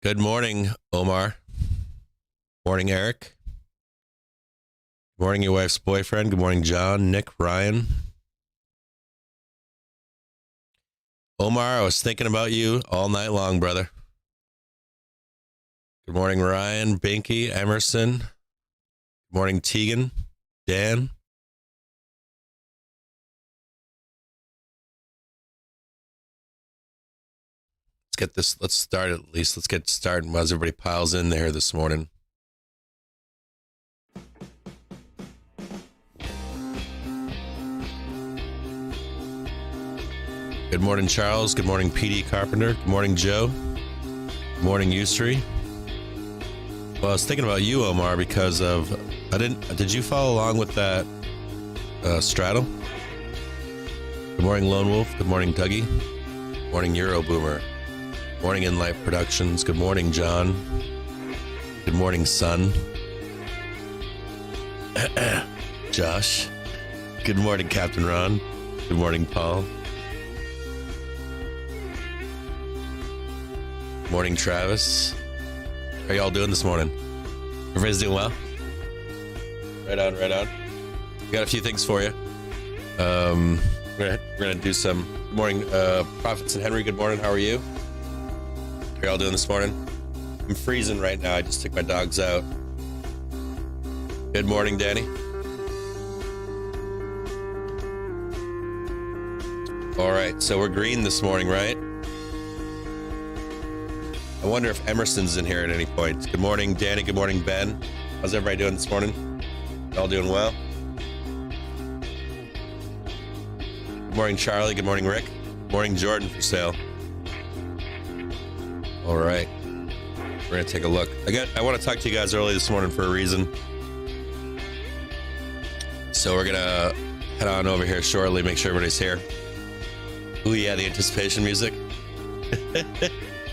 Good morning, Omar. Morning, Eric. Good morning, your wife's boyfriend. Good morning, John, Nick, Ryan. Omar, I was thinking about you all night long, brother. Good morning, Ryan, Binky, Emerson. Good morning, Tegan, Dan. Let's start at least. Let's get started as everybody piles in there this morning. Good morning, Charles. Good morning, PD Carpenter. Good morning, Joe. Good morning, Usri. Well, I was thinking about you, Omar, because of did you follow along with that straddle? Good morning, Lone Wolf. Good morning, Dougie. Good morning, Euro Boomer. Good morning, Inlight Productions. Good morning, John. Good morning, Son. Josh. Good morning, Captain Ron. Good morning, Paul. Good morning, Travis. How y'all doing this morning? Everybody's doing well? Right on, right on. We got a few things for you. We're gonna do some. Good morning, Prophets and Henry. Good morning. How are you? How y'all doing this morning? I'm freezing right now. I just took my dogs out. Good morning, Danny. All right, so we're green this morning, right? I wonder if Emerson's in here at any point. Good morning, Danny. Good morning, Ben. How's everybody doing this morning? Y'all doing well? Good morning, Charlie. Good morning, Rick. Good morning, Jordan for sale. All right, we're gonna take a look. I want to talk to you guys early this morning for a reason. So we're gonna head on over here shortly, make sure everybody's here. Ooh, yeah, the anticipation music.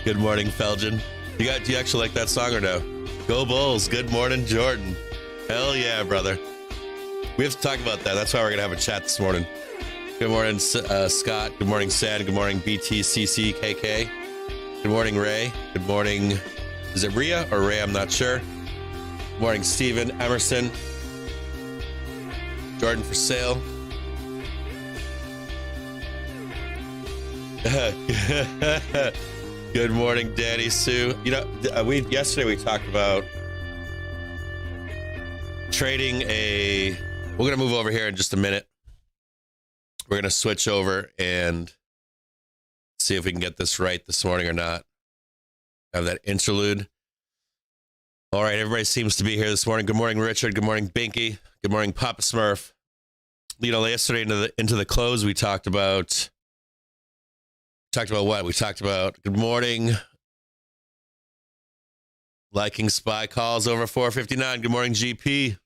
Good morning, Felgen. Do you actually like that song or no? Go Bulls. Good morning, Jordan. Hell yeah, brother. We have to talk about that. That's why we're gonna have a chat this morning. Good morning, Scott. Good morning, Sad. Good morning, BTCCKK. Good morning, Ray. Good morning. Is it Rhea or Ray? I'm not sure. Good morning, Steven, Emerson. Jordan for sale. Good morning, Daddy Sue. You know, yesterday we talked about trading we're going to move over here in just a minute. We're going to switch over and see if we can get this right this morning or not. Have that interlude. All right, everybody seems to be here this morning. Good morning, Richard. Good morning, Binky. Good morning, Papa Smurf. You know, yesterday into the close, we talked about what? We talked about good morning. Liking spy calls over 459. Good morning, GP.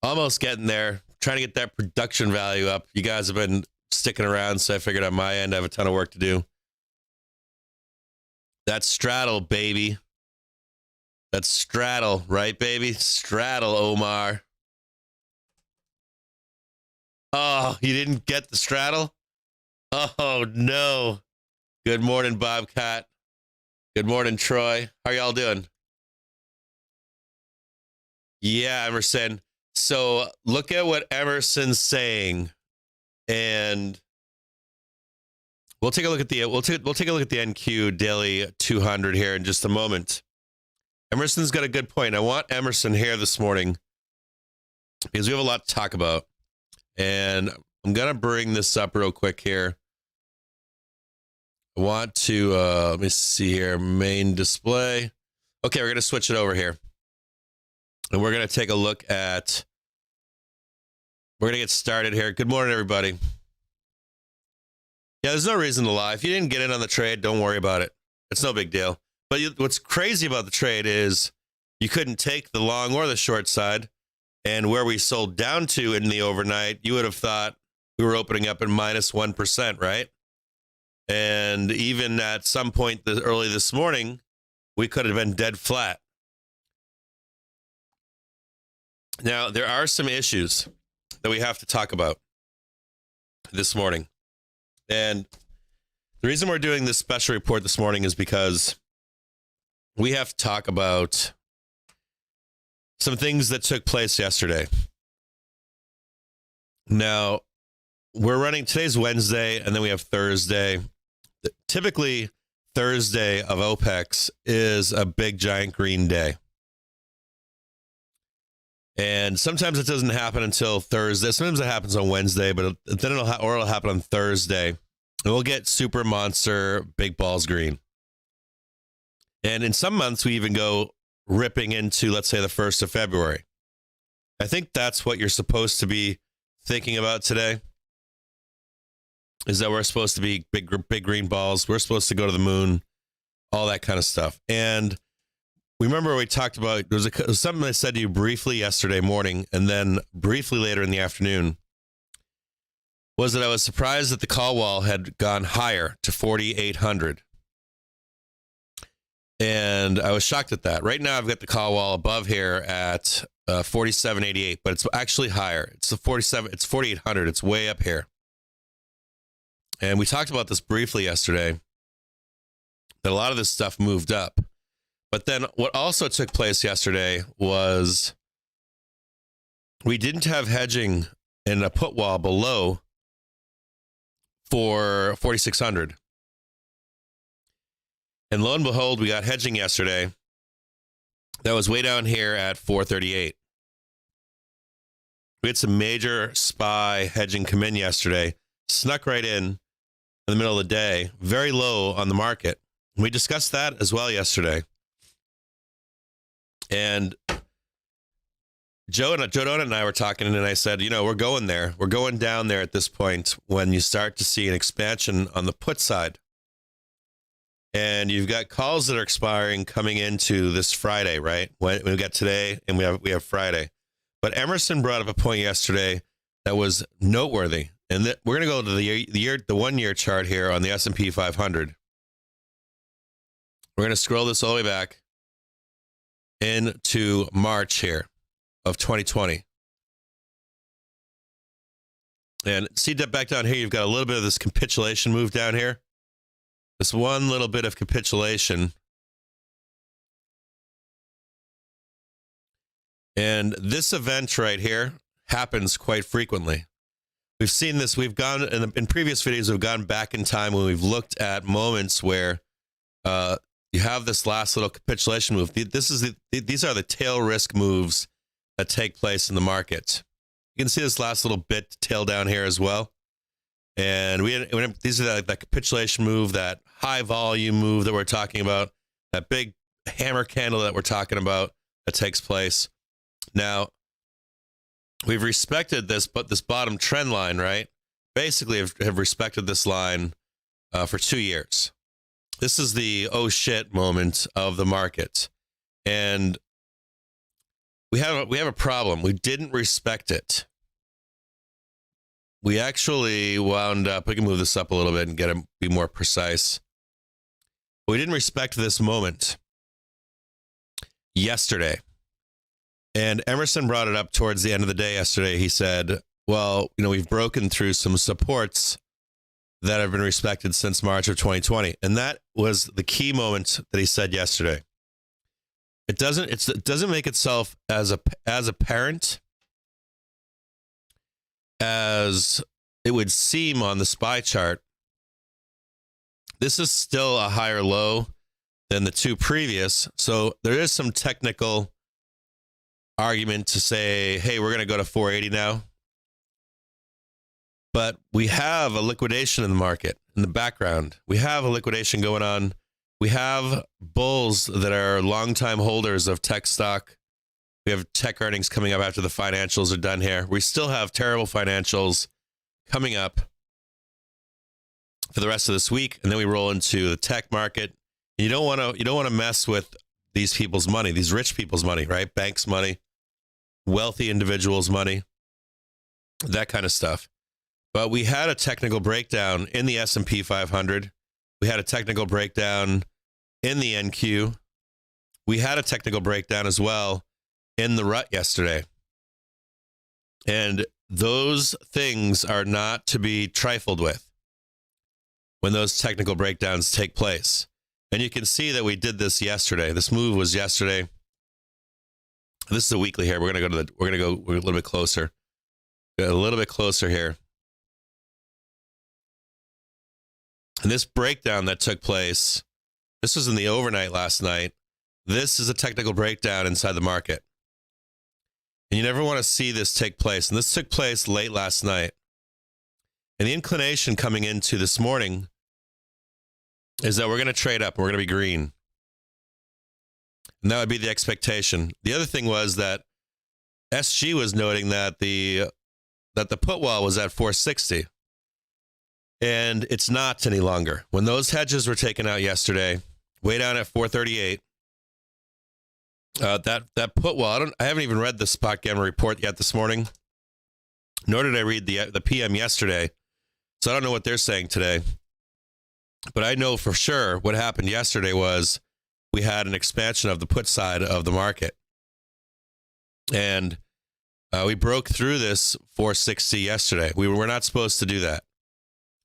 Almost getting there. Trying to get that production value up. You guys have been sticking around, so I figured on my end I have a ton of work to do. That's straddle, baby. That's straddle, right, baby? Straddle, Omar. Oh, you didn't get the straddle? Oh, no. Good morning, Bobcat. Good morning, Troy. How are y'all doing? Yeah, Emerson. So look at what Emerson's saying. And we'll take a look at the NQ Daily 200 here in just a moment. Emerson's got a good point. I want Emerson here this morning because we have a lot to talk about. And I'm going to bring this up real quick here. I want to, let me see here, main display. Okay, we're going to switch it over here. And we're going to take a look at, we're going to get started here. Good morning, everybody. Yeah, there's no reason to lie. If you didn't get in on the trade, don't worry about it. It's no big deal. But what's crazy about the trade is you couldn't take the long or the short side. And where we sold down to in the overnight, you would have thought we were opening up at minus 1%, right? And even at some point early this morning, we could have been dead flat. Now, there are some issues that we have to talk about this morning. And the reason we're doing this special report this morning is because we have to talk about some things that took place yesterday. Now, we're running, today's Wednesday, and then we have Thursday. Typically, Thursday of OPEX is a big, giant green day. And sometimes it doesn't happen until Thursday. Sometimes it happens on Wednesday, but then it'll happen on Thursday. And we'll get super monster big balls green. And in some months, we even go ripping into, let's say, the 1st of February. I think that's what you're supposed to be thinking about today, is that we're supposed to be big green balls. We're supposed to go to the moon, all that kind of stuff. And we remember we talked about, there was something I said to you briefly yesterday morning, and then briefly later in the afternoon, was that I was surprised that the call wall had gone higher to 4,800. And I was shocked at that. Right now, I've got the call wall above here at 47.88, but it's actually higher. It's 4,800. It's way up here. And we talked about this briefly yesterday, that a lot of this stuff moved up. But then what also took place yesterday was we didn't have hedging in a put wall below for 4,600. And lo and behold, we got hedging yesterday that was way down here at 438. We had some major SPY hedging come in yesterday, snuck right in the middle of the day, very low on the market. We discussed that as well yesterday. And Joe Donut and I were talking, and I said, we're going there. We're going down there at this point when you start to see an expansion on the put side. And you've got calls that are expiring coming into this Friday, right? We've got today and we have Friday. But Emerson brought up a point yesterday that was noteworthy. And we're going to go to the 1 year chart here on the S&P 500. We're going to scroll this all the way back into March here of 2020. And see that back down here, you've got a little bit of this capitulation move down here. This one little bit of capitulation. And this event right here happens quite frequently. We've seen this. We've gone in previous videos, we've gone back in time when we've looked at moments where you have this last little capitulation move. These are the tail risk moves that take place in the market. You can see this last little bit tail down here as well. And these are that capitulation move, that high volume move that we're talking about, that big hammer candle that we're talking about that takes place. Now, we've respected this bottom trend line, right? Basically have respected this line for 2 years. This is the oh shit moment of the market. And we have a problem. We didn't respect it. We actually wound up, we can move this up a little bit and be more precise. We didn't respect this moment yesterday. And Emerson brought it up towards the end of the day yesterday. He said, well, we've broken through some supports that have been respected since March of 2020. And that was the key moment that he said yesterday. It doesn't make itself as apparent as it would seem on the SPY chart. This is still a higher low than the two previous. So there is some technical argument to say, hey, we're going to go to 480 now. But we have a liquidation in the market in the background. We have a liquidation going on. We have bulls that are longtime holders of tech stock. We have tech earnings coming up after the financials are done here. We still have terrible financials coming up for the rest of this week, and then we roll into the tech market. And you don't want to mess with these people's money, these rich people's money, right? Banks' money, wealthy individuals' money, that kind of stuff. But we had a technical breakdown in the S&P 500. We had a technical breakdown in the NQ. We had a technical breakdown as well in the rut yesterday. And those things are not to be trifled with when those technical breakdowns take place. And you can see that we did this yesterday. This move was yesterday. This is a weekly here. We're going to go a little bit closer. A little bit closer here. And this breakdown that took place, this was in the overnight last night. This is a technical breakdown inside the market. And you never want to see this take place. And this took place late last night. And the inclination coming into this morning is that we're going to trade up and we're going to be green. And that would be the expectation. The other thing was that SG was noting that the put wall was at 460. And it's not any longer. When those hedges were taken out yesterday, way down at 438, that put wall, I haven't even read the spot gamma report yet this morning, nor did I read the PM yesterday. So I don't know what they're saying today. But I know for sure what happened yesterday was we had an expansion of the put side of the market. And we broke through this 460 yesterday. We were not supposed to do that.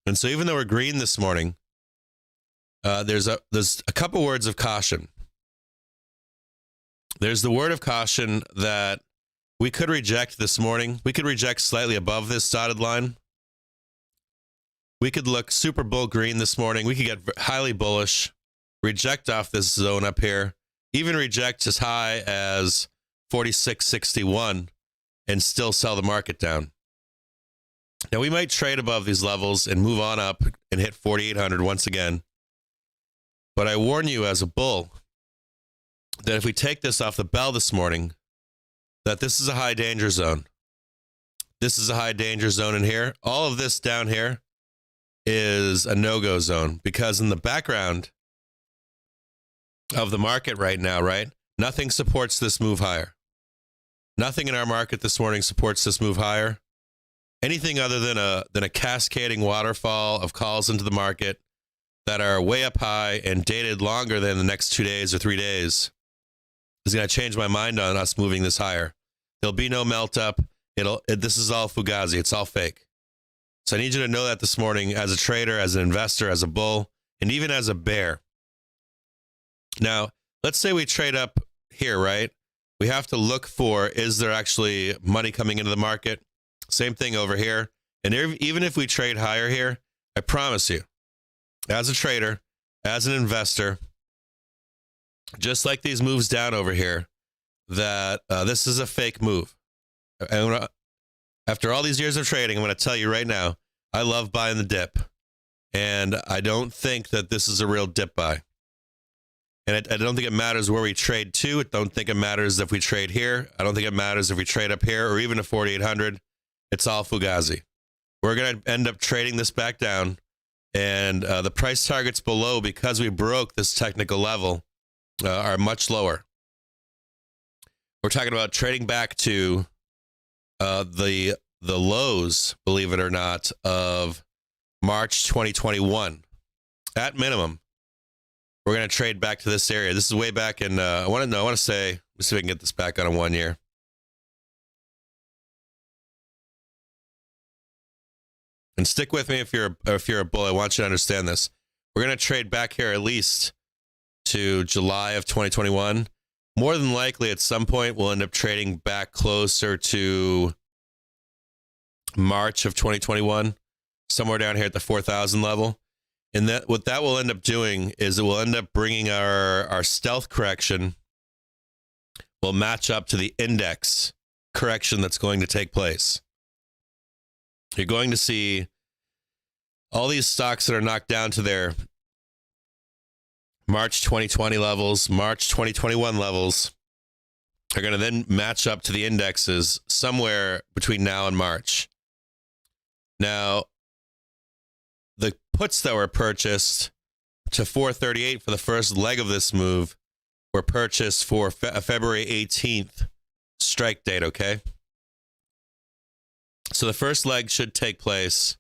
And so even though we're green this morning, there's a couple words of caution. There's the word of caution that we could reject this morning. We could reject slightly above this dotted line. We could look super bull green this morning. We could get highly bullish, reject off this zone up here, even reject as high as 46.61 and still sell the market down. Now, we might trade above these levels and move on up and hit 4,800 once again. But I warn you as a bull that if we take this off the bell this morning, that this is a high danger zone. This is a high danger zone in here. All of this down here is a no-go zone because in the background of the market right now, right, nothing supports this move higher. Nothing in our market this morning supports this move higher. Anything other than a cascading waterfall of calls into the market that are way up high and dated longer than the next 2 days or 3 days is going to change my mind on us moving this higher. There'll be no melt up. This is all fugazi. It's all fake. So I need you to know that this morning as a trader, as an investor, as a bull, and even as a bear. Now, let's say we trade up here, right? We have to look for, is there actually money coming into the market? Same thing over here. And even if we trade higher here, I promise you, as a trader, as an investor, just like these moves down over here, that this is a fake move. After all these years of trading, I'm going to tell you right now, I love buying the dip. And I don't think that this is a real dip buy. And I don't think it matters where we trade to. I don't think it matters if we trade here. I don't think it matters if we trade up here or even to 4,800. It's all fugazi. We're going to end up trading this back down. And the price targets below, because we broke this technical level, are much lower. We're talking about trading back to the lows, believe it or not, of March 2021. At minimum, we're going to trade back to this area. This is way back in, I want to say, let's see if I can get this back on a 1 year. And stick with me if you're a bull. I want you to understand this. We're going to trade back here at least to July of 2021. More than likely, at some point, we'll end up trading back closer to March of 2021, somewhere down here at the 4,000 level. And what that will end up doing is it will end up bringing our stealth correction will match up to the index correction that's going to take place. You're going to see all these stocks that are knocked down to their March 2020 levels, March 2021 levels, are going to then match up to the indexes somewhere between now and March. Now, the puts that were purchased to 438 for the first leg of this move were purchased for a February 18th strike date, okay? So the first leg should take place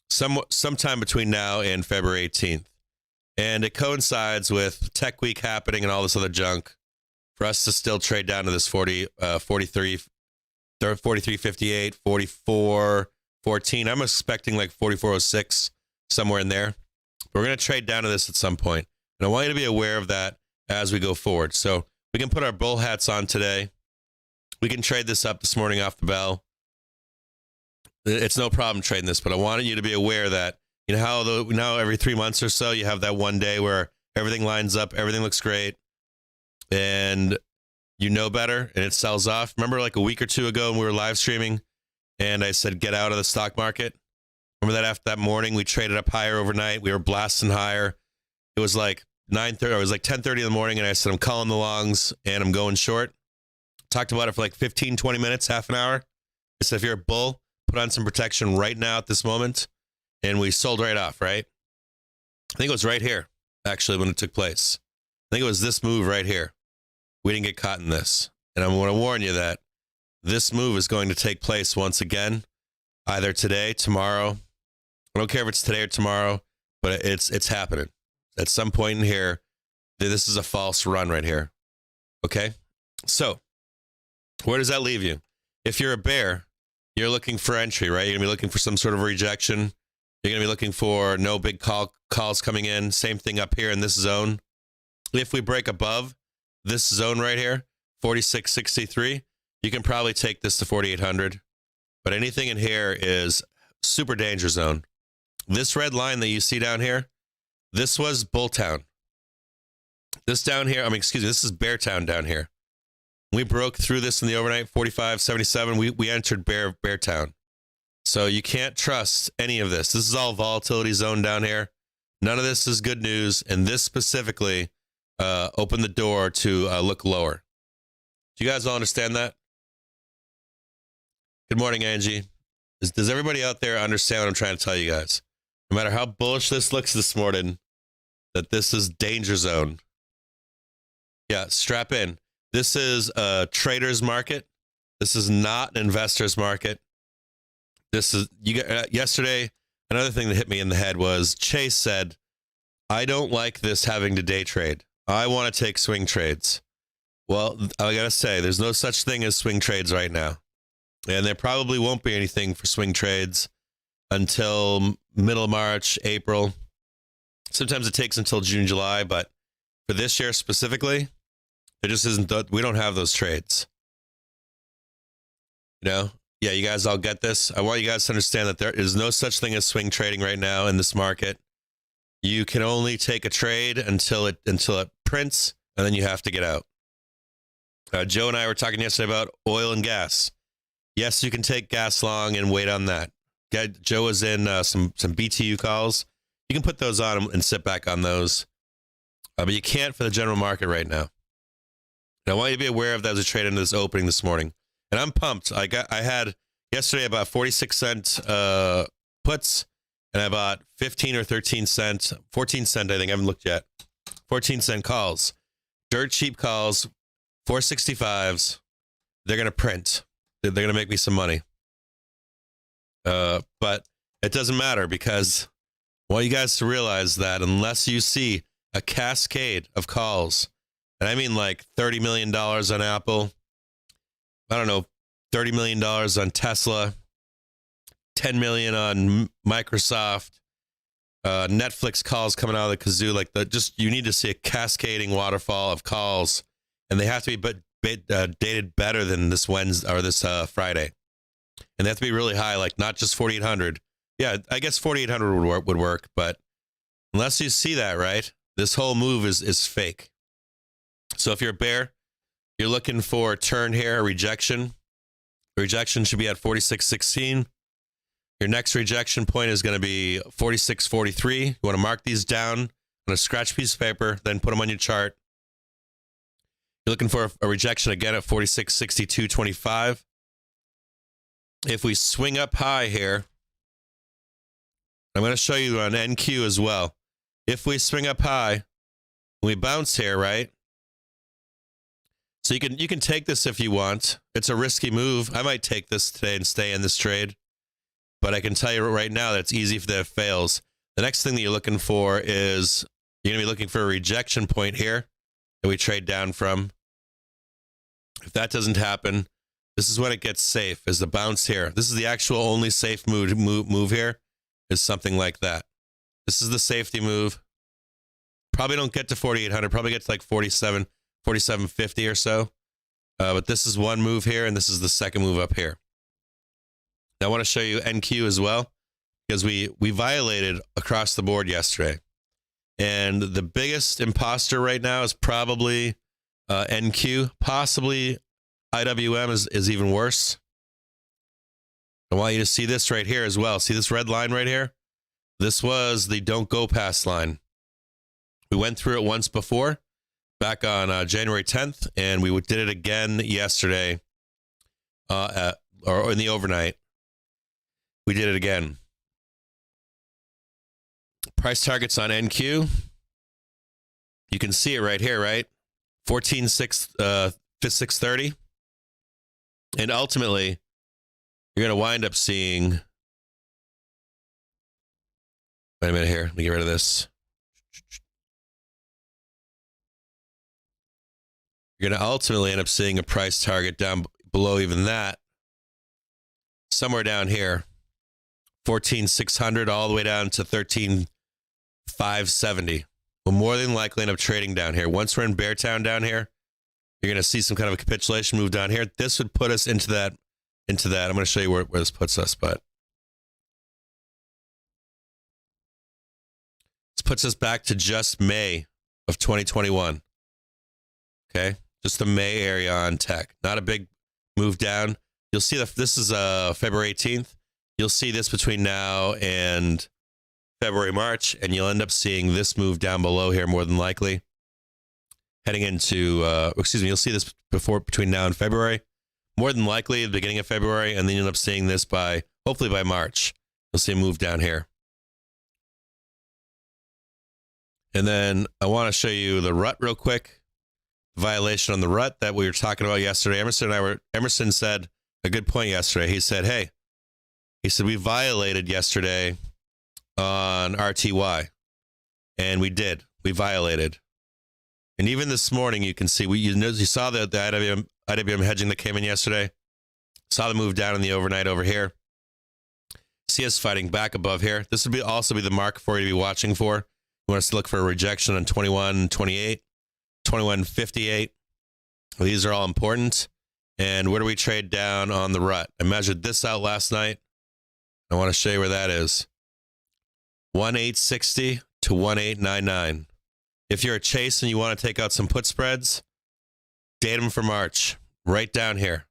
sometime between now and February 18th. And it coincides with Tech Week happening and all this other junk for us to still trade down to this 43.58, 44.14. I'm expecting like 44.06, somewhere in there. We're going to trade down to this at some point. And I want you to be aware of that as we go forward. So we can put our bull hats on today. We can trade this up this morning off the bell. It's no problem trading this, but I wanted you to be aware that, you know how now every 3 months or so, you have that one day where everything lines up, everything looks great, and you know better, and it sells off. Remember like a week or two ago when we were live streaming, and I said, get out of the stock market? Remember that after that morning, we traded up higher overnight. We were blasting higher. It was like 9:30, or it was like 10:30 in the morning, and I said, I'm calling the longs, and I'm going short. Talked about it for like 15, 20 minutes, half an hour. I said, if you're a bull, put on some protection right now at this moment. And we sold right off, right? I think it was right here, actually, when it took place. I think it was this move right here. We didn't get caught in this. And I'm going to warn you that this move is going to take place once again, either today, tomorrow. I don't care if it's today or tomorrow, but it's happening. At some point in here, this is a false run right here. Okay? So, where does that leave you? If you're a bear, you're looking for entry, right? You're going to be looking for some sort of rejection. You're going to be looking for no big calls coming in. Same thing up here in this zone. If we break above this zone right here, 46.63, you can probably take this to 4,800. But anything in here is super danger zone. This red line that you see down here, this was Bulltown. This down here, this is Beartown down here. We broke through this in the overnight, 45.77. We entered Beartown. So you can't trust any of this. This is all volatility zone down here. None of this is good news. And this specifically opened the door to look lower. Do you guys all understand that? Good morning, Angie. Does everybody out there understand what I'm trying to tell you guys? No matter how bullish this looks this morning, that this is danger zone. Yeah, strap in. This is a trader's market. This is not an investor's market. This is yesterday. Another thing that hit me in the head was Chase said, I don't like this having to day trade. I want to take swing trades. Well, I got to say, there's no such thing as swing trades right now. And there probably won't be anything for swing trades until middle of March, April. Sometimes it takes until June, July. But for this year specifically, it just isn't. We don't have those trades. You know? Yeah, you guys all get this. I want you guys to understand that there is no such thing as swing trading right now in this market. You can only take a trade until it prints, and then you have to get out. Joe and I were talking yesterday about oil and gas. Yes, you can take gas long and wait on that. Joe was in some BTU calls. You can put those on and sit back on those, but you can't for the general market right now. And I want you to be aware of that as a trade into this opening this morning. And I'm pumped. I had yesterday about 46 cent puts, and I bought 15 or 13 cent, 14 cent, I think. I haven't looked yet. 14 cent calls. Dirt cheap calls, 465s. They're going to print. They're going to make me some money. But it doesn't matter because I want you guys to realize that unless you see a cascade of calls, and I mean like $30 million on Apple, I don't know, $30 million on Tesla, 10 million on Microsoft, Netflix calls coming out of the kazoo, you need to see a cascading waterfall of calls, and they have to be dated better than this Wednesday or this Friday, and they have to be really high, like not just 4,800. Yeah, I guess 4,800 would work, but unless you see that, right, this whole move is fake. So if you're a bear, you're looking for a turn here, a rejection. The rejection should be at 46.16. Your next rejection point is going to be 46.43. You want to mark these down on a scratch piece of paper, then put them on your chart. You're looking for a rejection again at 46.62.25. If we swing up high here, I'm going to show you on NQ as well. If we swing up high, we bounce here, right? So you can take this if you want. It's a risky move. I might take this today and stay in this trade. But I can tell you right now that it's easy if that fails. The next thing that you're looking for is you're going to be looking for a rejection point here that we trade down from. If that doesn't happen, this is when it gets safe, is the bounce here. This is the actual only safe move here, is something like that. This is the safety move. Probably don't get to 4,800. Probably get to like 47, 4750 or so. But this is one move here, and this is the second move up here. Now I want to show you NQ as well, because we violated across the board yesterday. And the biggest imposter right now is probably NQ. Possibly IWM is even worse. I want you to see this right here as well. See this red line right here? This was the don't go past line. We went through it once before, back on January 10th, and we did it again yesterday, or in the overnight. We did it again. Price targets on NQ. You can see it right here, right? 14,630. And ultimately, you're going to wind up seeing... Wait a minute here. Let me get rid of this. You're going to ultimately end up seeing a price target down below even that. Somewhere down here. 14,600 all the way down to 13,570. We'll more than likely end up trading down here. Once we're in Beartown down here, you're going to see some kind of a capitulation move down here. This would put us into that. I'm going to show you where this puts us, but this puts us back to just May of 2021. Okay, just the May area on tech. Not a big move down. You'll see that this is February 18th. You'll see this between now and February, March, and you'll end up seeing this move down below here more than likely. Heading into, you'll see this between now and February. More than likely, the beginning of February, and then you'll end up seeing this hopefully by March. You'll see a move down here. And then I want to show you the rut real quick. Violation on the rut that we were talking about yesterday. Emerson said a good point yesterday. He said, we violated yesterday on RTY. And we did. We violated. And even this morning, you can see, you saw the IWM hedging that came in yesterday. Saw the move down in the overnight over here. See us fighting back above here. This would also be the mark for you to be watching for. You want us to look for a rejection on 21.28, 21.58. Well, these are all important. And where do we trade down on the rut? I measured this out last night. I want to show you where that is. 1,860 to 1,899. If you're a chase and you want to take out some put spreads, datum for March, right down here.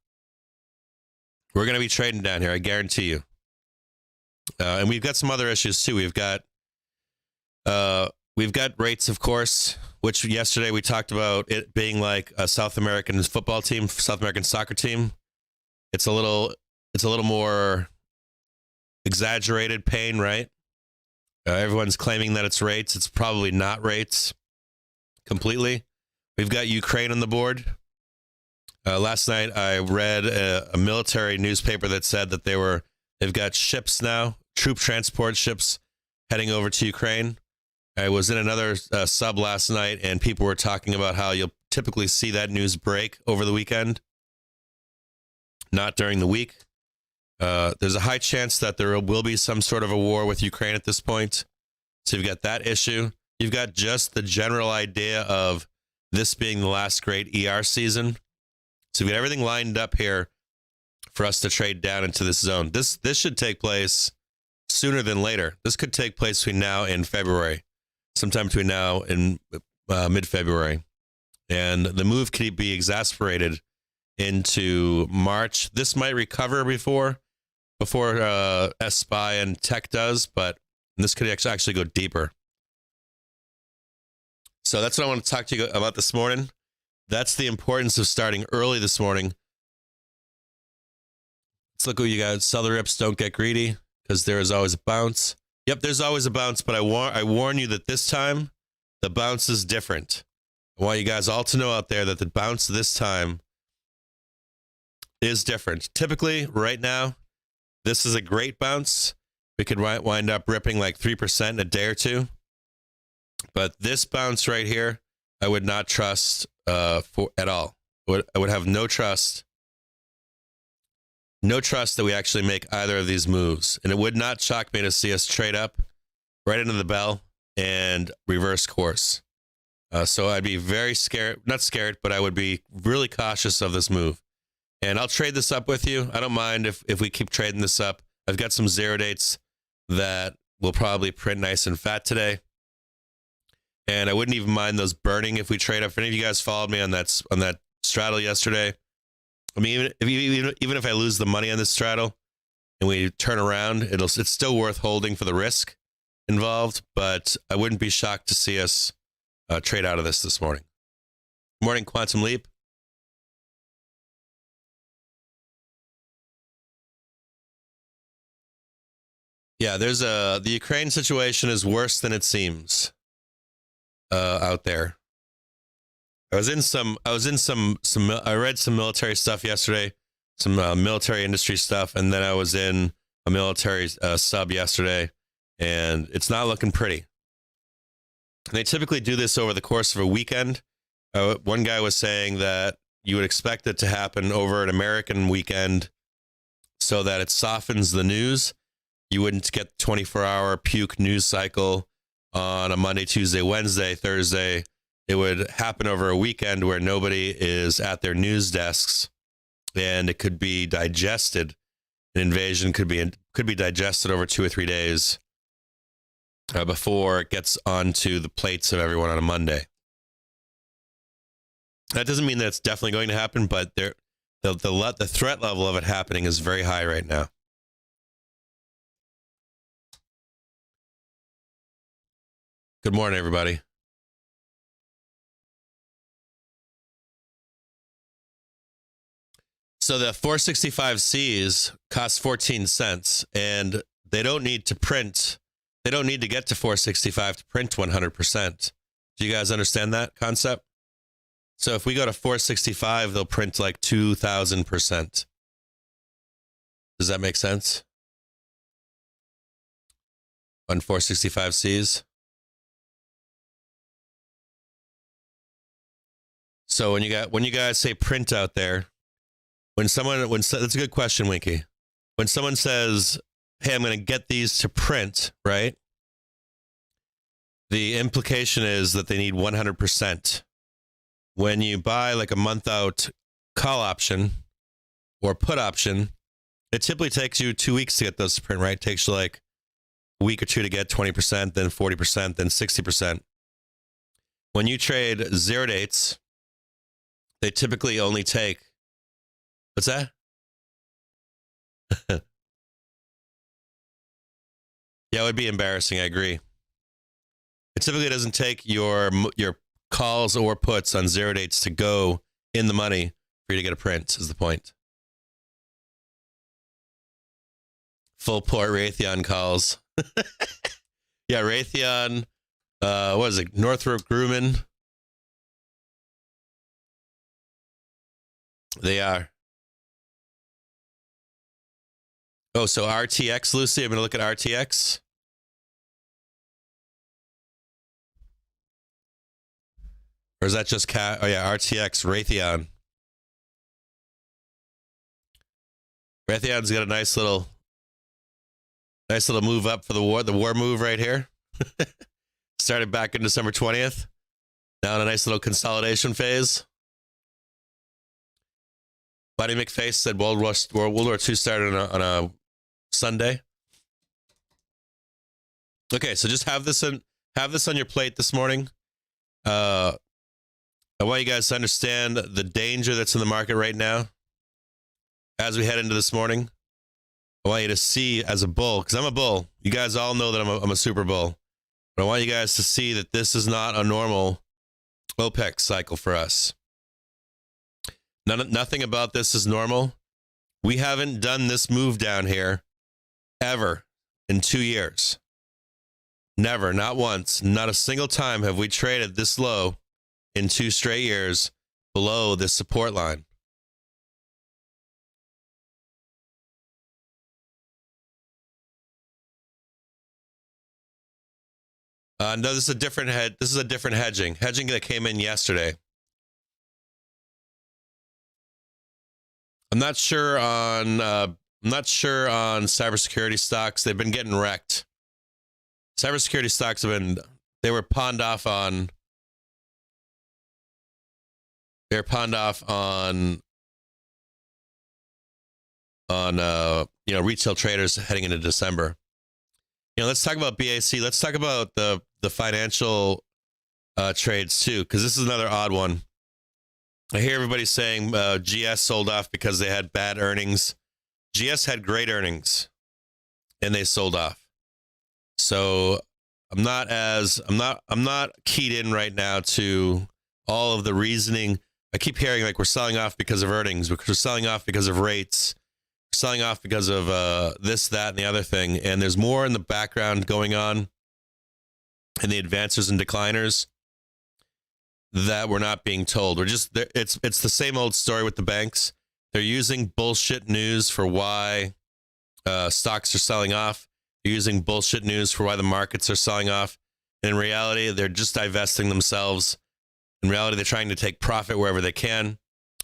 We're going to be trading down here, I guarantee you. And we've got some other issues too. We've got rates, of course, which yesterday we talked about it being like a South American football team, South American soccer team. It's a little more exaggerated pain, right? Everyone's claiming that it's rates. It's probably not rates completely. We've got Ukraine on the board. Last night I read a military newspaper that said that they've got ships now, troop transport ships heading over to Ukraine. I was in another sub last night, and people were talking about how you'll typically see that news break over the weekend, not during the week. There's a high chance that there will be some sort of a war with Ukraine at this point. So you've got that issue. You've got just the general idea of this being the last great ER season. So we've got everything lined up here for us to trade down into this zone. This should take place sooner than later. This could take place between now and February, sometime between now and mid-February. And the move could be exacerbated into March. This might recover before SPY and tech does, but this could actually go deeper. So that's what I want to talk to you about this morning. That's the importance of starting early this morning. Let's look what you got. Sell the rips, don't get greedy, because there is always a bounce. Yep, there's always a bounce, but I warn you that this time, the bounce is different. I want you guys all to know out there that the bounce this time is different. Typically, right now, this is a great bounce. We could wind up ripping like 3% in a day or two. But this bounce right here, I would not trust at all. I would have no trust. No trust that we actually make either of these moves. And it would not shock me to see us trade up right into the bell and reverse course. So I'd be very scared, not scared, but I would be really cautious of this move. And I'll trade this up with you. I don't mind if we keep trading this up. I've got some zero dates that will probably print nice and fat today. And I wouldn't even mind those burning if we trade up. If any of you guys followed me on that straddle yesterday, I mean, even if I lose the money on this straddle and we turn around, it's still worth holding for the risk involved. But I wouldn't be shocked to see us trade out of this morning. Good morning, Quantum Leap. Yeah, the Ukraine situation is worse than it seems out there. I read some military stuff yesterday, some military industry stuff, and then I was in a military sub yesterday, and it's not looking pretty. And they typically do this over the course of a weekend. One guy was saying that you would expect it to happen over an American weekend so that it softens the news. You wouldn't get the 24-hour puke news cycle on a Monday, Tuesday, Wednesday, Thursday. It would happen over a weekend where nobody is at their news desks, and it could be digested. An invasion could be digested over 2 or 3 days before it gets onto the plates of everyone on a Monday. That doesn't mean that it's definitely going to happen, but the threat level of it happening is very high right now. Good morning, everybody. So the 465Cs cost 14 cents, and they don't need to print. They don't need to get to 465 to print 100%. Do you guys understand that concept? So if we go to 465, they'll print like 2,000%. Does that make sense? On 465Cs? So when you guys say print out there, that's a good question, Winky. When someone says, "Hey, I'm going to get these to print," right? The implication is that they need 100%. When you buy like a month out call option or put option, it typically takes you 2 weeks to get those to print, right? It takes you like a week or two to get 20%, then 40%, then 60%. When you trade zero dates, they typically only take, what's that? Yeah, it would be embarrassing. I agree. It typically doesn't take your calls or puts on zero dates to go in the money for you to get a print, is the point. Full port Raytheon calls. Yeah, Raytheon, what is it? Northrop Grumman. They are. Oh, so RTX, Lucy. I'm going to look at RTX. Or is that just oh yeah, RTX, Raytheon. Raytheon's got a nice little move up for the war move right here. Started back in December 20th. Now in a nice little consolidation phase. Buddy McFace said World War II started on a Sunday. Okay, so just have this on your plate this morning. I want you guys to understand the danger that's in the market right now. As we head into this morning, I want you to see as a bull, because I'm a bull. You guys all know that I'm a super bull. But I want you guys to see that this is not a normal OPEC cycle for us. Nothing about this is normal. We haven't done this move down here ever in 2 years. Never, not once, not a single time have we traded this low in 2 straight years below this support line. No, this is a different hedging that came in yesterday. I'm not sure on cybersecurity stocks. They've been getting wrecked. cybersecurity stocks have been, they were pawned off on retail traders heading into December. Let's talk about BAC. Let's talk about the financial trades too, because this is another odd one. I hear everybody saying GS sold off because they had bad earnings. GS had great earnings, and they sold off. So I'm not keyed in right now to all of the reasoning. I keep hearing like we're selling off because of earnings, we're selling off because of rates, we're selling off because of this, that, and the other thing. And there's more in the background going on in the advancers and decliners that we're not being told. It's the same old story with the banks. They're using bullshit news for why stocks are selling off. They're using bullshit news for why the markets are selling off. In reality, they're just divesting themselves. In reality, they're trying to take profit wherever they can.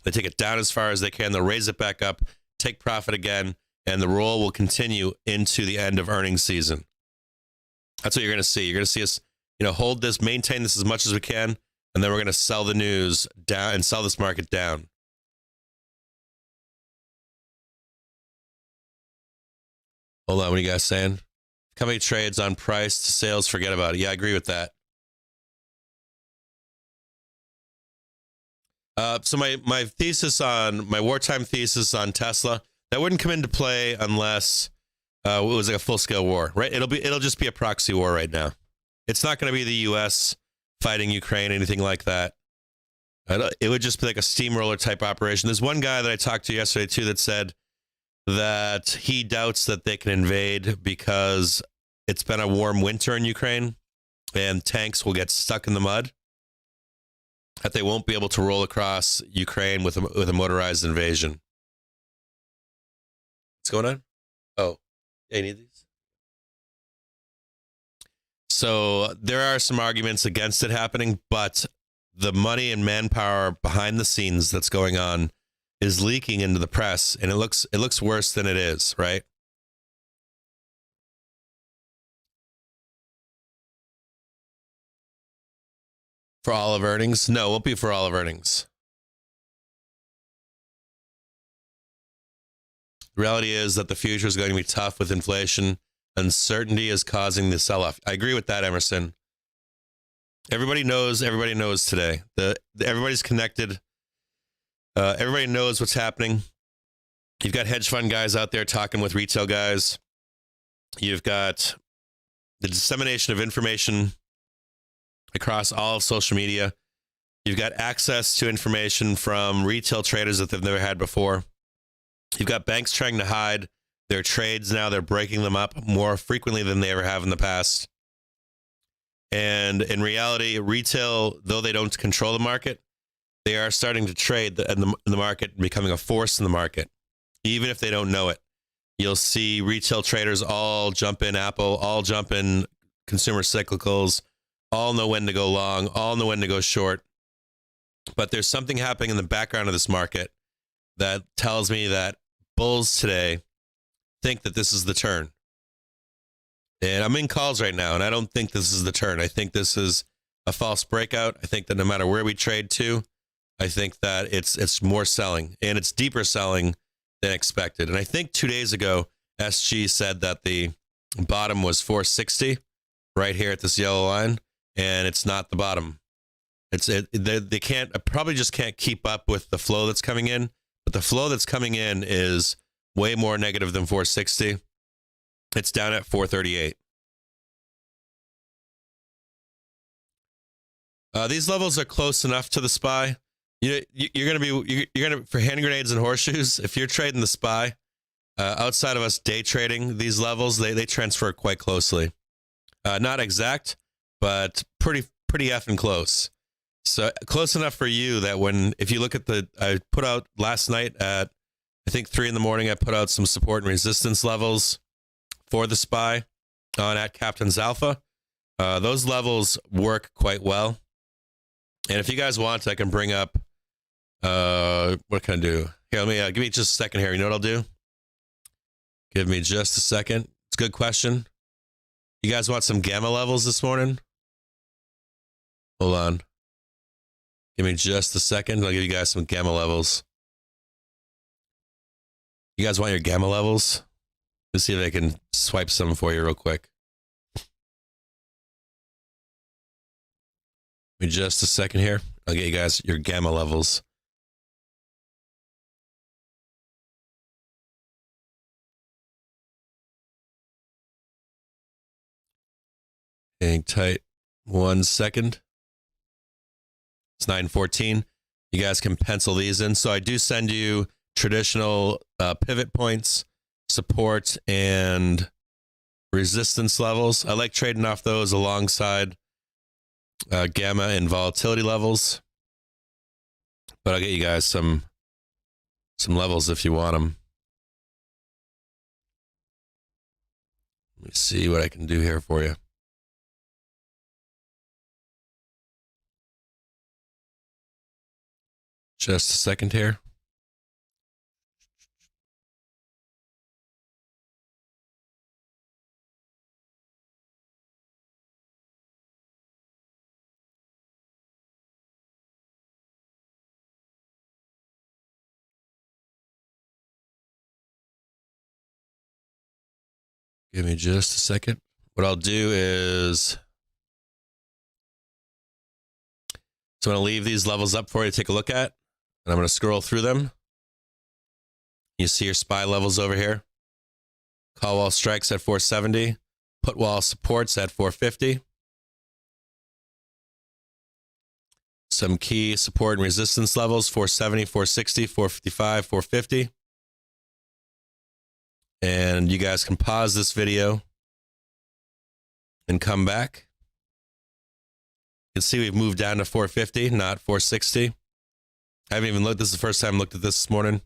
They take it down as far as they can. They'll raise it back up, take profit again, and the roll will continue into the end of earnings season. That's what you're going to see. You're going to see us, hold this, maintain this as much as we can, and then we're going to sell the news down and sell this market down. Hold on, what are you guys saying? Company trades on price to sales, forget about it. Yeah, I agree with that. So my thesis on my wartime thesis on Tesla, that wouldn't come into play unless it was like a full scale war, right? It'll just be a proxy war right now. It's not going to be the U.S. fighting Ukraine, anything like that. It would just be like a steamroller type operation. There's one guy that I talked to yesterday too that said that he doubts that they can invade because it's been a warm winter in Ukraine and tanks will get stuck in the mud, that they won't be able to roll across Ukraine with a motorized invasion. What's going on? Oh, yeah, you need these? So there are some arguments against it happening, but the money and manpower behind the scenes that's going on is leaking into the press, and it looks worse than it is, right? For all of earnings? No, it won't be for all of earnings. The reality is that the future is going to be tough with inflation. Uncertainty is causing the sell-off. I agree with that, Emerson. Everybody knows today. Everybody's connected. Everybody knows what's happening. You've got hedge fund guys out there talking with retail guys. You've got the dissemination of information across all of social media. You've got access to information from retail traders that they've never had before. You've got banks trying to hide their trades now. They're breaking them up more frequently than they ever have in the past. And in reality, retail, though they don't control the market, they are starting to trade in the market, becoming a force in the market, even if they don't know it. You'll see retail traders all jump in Apple, all jump in consumer cyclicals, all know when to go long, all know when to go short. But there's something happening in the background of this market that tells me that bulls today think that this is the turn. And I'm in calls right now, and I don't think this is the turn. I think this is a false breakout. I think that no matter where we trade to, I think that it's more selling, and it's deeper selling than expected. And I think 2 days ago, SG said that the bottom was 460 right here at this yellow line, and it's not the bottom. They can't, probably just can't keep up with the flow that's coming in, but the flow that's coming in is way more negative than 460. It's down at 438. These levels are close enough to the SPY. You're going to for hand grenades and horseshoes. If you're trading the SPY, outside of us day trading these levels, they transfer quite closely. Not exact, but pretty effing close. So close enough for you that if you look at I put out last night at, I think 3 a.m, I put out some support and resistance levels for the SPY at Captain's Alpha. Those levels work quite well. And if you guys want, I can bring up, what can I do? Here, give me just a second here. You know what I'll do? Give me just a second. It's a good question. You guys want some gamma levels this morning? Hold on. Give me just a second. I'll give you guys some gamma levels. You guys want your gamma levels? Let's see if I can swipe some for you real quick. Give me just a second here. I'll get you guys your gamma levels. Hang tight 1 second. It's 9:14. You guys can pencil these in. So I do send you traditional pivot points, support, and resistance levels. I like trading off those alongside gamma and volatility levels. But I'll get you guys some levels if you want them. Let me see what I can do here for you. Just a second here. Give me just a second. What I'll do is, so I'm going to leave these levels up for you to take a look at. And I'm going to scroll through them. You see your SPY levels over here. Call wall strikes at 470. Put wall supports at 450. Some key support and resistance levels, 470, 460, 455, 450. And you guys can pause this video and come back. You can see we've moved down to 450, not 460. I haven't even looked. This is the first time I looked at this morning.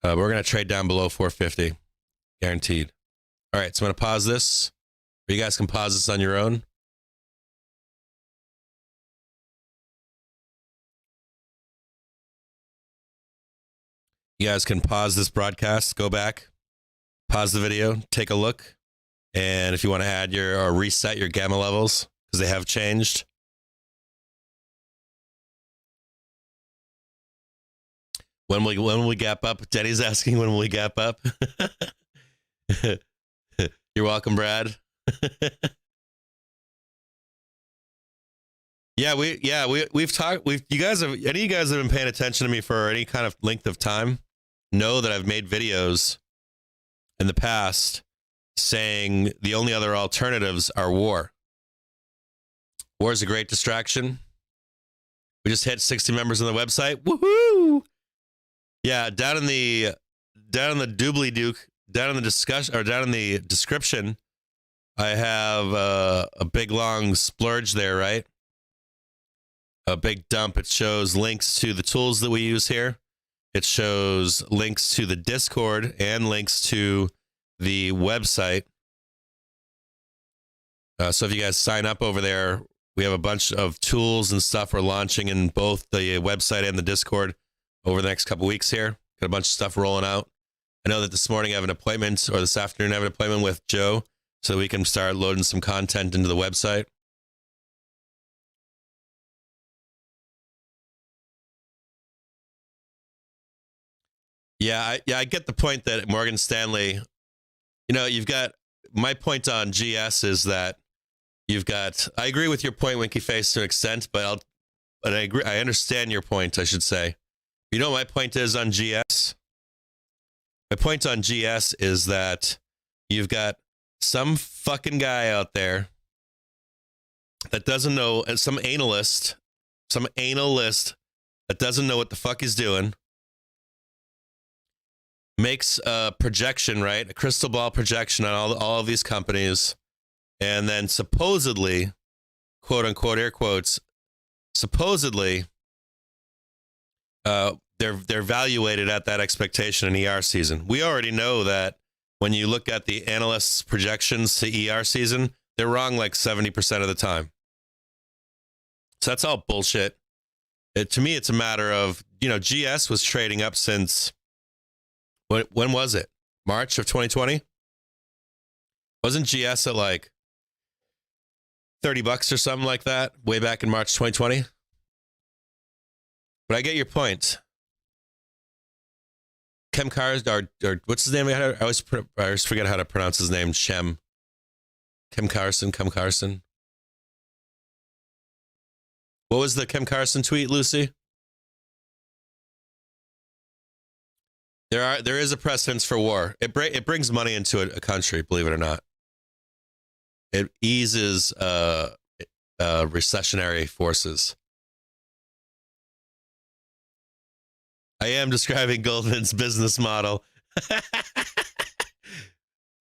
We're going to trade down below 450. Guaranteed. All right, so I'm going to pause this. Or you guys can pause this on your own. You guys can pause this broadcast, go back, pause the video, take a look. And if you want to add your or reset your gamma levels, because they have changed. When will we gap up? Denny's asking when will we gap up? You're welcome, Brad. We've talked. Any of you guys have been paying attention to me for any kind of length of time know that I've made videos in the past saying the only other alternatives are war. War is a great distraction. We just hit 60 members on the website. Woohoo! Yeah, down in the doobly-dook, down in the discussion or down in the description, I have a big long splurge there, right? A big dump. It shows links to the tools that we use here. It shows links to the Discord and links to the website. So if you guys sign up over there, we have a bunch of tools and stuff we're launching in both the website and the Discord over the next couple weeks here. Got a bunch of stuff rolling out. I know that this morning I have an appointment, or this afternoon I have an appointment with Joe, so we can start loading some content into the website. Yeah, I get the point that Morgan Stanley, you've got, my point on GS is that I agree with your point, Winky Face, to an extent, but I understand your point, I should say. You know what my point is on GS? My point on GS is that you've got some fucking guy out there that doesn't know, and some analyst that doesn't know what the fuck he's doing, makes a projection, right? A crystal ball projection on all of these companies, and then supposedly, quote unquote, air quotes, supposedly, they're valuated at that expectation in ER season. We already know that when you look at the analysts' projections to ER season, they're wrong like 70% of the time. So that's all bullshit. To me, it's a matter of, GS was trading up since, when was it? March of 2020? Wasn't GS at like $30 or something like that way back in March 2020. But I get your point. Kem Cars, or what's his name? I always forget how to pronounce his name. Kem Carson. What was the Kem Carson tweet, Lucy? There is a precedence for war. It brings money into a country, believe it or not. It eases recessionary forces. I am describing Goldman's business model.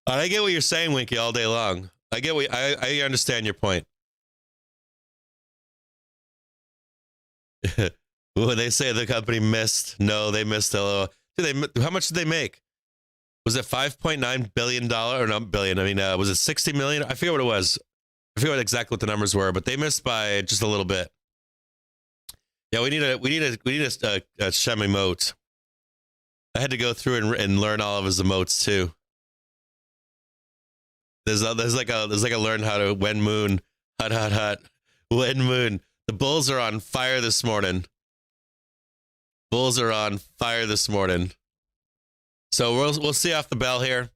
I get what you're saying, Winky, all day long. I understand your point. When they say the company missed, no, they missed. How much did they make? Was it $5.9 billion or not billion? I mean, was it 60 million? I forget what it was. I forget exactly what the numbers were, but they missed by just a little bit. Yeah, we need a Shem emote. I had to go through and learn all of his emotes too. There's like a learn how to when moon hot when moon. The Bulls are on fire this morning. So we'll see off the bell here.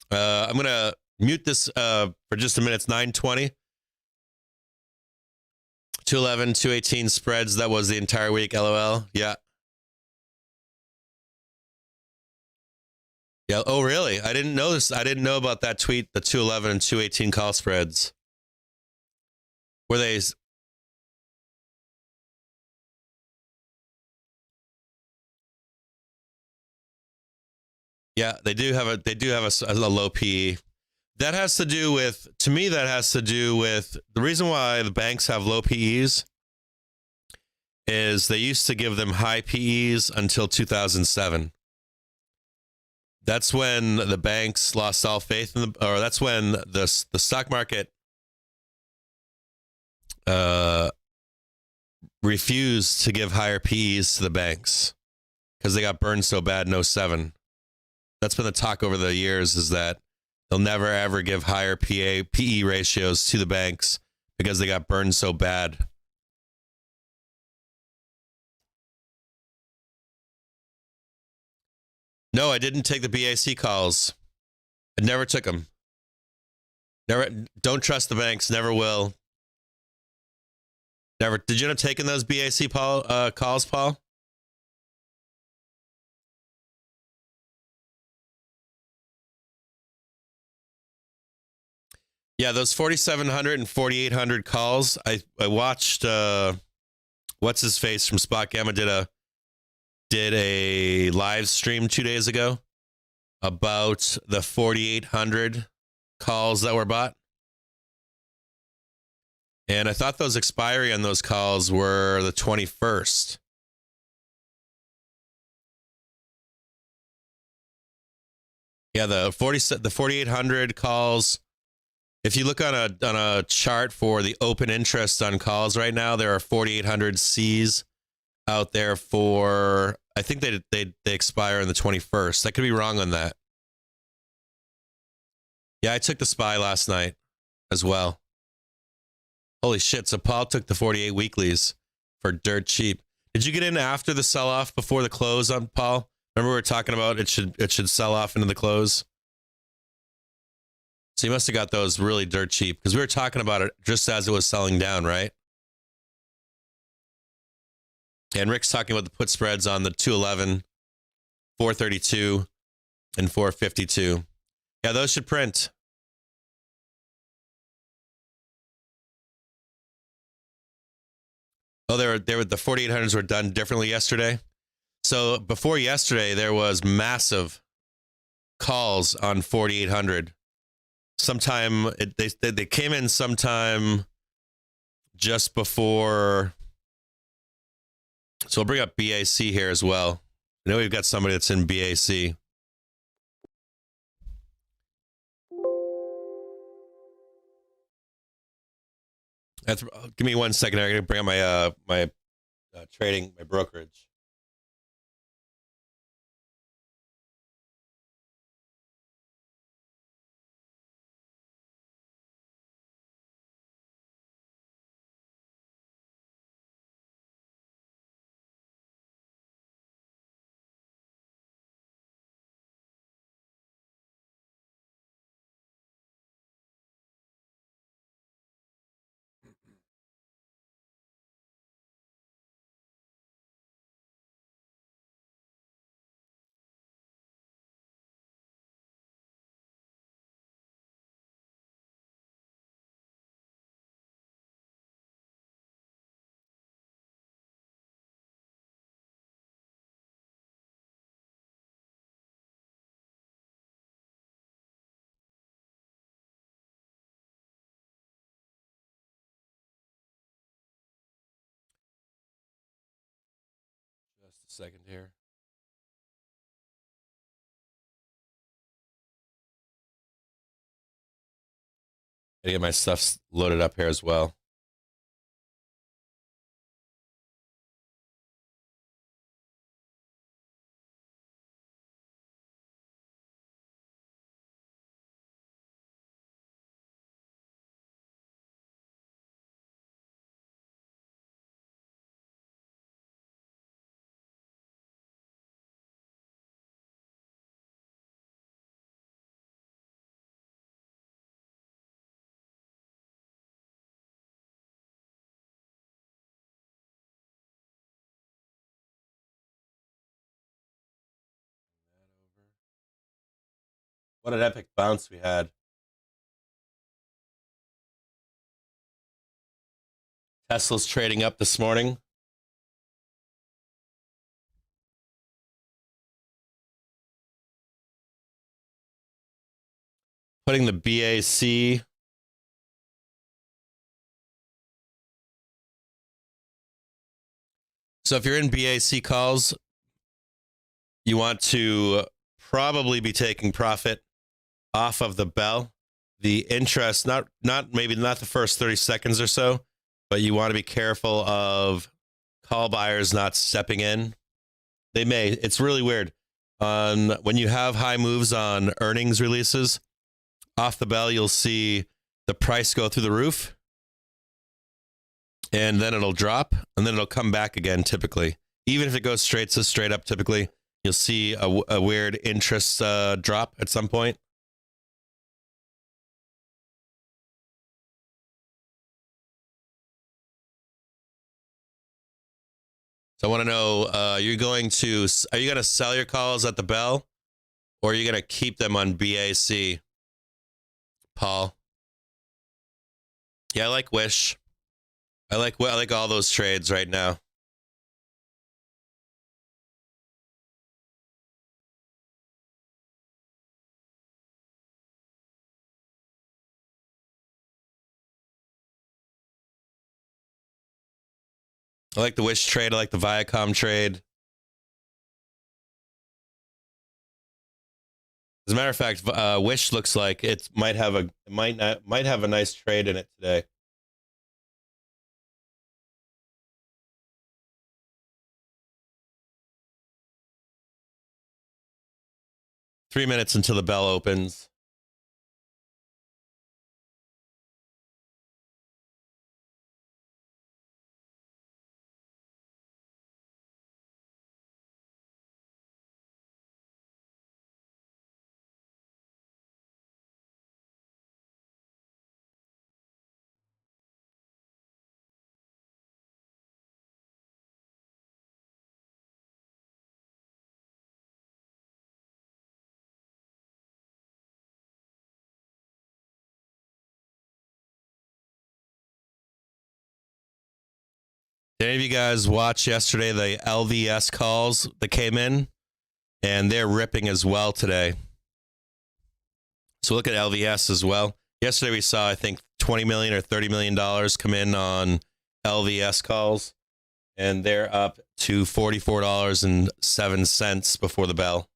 I'm gonna mute this for just a minute. It's 9:20. 211, 218 spreads. That was the entire week. LOL. Yeah. Yeah. Oh, really? I didn't know this. I didn't know about that tweet. The 211 and 218 call spreads. Were they? Yeah, they do have a low PE. That has to do with, to me, the reason why the banks have low PEs is they used to give them high PEs until 2007. That's when the banks lost all faith in or that's when the stock market refused to give higher PEs to the banks because they got burned so bad in 07. That's been the talk over the years, is that they'll never ever give higher PE ratios to the banks because they got burned so bad. No, I didn't take the BAC calls. I never took them. Never. Don't trust the banks. Never will. Never. Did you end up taking those BAC calls, Paul? Yeah, those 4,700 and 4,800 calls. I watched what's his face from Spot Gamma did a live stream 2 days ago about the 4,800 calls that were bought. And I thought those expiry on those calls were the 21st. Yeah, the 4,800 calls. If you look on a chart for the open interest on calls right now, there are 4,800 Cs out there for, I think they expire on the 21st. I could be wrong on that. Yeah, I took the SPY last night as well. Holy shit, so Paul took the 48 weeklies for dirt cheap. Did you get in after the sell-off before the close on Paul? Remember we were talking about it should sell off into the close? So you must have got those really dirt cheap because we were talking about it just as it was selling down, right? And Rick's talking about the put spreads on the 211, 432, and 452. Yeah, those should print. Oh, they were the 4,800s were done differently yesterday. So before yesterday, there was massive calls on 4,800. Sometime they came in sometime just before. So we'll bring up BAC here as well. I know we've got somebody that's in BAC. Give me 1 second. I'm going to bring up my trading, my brokerage. Just a second here. Gotta get my stuff loaded up here as well. What an epic bounce we had. Tesla's trading up this morning. Putting the BAC. So if you're in BAC calls, you want to probably be taking profit off of the bell. The interest, maybe not the first 30 seconds or so, but you want to be careful of call buyers not stepping in. They may. It's really weird. When you have high moves on earnings releases, off the bell, you'll see the price go through the roof, and then it'll drop, and then it'll come back again, typically. Even if it goes straight up, typically, you'll see a weird interest drop at some point. So I want to know, are you going to sell your calls at the bell, or are you going to keep them on BAC, Paul? Yeah, I like Wish. I like all those trades right now. I like the Wish trade. I like the Viacom trade. As a matter of fact, Wish looks like it might have a nice trade in it today. Three minutes until the bell opens. Did any of you guys watch yesterday the LVS calls that came in? And they're ripping as well today. So look at LVS as well. Yesterday we saw, I think, $20 million or $30 million come in on LVS calls, and they're up to $44.07 before the bell.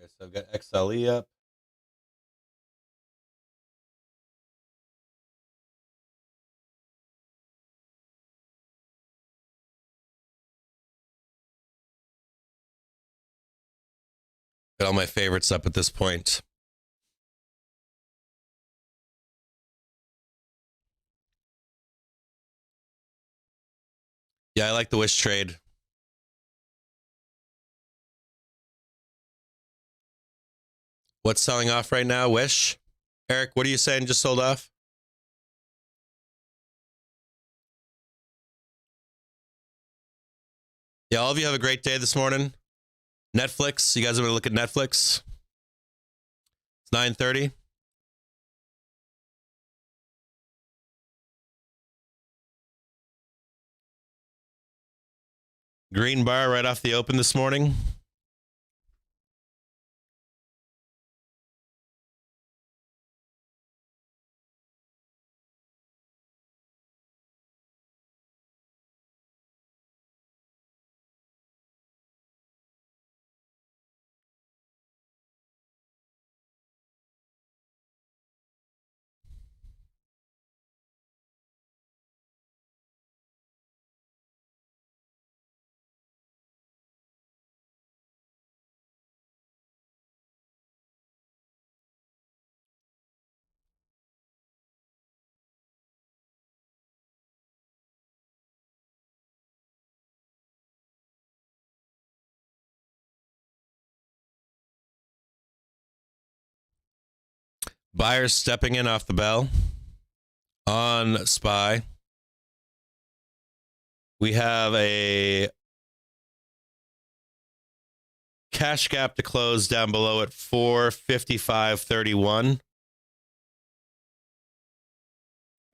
Okay, so I've got XLE up. Got all my favorites up at this point. Yeah, I like the Wish trade. What's selling off right now? Wish. Eric, what are you saying just sold off? Yeah, all of you have a great day this morning. Netflix, you guys are going to look at Netflix? It's 9:30. Green bar right off the open this morning. Buyers stepping in off the bell on SPY. We have a cash gap to close down below at 455.31.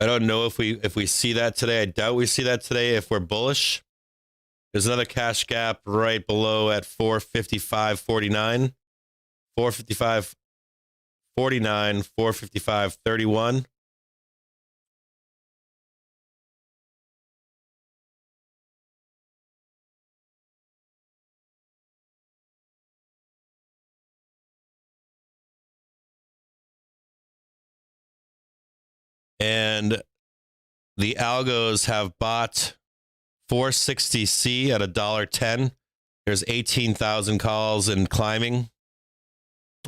I don't know if we see that today. I doubt we see that today if we're bullish. There's another cash gap right below at 455.49. 455.49, 455.31. And the algos have bought 460C at $1.10. There's 18,000 calls and climbing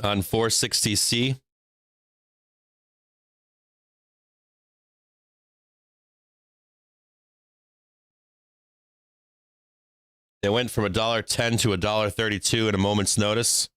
on 460C. They went from $1.10 to $1.32 in a moment's notice.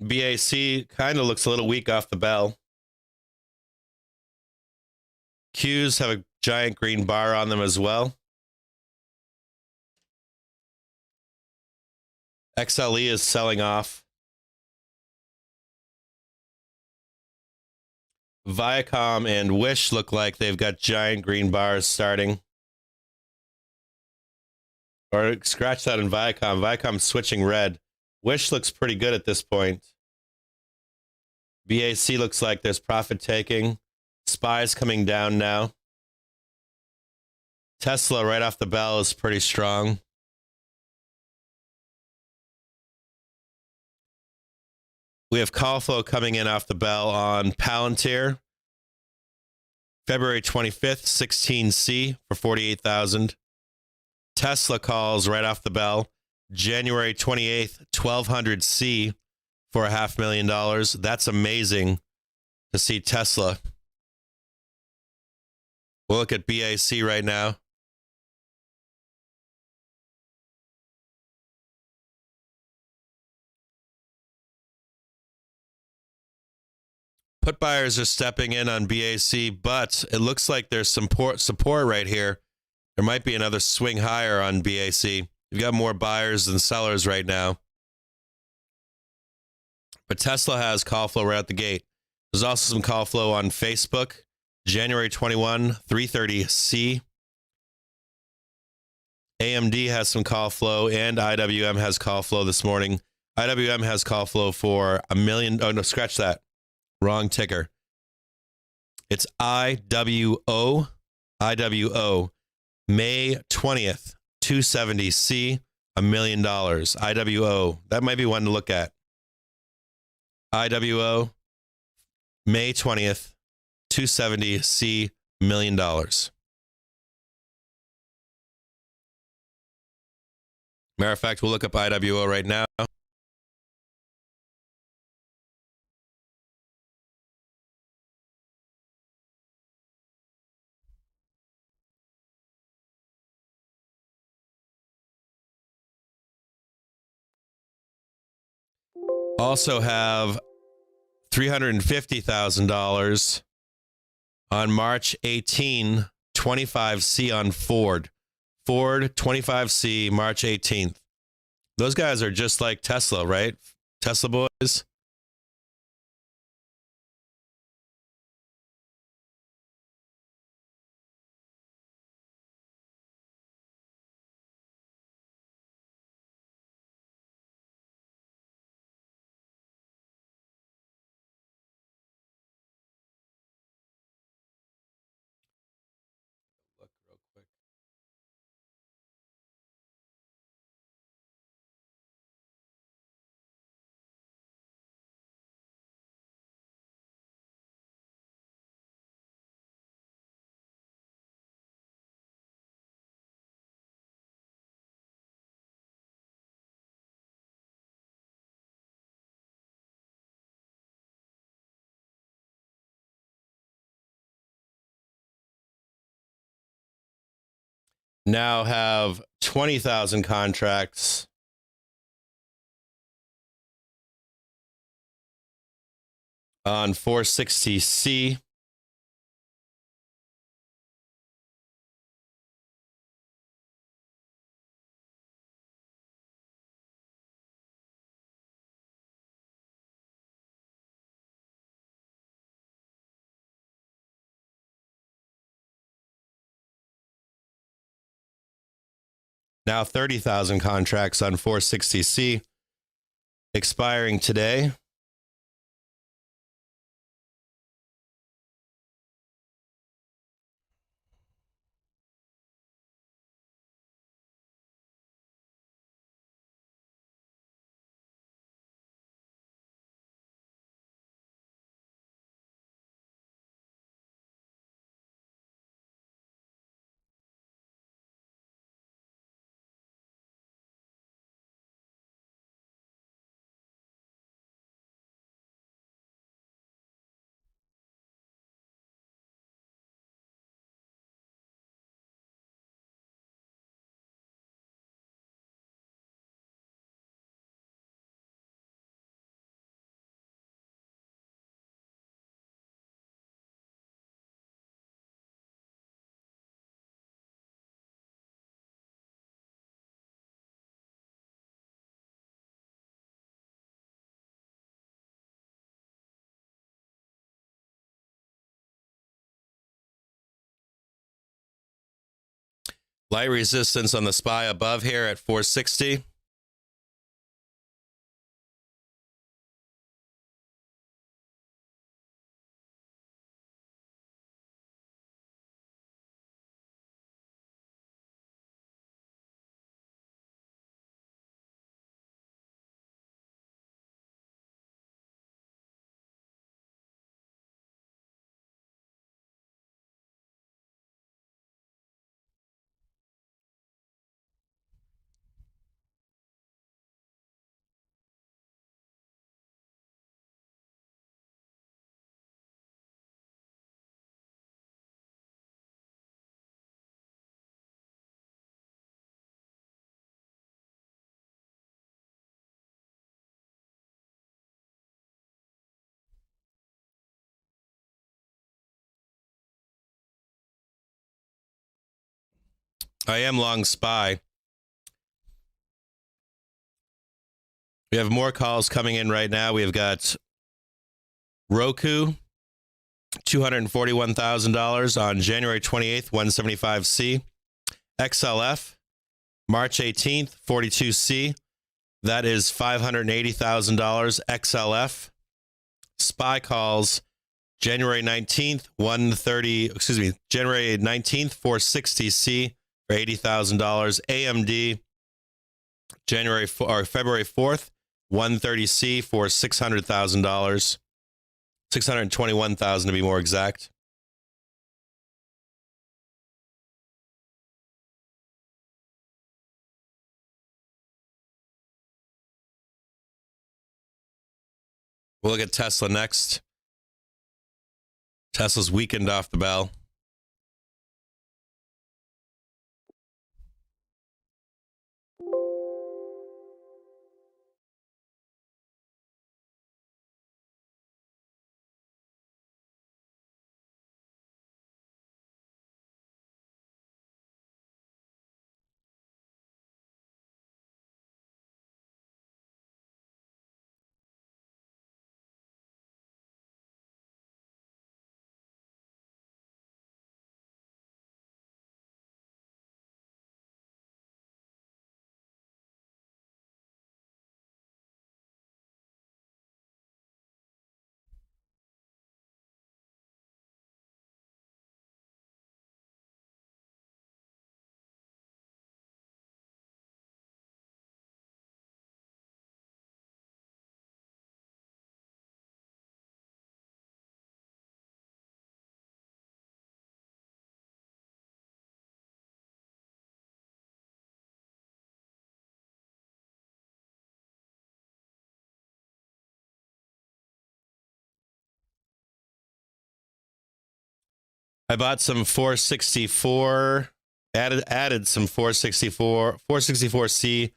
BAC kind of looks a little weak off the bell. Qs have a giant green bar on them as well. XLE is selling off. Viacom and Wish look like they've got giant green bars starting. Or scratch that in Viacom. Viacom's switching red. Wish looks pretty good at this point. BAC looks like there's profit taking. SPY's coming down now. Tesla right off the bell is pretty strong. We have call flow coming in off the bell on Palantir. February 25th, 16C for 48,000. Tesla calls right off the bell. January 28th, 1200C for $500,000. That's amazing to see Tesla. We'll look at BAC right now. Put buyers are stepping in on BAC, but it looks like there's some support right here. There might be another swing higher on BAC. You've got more buyers than sellers right now. But Tesla has call flow right out the gate. There's also some call flow on Facebook. January 21, 330C. AMD has some call flow, and IWM has call flow this morning. IWM has call flow for $1 million. Oh, no, scratch that. Wrong ticker. It's IWO. IWO. May 20th, 270C $1 million. IWO, that might be one to look at. IWO, May 20th, 270C, $1 million. Matter of fact, we'll look up IWO right now. Also have $350,000 on March 18, 25C on Ford. Ford 25C, March 18th. Those guys are just like Tesla, right? Tesla boys. Look real quick. Now have 20,000 contracts on 460C. Now 30,000 contracts on 460C, expiring today. Light resistance on the SPY above here at 460. I am long SPY. We have more calls coming in right now. We've got Roku, $241,000 on January 28th, 175C. XLF, March 18th, 42C. That is $580,000. XLF. SPY calls, January 19th, January 19th, 460C for $80,000. AMD, February 4th, 130C for $600,000, 621,000 to be more exact. We'll look at Tesla next. Tesla's weakened off the bell. I bought some 464, added some 464C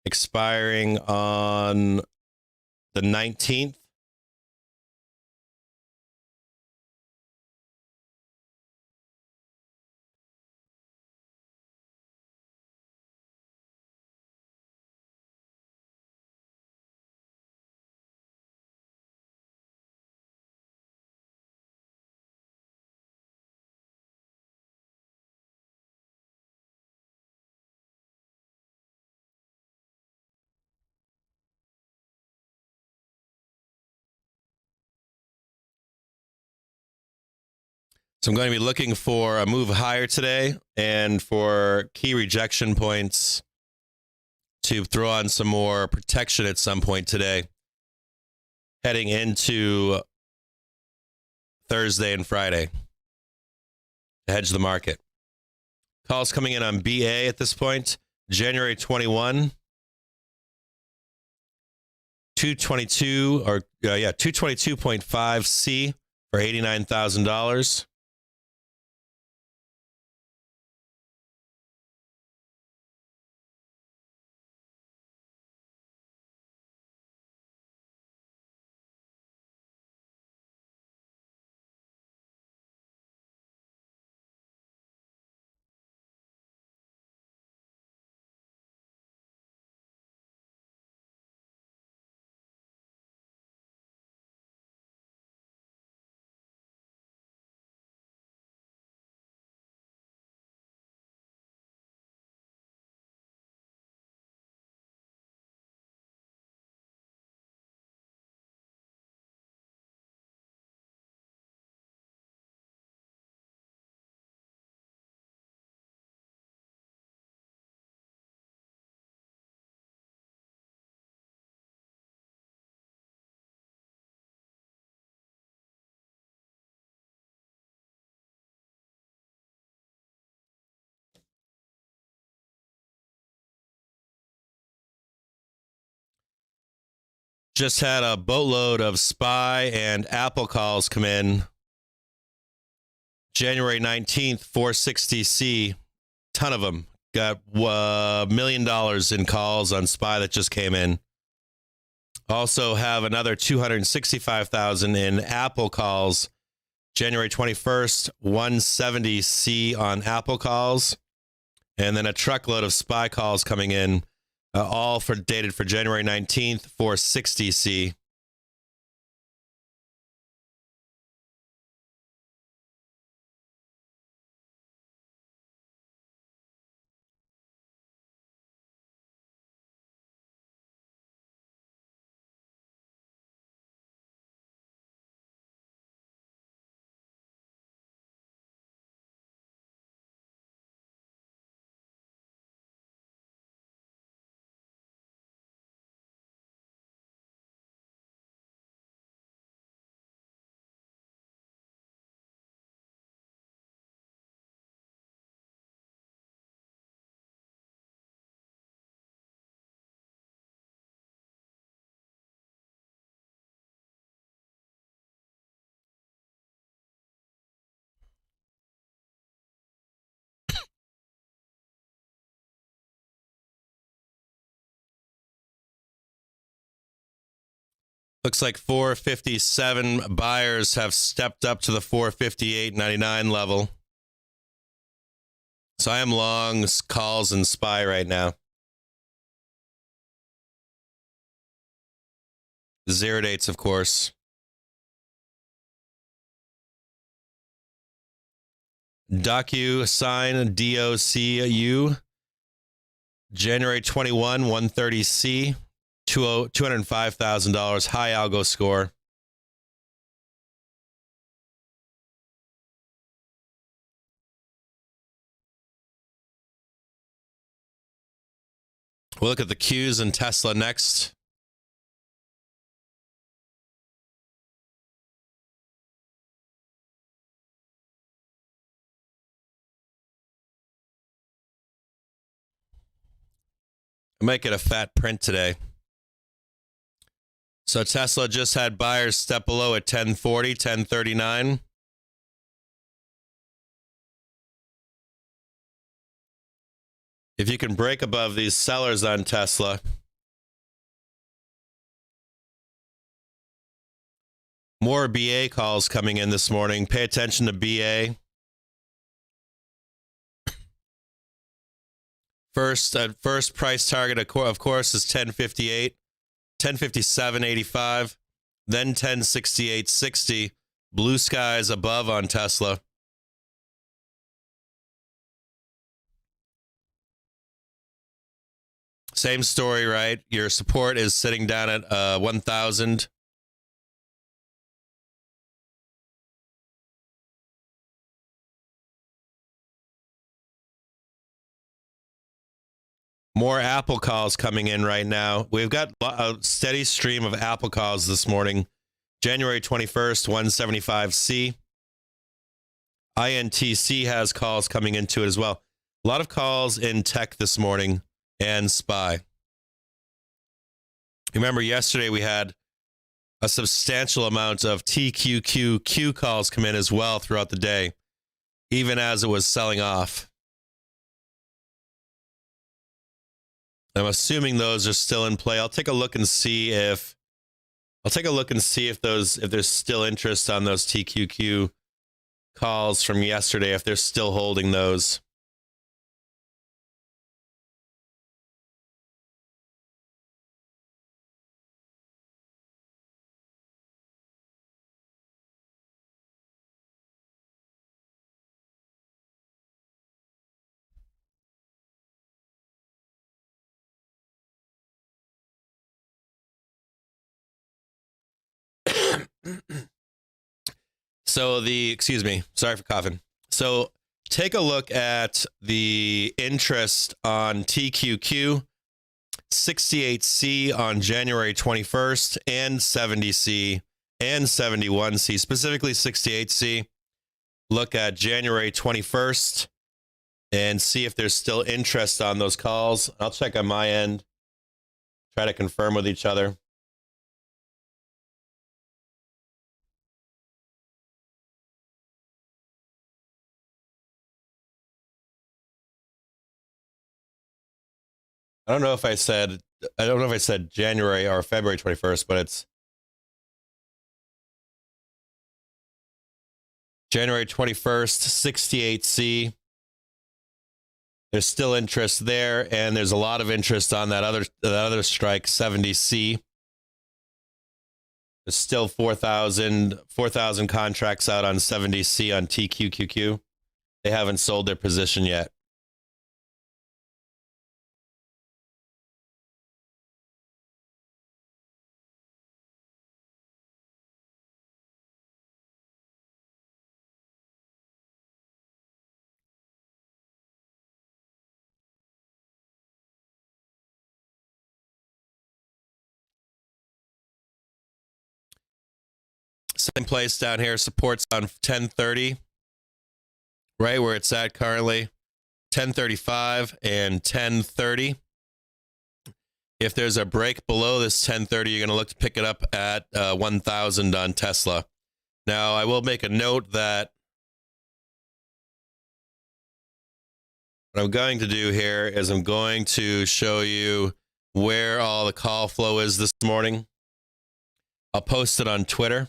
expiring on the 19th. So I'm going to be looking for a move higher today and for key rejection points to throw on some more protection at some point today, heading into Thursday and Friday to hedge the market. Calls coming in on BA at this point, January 21, 222.5C for $89,000. Just had a boatload of SPY and Apple calls come in. January 19th, 460C, ton of them. Got $1 million in calls on SPY that just came in. Also have another 265,000 in Apple calls. January 21st, 170C on Apple calls. And then a truckload of SPY calls coming in. All dated for January 19th, 460C. Looks like 457 buyers have stepped up to the 458.99 level. So I am long calls and SPY right now. 0 dates, of course. DocuSign, DOCU, January 21, 130C, $205,000, high algo score. We'll look at the Qs and Tesla next. I might get a fat print today. So Tesla just had buyers step below at 1040, 1039. If you can break above these sellers on Tesla, more BA calls coming in this morning. Pay attention to BA. First price target, of course, is 1058, 1057.85, then 1068.60. Blue skies above on Tesla. Same story, right? Your support is sitting down at 1,000. More Apple calls coming in right now. We've got a steady stream of Apple calls this morning. January 21st, 175C. INTC has calls coming into it as well. A lot of calls in tech this morning and SPY. Remember, yesterday we had a substantial amount of TQQQ calls come in as well throughout the day, even as it was selling off. I'm assuming those are still in play. I'll take a look and see if there's still interest on those TQQ calls from yesterday, if they're still holding those. Excuse me, sorry for coughing. So take a look at the interest on TQQ, 68C on January 21st, and 70C and 71C, specifically 68C. Look at January 21st and see if there's still interest on those calls. I'll check on my end, try to confirm with each other. I don't know if I said January or February 21st, but it's January 21st, 68C. There's still interest there, and there's a lot of interest on that other strike, 70C. There's still 4,000 contracts out on 70C on TQQQ. They haven't sold their position yet. Same place down here, supports on 1030, right where it's at currently, 1035 and 1030. If there's a break below this 1030, you're going to look to pick it up at 1,000 on Tesla. Now, I will make a note that what I'm going to do here is I'm going to show you where all the call flow is this morning. I'll post it on Twitter.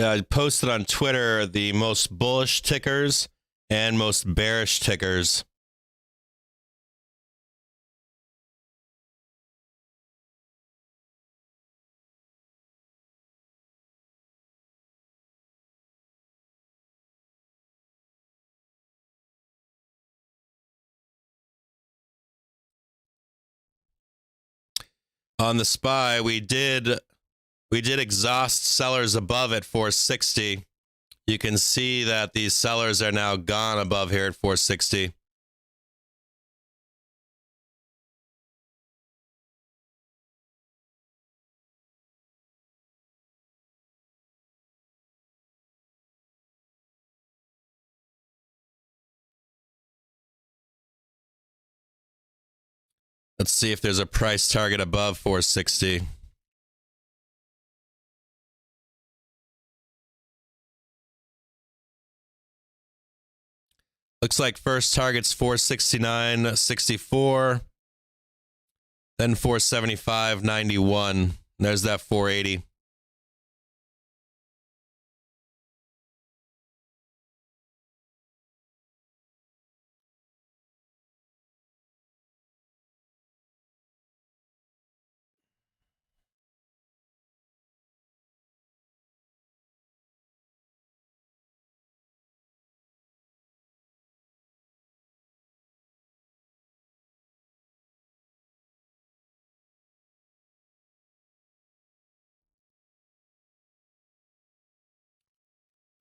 I posted on Twitter the most bullish tickers and most bearish tickers. On the SPY, we did exhaust sellers above at 460. You can see that these sellers are now gone above here at 460. Let's see if there's a price target above 460. Looks like first target's 469.64, then 475.91. There's that 480.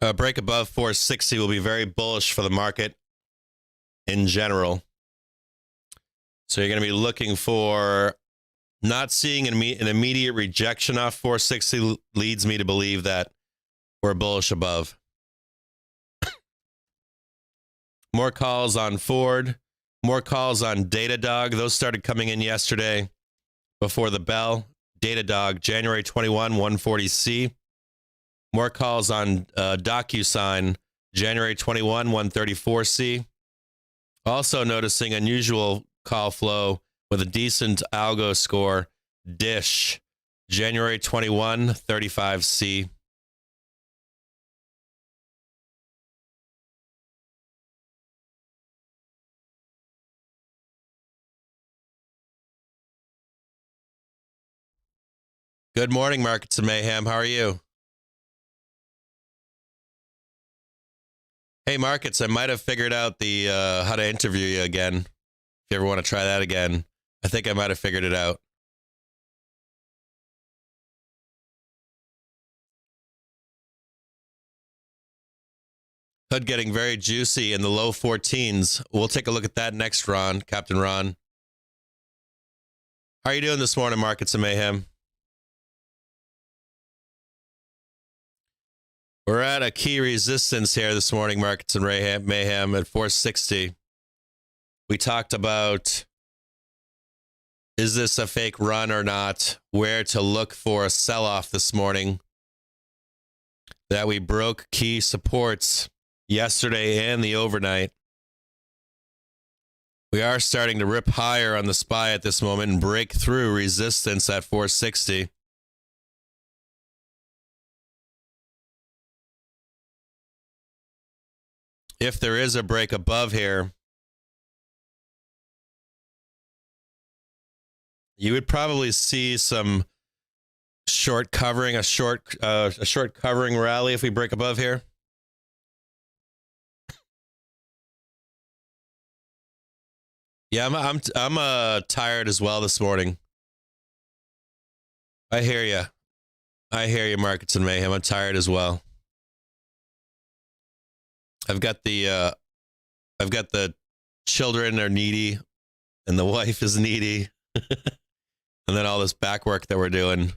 A break above 460 will be very bullish for the market in general. So you're going to be looking for, not seeing an immediate rejection off 460 leads me to believe that we're bullish above. More calls on Ford, more calls on Datadog. Those started coming in yesterday before the bell. Datadog, January 21, 140C. More calls on DocuSign, January 21, 134C. Also noticing unusual call flow with a decent algo score, Dish, January 21, 35C. Good morning, Markets and Mayhem. How are you? Hey, Markets, I might have figured out the how to interview you again. If you ever want to try that again, I think I might have figured it out. Hood getting very juicy in the low 14s. We'll take a look at that next, Ron, Captain Ron. How are you doing this morning, Markets and Mayhem? We're at a key resistance here this morning, Markets and Mayhem, at 460. We talked about, is this a fake run or not? Where to look for a sell-off this morning. That we broke key supports yesterday and the overnight. We are starting to rip higher on the SPY at this moment and break through resistance at 460. if there is a break above here, you would probably see some short covering, a short covering rally if we break above here. Yeah, I'm tired as well this morning. I hear you. I hear you, Markets and Mayhem. I'm tired as well. I've got the children are needy, and the wife is needy, and then all this back work that we're doing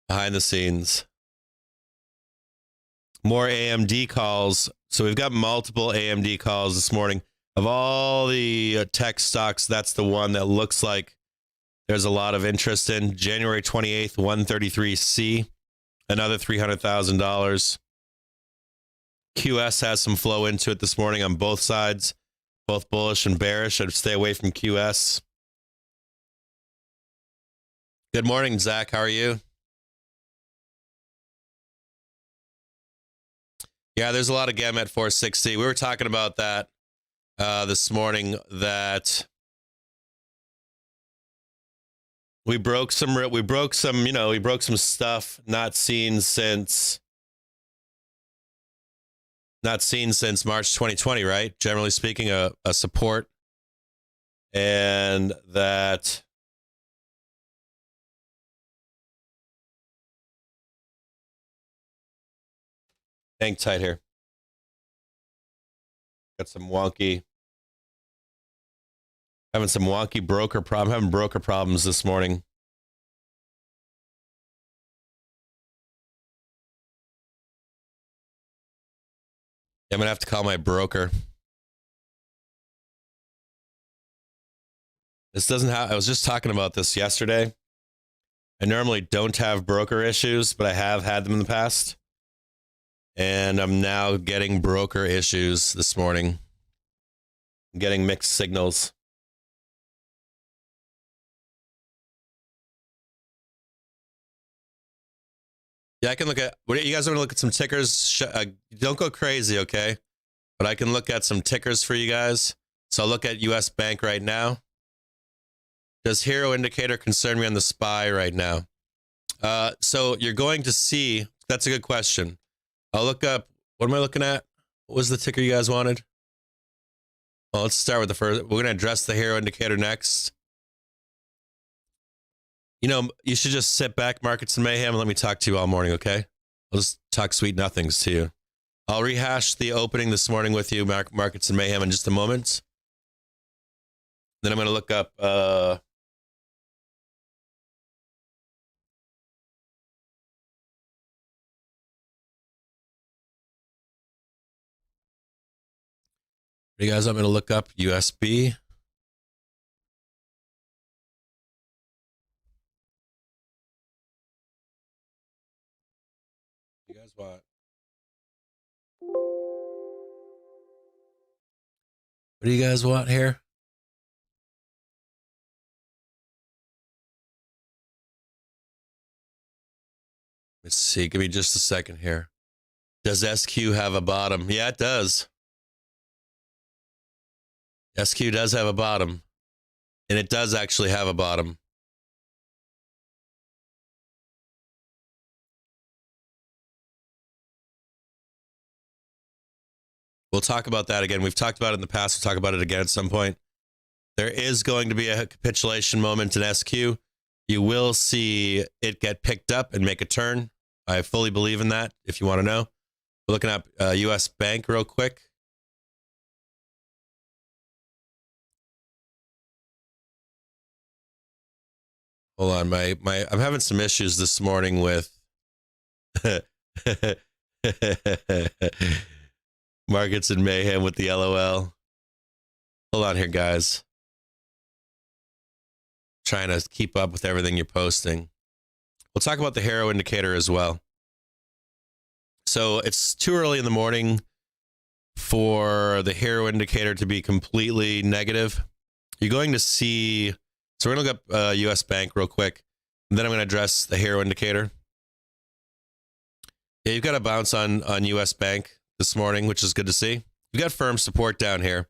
behind the scenes. More AMD calls. So we've got multiple AMD calls this morning. Of all the tech stocks, that's the one that looks like there's a lot of interest in. January 28th, 133C, another $300,000. QS has some flow into it this morning on both sides, both bullish and bearish. I'd stay away from QS. Good morning, Zach. How are you? Yeah, there's a lot of GEM at 460. We were talking about that this morning, that we broke some stuff not seen since March 2020, right? Generally speaking, a support, and that hang tight here. Got some having some wonky broker problem. Having broker problems this morning. I'm gonna have to call my broker. This doesn't have. I was just talking about this yesterday. I normally don't have broker issues, but I have had them in the past. And I'm now getting broker issues this morning. I'm getting mixed signals. Yeah, I can look at. What you guys want to look at some tickers? Don't go crazy, okay? But I can look at some tickers for you guys. So I'll look at U.S. Bank right now. Does Hero Indicator concern me on the SPY right now? So you're going to see. That's a good question. I'll look up. What am I looking at? What was the ticker you guys wanted? Well, let's start with the first. We're going to address the Hero Indicator next. You know, you should just sit back, Markets and Mayhem, and let me talk to you all morning, okay? I'll just talk sweet nothings to you. I'll rehash the opening this morning with you, Markets and Mayhem, in just a moment. Then I'm going to look up... you guys want me to look up USB? You guys want? What do you guys want here? Let's see. Give me just a second here. Does SQ have a bottom? Yeah, it does. SQ does have a bottom, and it does actually have a bottom. We'll talk about that again. We've talked about it in the past. We'll talk about it again at some point. There is going to be a capitulation moment in SQ. You will see it get picked up and make a turn. I fully believe in that, if you want to know. We're looking at U.S. Bank real quick. Hold on, I'm having some issues this morning with Markets and Mayhem with the LOL. Hold on here, guys. Trying to keep up with everything you're posting. We'll talk about the Hero Indicator as well. So it's too early in the morning for the Hero Indicator to be completely negative. You're going to see... So we're going to look up U.S. Bank real quick, and then I'm going to address the Hero Indicator. Yeah, you've got a bounce on U.S. Bank this morning, which is good to see. You've We got firm support down here,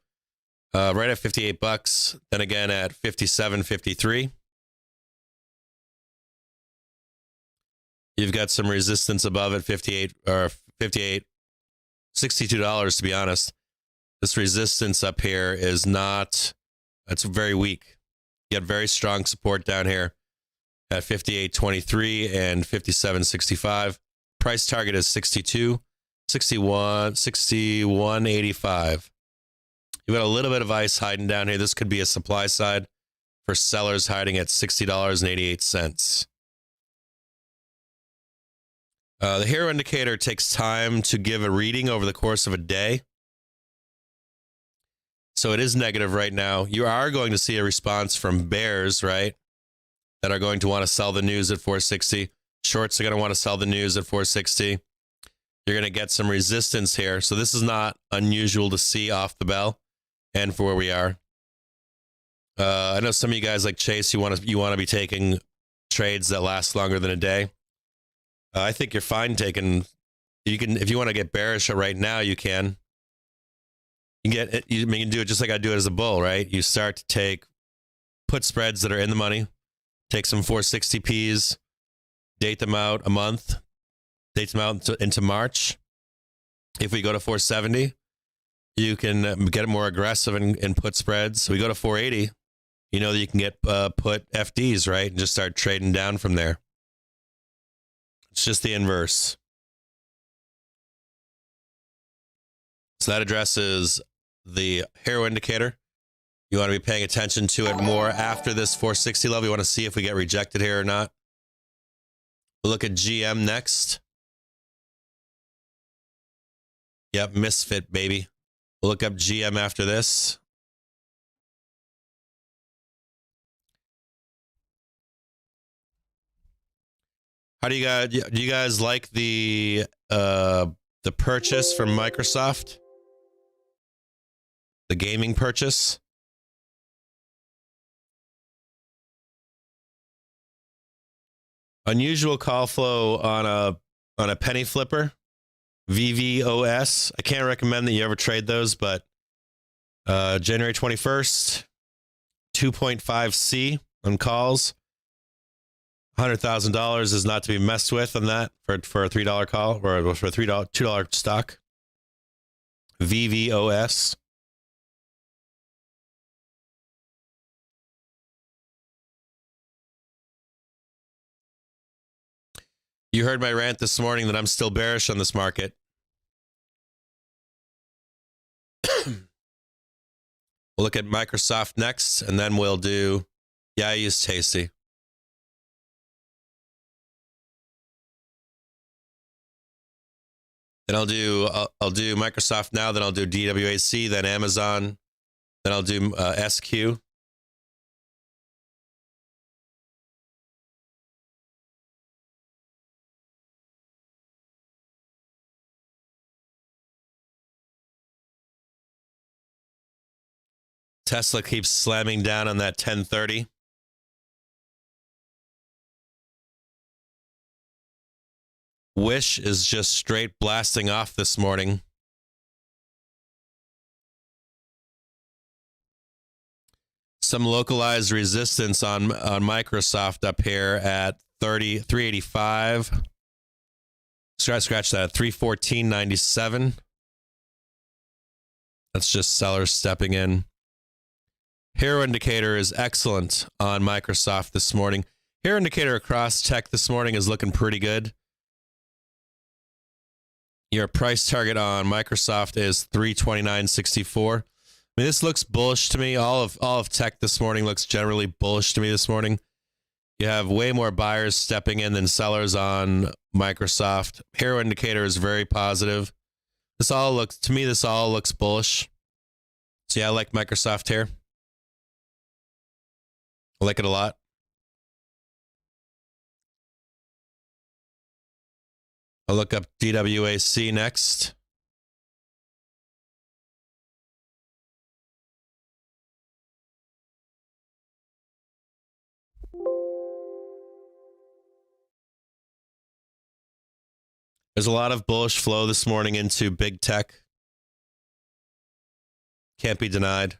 right at 58 bucks. Then again at 57.53. You've got some resistance above at 58 or 58, $62 to be honest. This resistance up here is not, it's very weak. You got very strong support down here at 58.23 and 57.65. Price target is 62, 61, 61.85. You've got a little bit of ice hiding down here. This could be a supply side for sellers hiding at $60.88. The hero indicator takes time to give a reading over the course of a day. So it is negative right now. You are going to see a response from bears, right? That are going to want to sell the news at 460. Shorts are going to want to sell the news at 460. You're going to get some resistance here. So this is not unusual to see off the bell and for where we are. I know some of you guys like Chase, you want to be taking trades that last longer than a day. I think you're fine taking, you can, if you want to get bearish right now, you can. You can do it just like I do it as a bull, right? You start to take put spreads that are in the money, take some 460Ps, date them out a month, date them out into March. If we go to 470, you can get more aggressive and put spreads. We go to 480, you know that you can get put FDs, right? And just start trading down from there. It's just the inverse. So that addresses the hero indicator. You want to be paying attention to it more after this 460 level. You want to see if we get rejected here or not. We'll look at GM next. Yep, misfit, baby. We'll look up GM after this. How do you guys like the purchase from Microsoft? The gaming purchase? Unusual call flow on a penny flipper. VVOS. I can't recommend that you ever trade those, but January 21st, 2.5C on calls. $100,000 is not to be messed with on that for a $3 call or for a $2 stock. VVOS. You heard my rant this morning that I'm still bearish on this market. We'll look at Microsoft next, and then we'll do, yeah, I use Tasty. Then I'll do Microsoft now, then I'll do DWAC, then Amazon, then I'll do SQ. Tesla keeps slamming down on that 1030. Wish is just straight blasting off this morning. Some localized resistance on Microsoft up here at 385. Scratch that at 314.97. That's just sellers stepping in. Hero indicator is excellent on Microsoft this morning. Hero indicator across tech this morning is looking pretty good. Your price target on Microsoft is 329.64. I mean, this looks bullish to me. All of tech this morning looks generally bullish to me this morning. You have way more buyers stepping in than sellers on Microsoft. Hero indicator is very positive. This all looks bullish. So yeah, I like Microsoft here. I like it a lot. I'll look up DWAC next. There's a lot of bullish flow this morning into big tech. Can't be denied.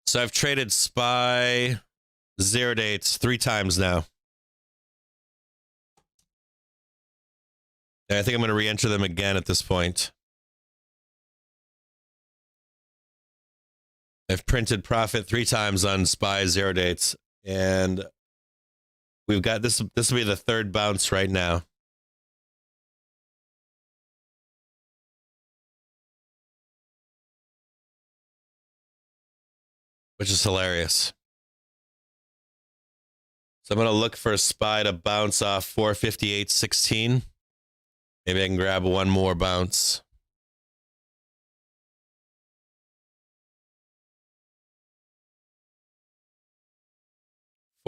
So I've traded SPY 0 dates 3 times now. And I think I'm going to re-enter them again at this point. I've printed profit 3 times on SPY 0 dates, and we've got this. This will be the 3rd bounce right now. Which is hilarious. So I'm going to look for a SPY to bounce off 458.16. Maybe I can grab one more bounce.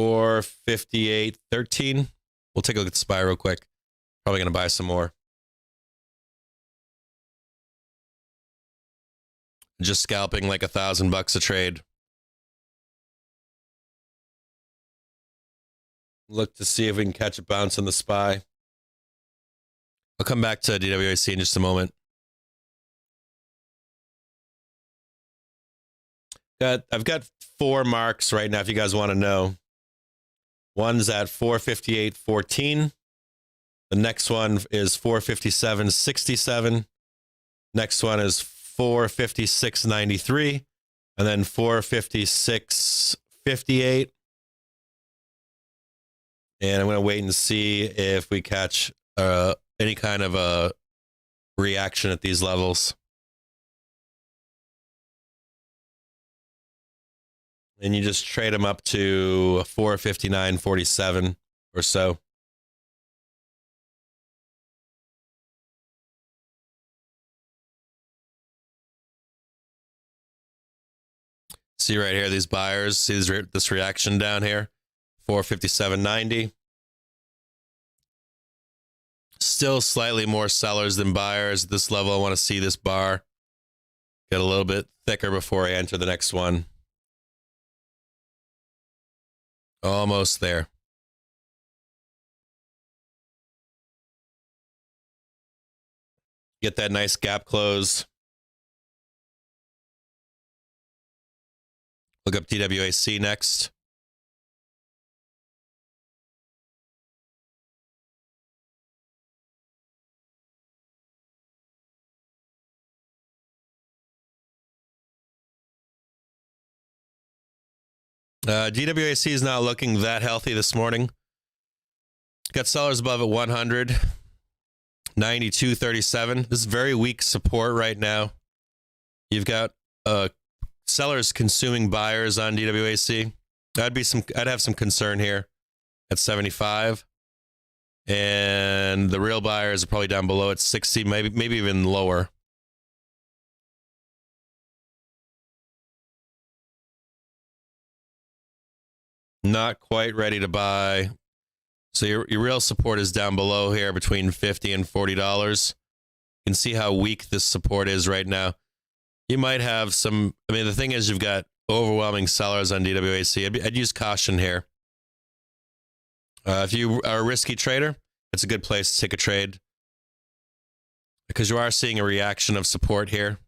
$458.13. We'll take a look at the SPY real quick. Probably going to buy some more. Just scalping like $1,000 a trade. Look to see if we can catch a bounce on the SPY. I'll come back to DWAC in just a moment. I've got 4 marks right now if you guys want to know. One's at 458.14. The next one is 457.67. Next one is 456.93. And then 456.58. And I'm going to wait and see if we catch any kind of a reaction at these levels. And you just trade them up to 459.47 or so. See right here, these buyers, see this reaction down here, 457.90. Still slightly more sellers than buyers at this level. I want to see this bar get a little bit thicker before I enter the next one. Almost there. Get that nice gap close. Look up DWAC next. DWAC is not looking that healthy this morning. Got sellers above at 100. 92.37. This is very weak support right now. You've got sellers consuming buyers on DWAC. I'd have some concern here at 75. And the real buyers are probably down below at 60, maybe even lower. Not quite ready to buy. So your real support is down below here between $50 and $40. You can see how weak this support is right now. You might have some, I mean, the thing is you've got overwhelming sellers on DWAC. I'd use caution here. If you are a risky trader, it's a good place to take a trade because you are seeing a reaction of support here.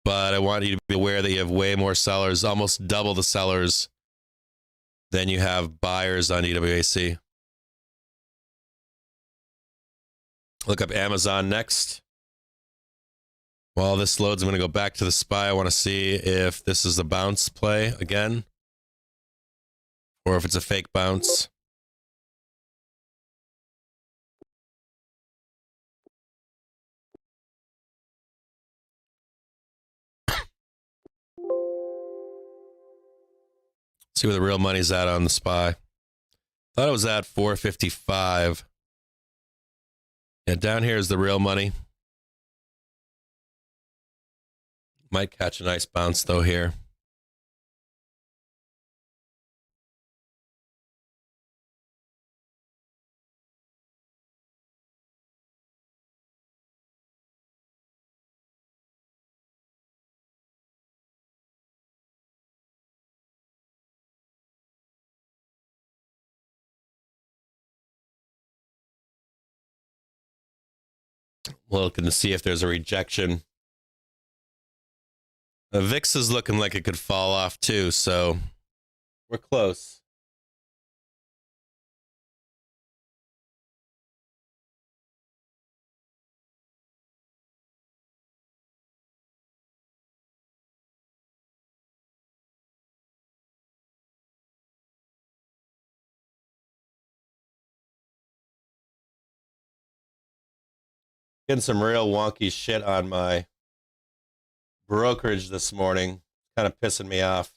But I want you to be aware that you have way more sellers, almost double the sellers than you have buyers on DWAC. Look up Amazon next. While this loads, I'm going to go back to the SPY. I want to see if this is a bounce play again, or if it's a fake bounce. See where the real money's at on the SPY. Thought it was at 455. Yeah, down here is the real money. Might catch a nice bounce though here. Looking to see if there's a rejection. The VIX is looking like it could fall off too, so we're close. Getting some real wonky shit on my brokerage this morning. Kind of pissing me off.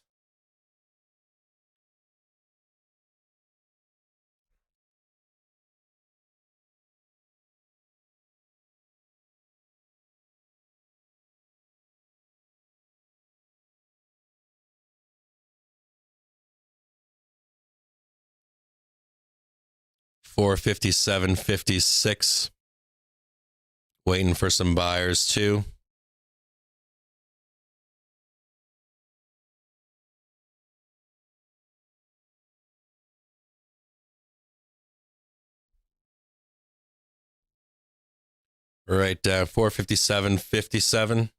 $457.56. Waiting for some buyers too. Right down 457.57.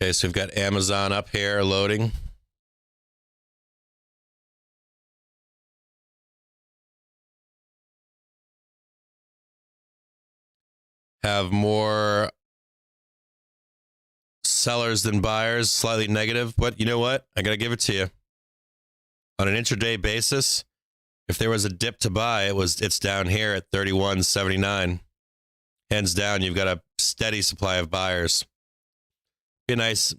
Okay, so we've got Amazon up here loading. Have more sellers than buyers, slightly negative, but you know what? I got to give it to you. On an intraday basis, if there was a dip to buy, it's down here at 31.79. Hands down, you've got a steady supply of buyers. Be a nice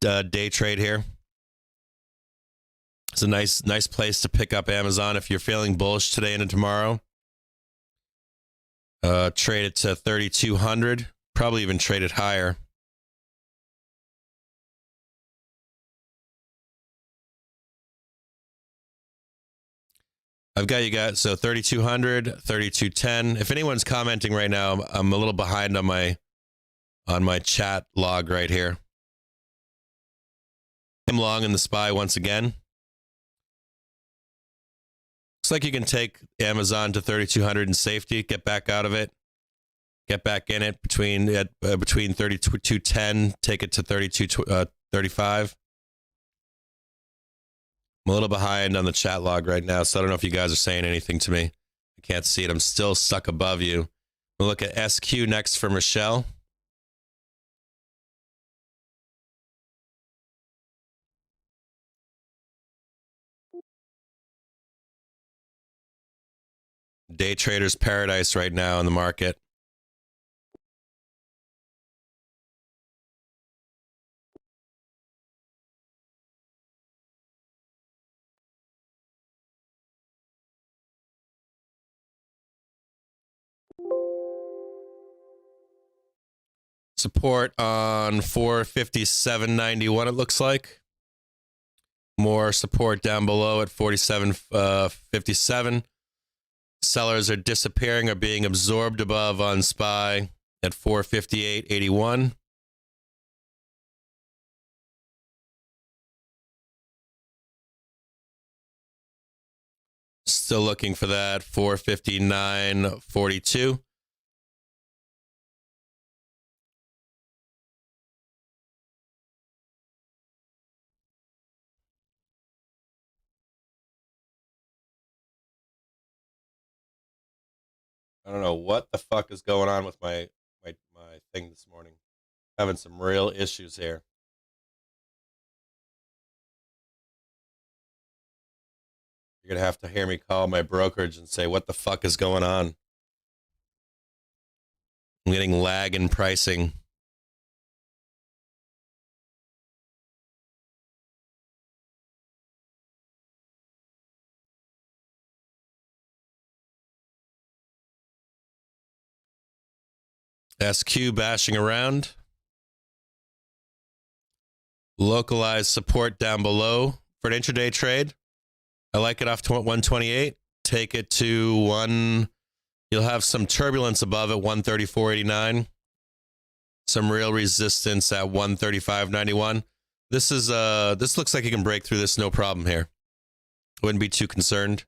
day trade here. It's a nice place to pick up Amazon if you're feeling bullish today into tomorrow. Trade it to 3,200. Probably even trade it higher. I've got you guys. So 3,200, 3,210. If anyone's commenting right now, I'm a little behind on my chat log right here. I'm long in the SPY once again. Looks like you can take Amazon to 3,200 in safety, get back out of it, get back in it between 32.10, take it to 32.35. I'm a little behind on the chat log right now, so I don't know if you guys are saying anything to me. I can't see it. I'm still stuck above you. We'll look at SQ next for Michelle. Day trader's paradise right now in the market. Support on 457.91, it looks like. More support down below at 47.57. Sellers are disappearing or being absorbed above on SPY at 458.81. Still looking for that 459.42. I don't know what the fuck is going on with my thing this morning. Having some real issues here. You're going to have to hear me call my brokerage and say, what the fuck is going on? I'm getting lag in pricing. SQ bashing around. Localized support down below for an intraday trade. I like it off to 128. Take it to You'll have some turbulence above at 134.89. Some real resistance at 135.91. This looks like you can break through this no problem here. Wouldn't be too concerned.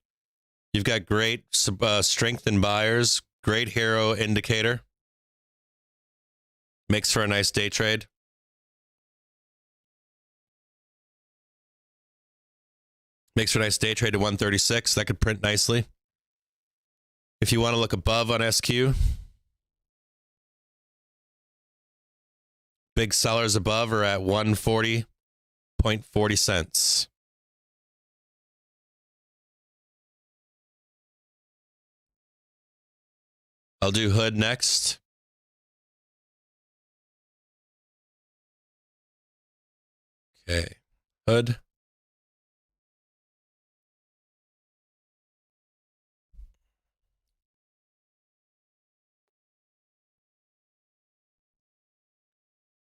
You've got great strength in buyers, great hero indicator. Makes for a nice day trade. Makes for a nice day trade to 136. That could print nicely. If you want to look above on SQ, big sellers above are at 140.40 cents. I'll do hood next. Okay, hood.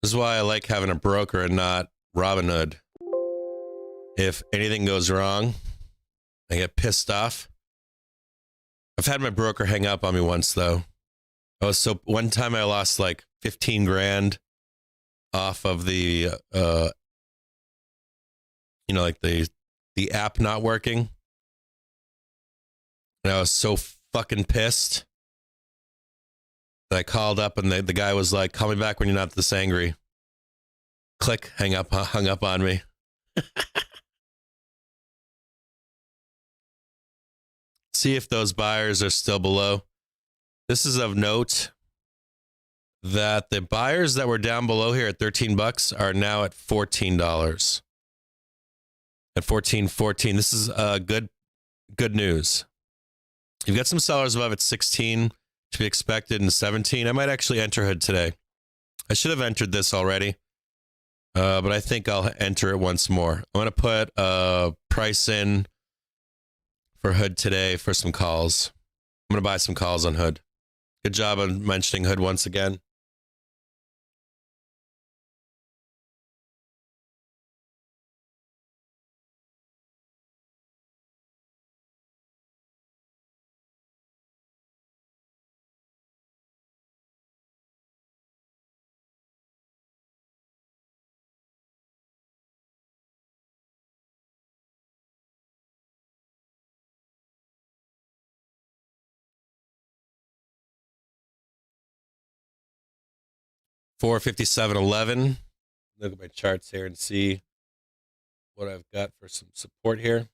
This is why I like having a broker and not Robinhood. If anything goes wrong, I get pissed off. I've had my broker hang up on me once, though. One time I lost like 15 grand off of the, like the app not working. And I was so fucking pissed that I called up and the guy was like, call me back when you're not this angry. Click, hung up on me. See if those buyers are still below. This is of note that the buyers that were down below here at $13 are now at $14. At $14.14. This is good news. You've got some sellers above at 16 to be expected in 17. I might actually enter hood today. I should have entered this already, but I think I'll enter it once more. I'm going to put a price in for hood today for some calls. I'm going to buy some calls on hood. Good job on mentioning hood once again. $457.11. Look at my charts here and see what I've got for some support here.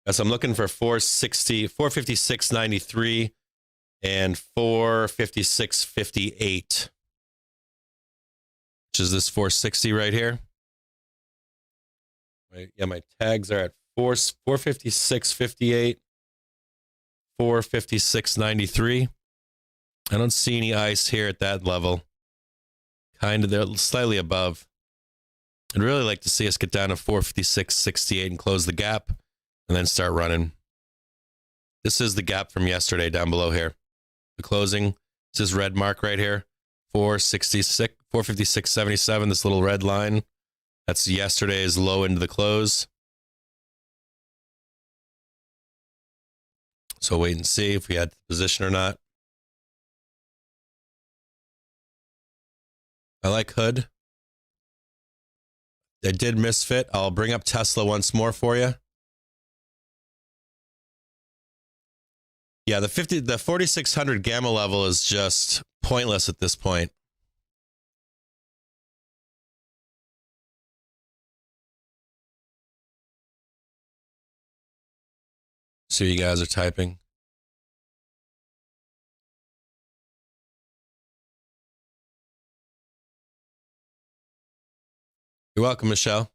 So I'm looking for 456.93 and 456.58, which is this 460 right here. Yeah, my tags are at 456.58, 456.93. I don't see any ice here at that level. Kind of there, slightly above. I'd really like to see us get down to 456.68 and close the gap and then start running. This is the gap from yesterday down below here. The closing, this is red mark right here. 456.77, this little red line. That's yesterday's low into the close. So wait and see if we had the position or not. I like hood. I did misfit. I'll bring up Tesla once more for you. Yeah, the 4600 gamma level is just pointless at this point. So you guys are typing. You're welcome, Michelle.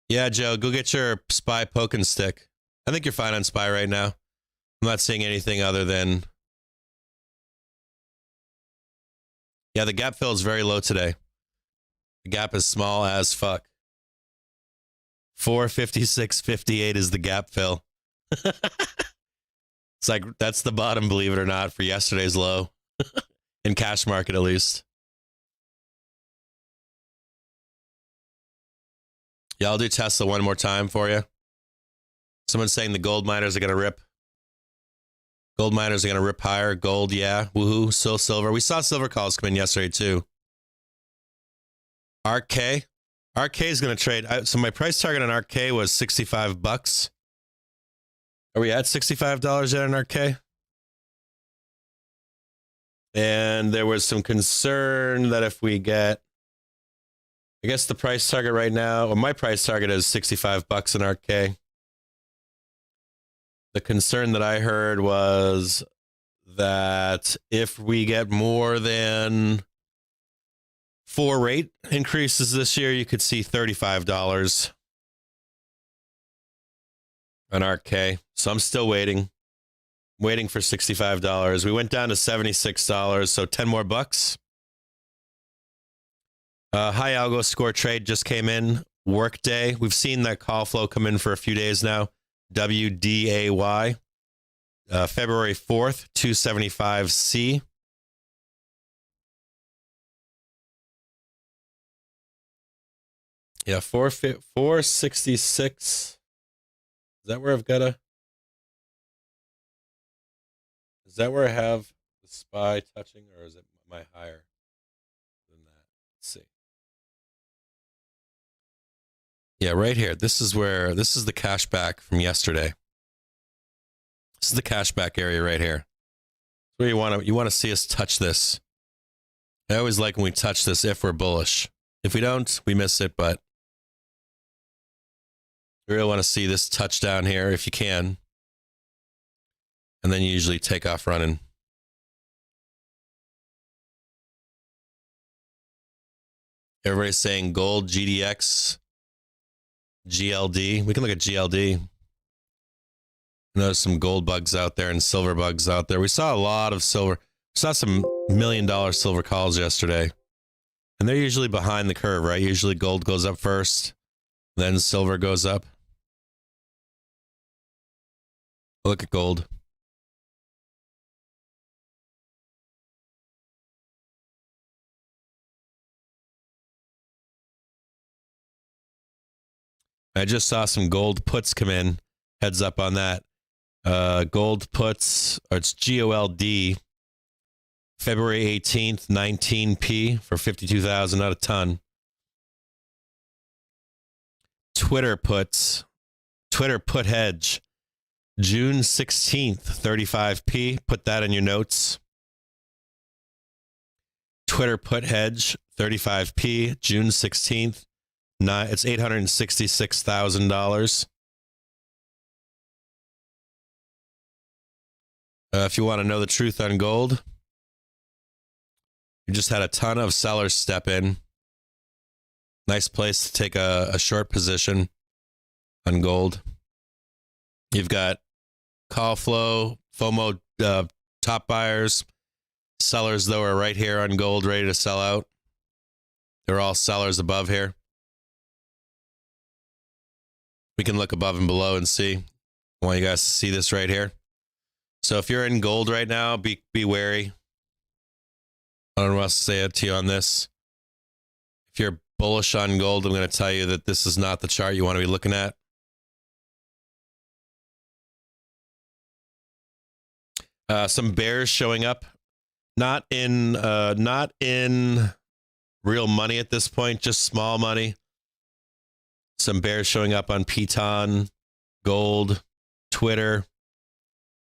Yeah, Joe, go get your SPY poke and stick. I think you're fine on SPY right now. I'm not seeing anything other than... Yeah, the gap fill is very low today. The gap is small as fuck. 456.58 is the gap fill. It's like, that's the bottom, believe it or not, for yesterday's low. In cash market, at least. Yeah, I'll do Tesla one more time for you. Someone's saying the gold miners are going to rip. Gold miners are going to rip higher. Gold, yeah. Woohoo. So silver. We saw silver calls come in yesterday too. RK. RK is going to trade. So my price target on RK was 65 bucks. Are we at $65 yet on RK? And there was some concern that if we get, I guess the price target right now, or my price target is 65 bucks in RK. The concern that I heard was that if we get more than 4 rate increases this year, you could see $35 on RK. So I'm still waiting for $65. We went down to $76, so 10 more bucks. High algo score trade just came in. Workday. We've seen that call flow come in for a few days now. WDAY. February 4th, 275C. Yeah, 466. Is that where I've got a... Is that where I have the SPY touching, or is it my higher than that? Let's see. Yeah, right here. This is the cash back from yesterday. This is the cash back area right here. Where you want to see us touch this. I always like when we touch this if we're bullish. If we don't, we miss it, but you really want to see this touch down here if you can. And then you usually take off running. Everybody's saying gold, GDX, GLD. We can look at GLD. There's some gold bugs out there and silver bugs out there. We saw a lot of silver. We saw some $1 million silver calls yesterday. And they're usually behind the curve, right? Usually gold goes up first, then silver goes up. Look at gold. I just saw some gold puts come in. Heads up on that. Gold puts, or it's GOLD, February 18th, 19p for 52,000, not a ton. Twitter puts, Twitter put hedge, June 16th, 35p. Put that in your notes. Twitter put hedge, 35p, June 16th. It's $866,000. If you want to know the truth on gold, you just had a ton of sellers step in. Nice place to take a short position on gold. You've got call flow, FOMO top buyers. Sellers, though, are right here on gold, ready to sell out. They're all sellers above here. We can look above and below and see. I want you guys to see this right here. So if you're in gold right now, be wary. I don't know what else to say to you on this. If you're bullish on gold, I'm going to tell you that this is not the chart you want to be looking at. Some bears showing up, not in real money at this point, just small money. Some bears showing up on Piton, gold, Twitter.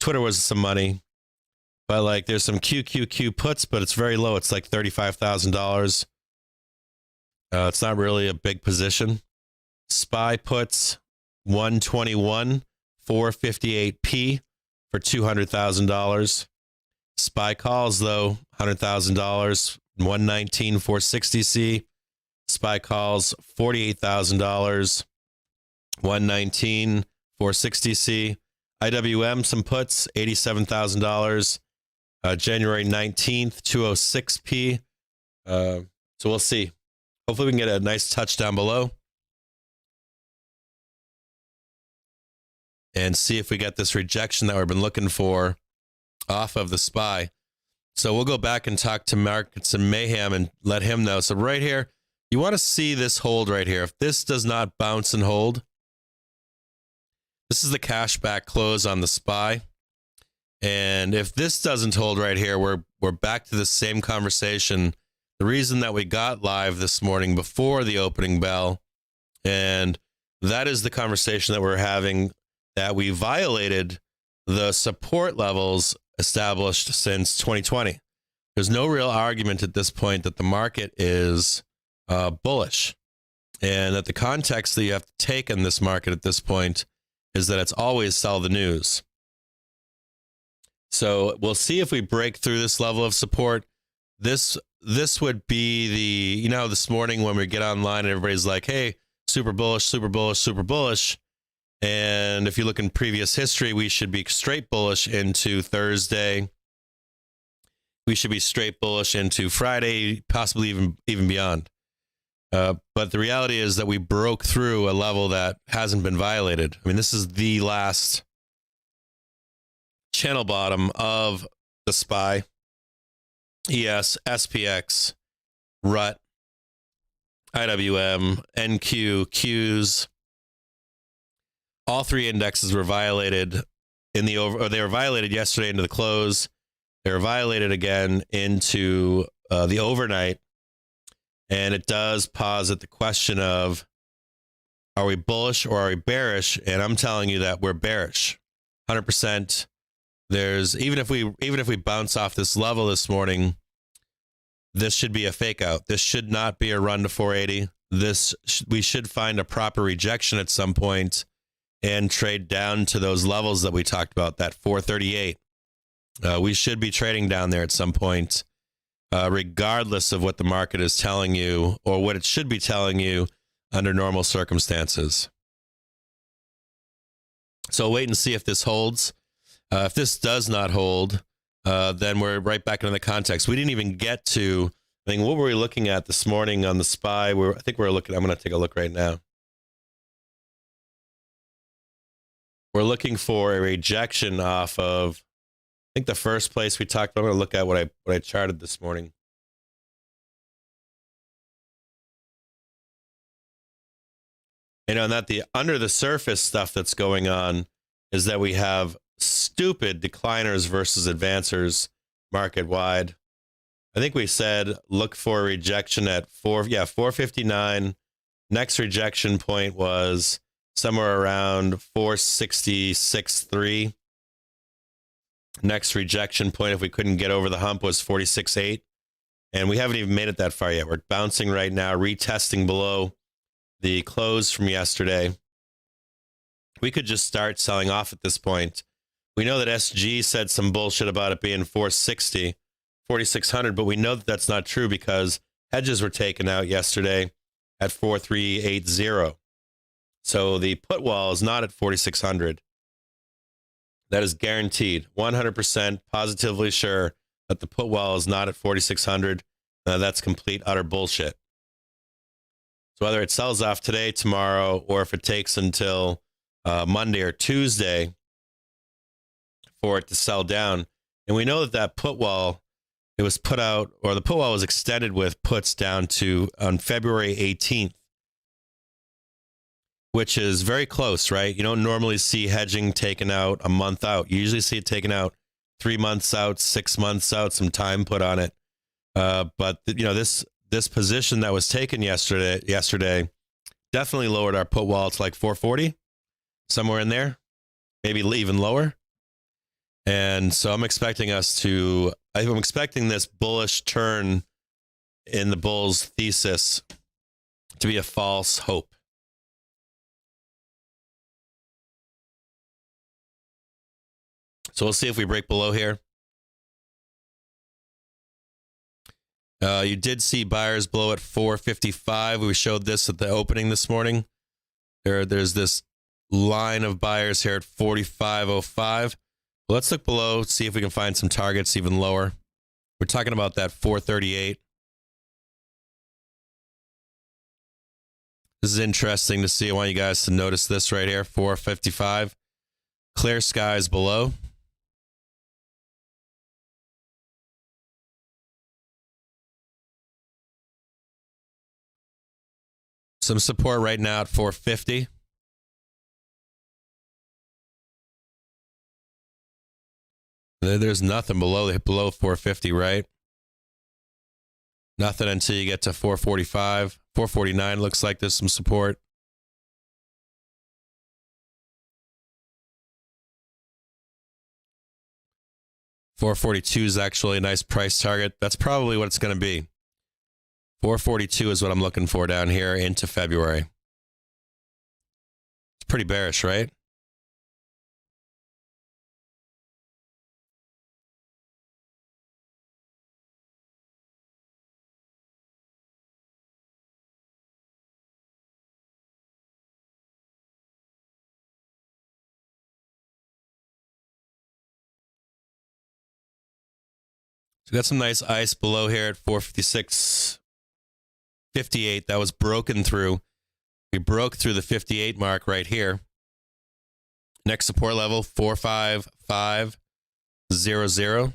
Twitter was some money, but like there's some QQQ puts, but it's very low. It's like $35,000. It's not really a big position. SPY puts 121, 458p for $200,000. SPY calls though, $100,000, 119, 460c. SPY calls $48,000, 119, 460c. IWM, some puts, $87,000, January 19th, 206p. So we'll see. Hopefully we can get a nice touch down below and see if we get this rejection that we've been looking for off of the SPY. So we'll go back and talk to Markets and Mayhem and let him know. So right here, you want to see this hold right here. If this does not bounce and hold, this is the cashback close on the SPY. And if this doesn't hold right here, we're back to the same conversation. The reason that we got live this morning before the opening bell, and that is the conversation that we're having, that we violated the support levels established since 2020. There's no real argument at this point that the market is bullish, and that the context that you have to take in this market at this point is that it's always sell the news. So we'll see if we break through this level of support. This would be the, this morning when we get online and everybody's like, hey, super bullish, super bullish, super bullish. And if you look in previous history, we should be straight bullish into Thursday. We should be straight bullish into Friday, possibly even beyond. But the reality is that we broke through a level that hasn't been violated. I mean, this is the last channel bottom of the SPY, ES, SPX, RUT, IWM, NQ, Qs. All three indexes were violated they were violated yesterday into the close. They were violated again into the overnight. And it does posit the question of, are we bullish or are we bearish? And I'm telling you that we're bearish, 100%. There's even if we bounce off this level this morning, this should be a fake out. This should not be a run to 480. We should find a proper rejection at some point and trade down to those levels that we talked about, that 438. We should be trading down there at some point, regardless of what the market is telling you or what it should be telling you under normal circumstances. So wait and see if this holds. If this does not hold, then we're right back into the context. We didn't even get to, what were we looking at this morning on the SPY? I'm going to take a look right now. We're looking for a rejection off of, I think the first place we talked about. I'm going to look at what I charted this morning. And that the under the surface stuff that's going on is that we have stupid decliners versus advancers market wide. I think we said look for a rejection at 459. Next rejection point was somewhere around 466.3. Next rejection point, if we couldn't get over the hump, was 46.8. And we haven't even made it that far yet. We're bouncing right now, retesting below the close from yesterday. We could just start selling off at this point. We know that SG said some bullshit about it being 460, 4,600, but we know that that's not true because hedges were taken out yesterday at 4,380. So the put wall is not at 4,600. That is guaranteed, 100% positively sure that the put wall is not at 4,600. That's complete, utter bullshit. So whether it sells off today, tomorrow, or if it takes until Monday or Tuesday for it to sell down, and we know that put wall, it was put out, or the put wall was extended with puts down to on February 18th. Which is very close, right? You don't normally see hedging taken out a month out. You usually see it taken out 3 months out, 6 months out, some time put on it. But this position that was taken yesterday definitely lowered our put wall to like 440, somewhere in there, maybe even lower. And so I'm expecting this bullish turn in the bull's thesis to be a false hope. So we'll see if we break below here. You did see buyers below at 455. We showed this at the opening this morning. There's this line of buyers here at 4505. Let's look below, see if we can find some targets even lower. We're talking about that 438. This is interesting to see. I want you guys to notice this right here, 455. Clear skies below. Some support right now at 450. There's nothing below 450, right? Nothing until you get to 445. 449 looks like there's some support. $442 is actually a nice price target. That's probably what it's going to be. 442 is what I'm looking for down here into February. It's pretty bearish, right? So we got some nice ice below here at 456.58. That was broken through. We broke through the 58 mark right here. Next support level, 45500.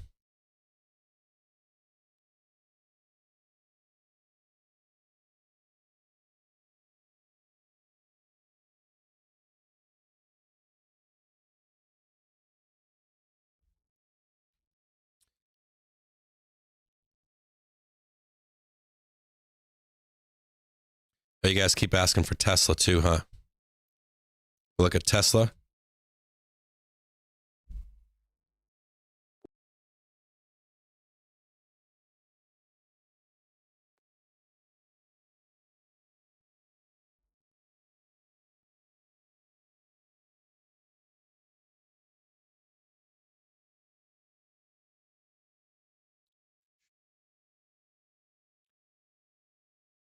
Oh, you guys keep asking for Tesla too, huh? Look at Tesla.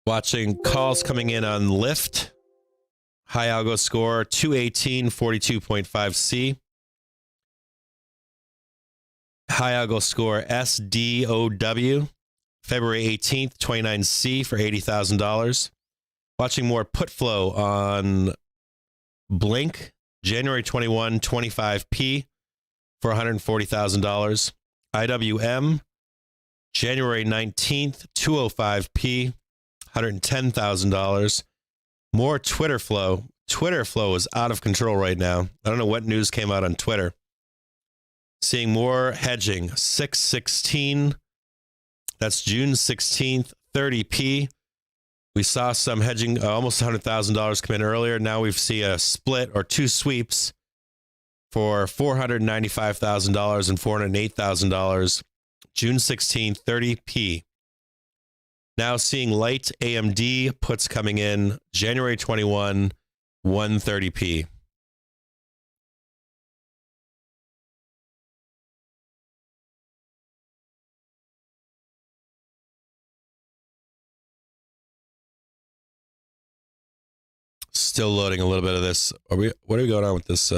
Watching calls coming in on Lyft. High algo score 218.42.5C. High algo score SDOW. February 18th, 29C for $80,000. Watching more put flow on Blink. January 21, 25P for $140,000. IWM. January 19th, 205P. $110,000. More Twitter flow. Twitter flow is out of control right now. I don't know what news came out on Twitter. Seeing more hedging. 616. That's June 16th, 30P. We saw some hedging, almost $100,000 come in earlier. Now we see a split or two sweeps for $495,000 and $408,000. June 16th, 30P. Now seeing light AMD puts coming in January 21, 130p. Still loading a little bit of this. What are we going on with this?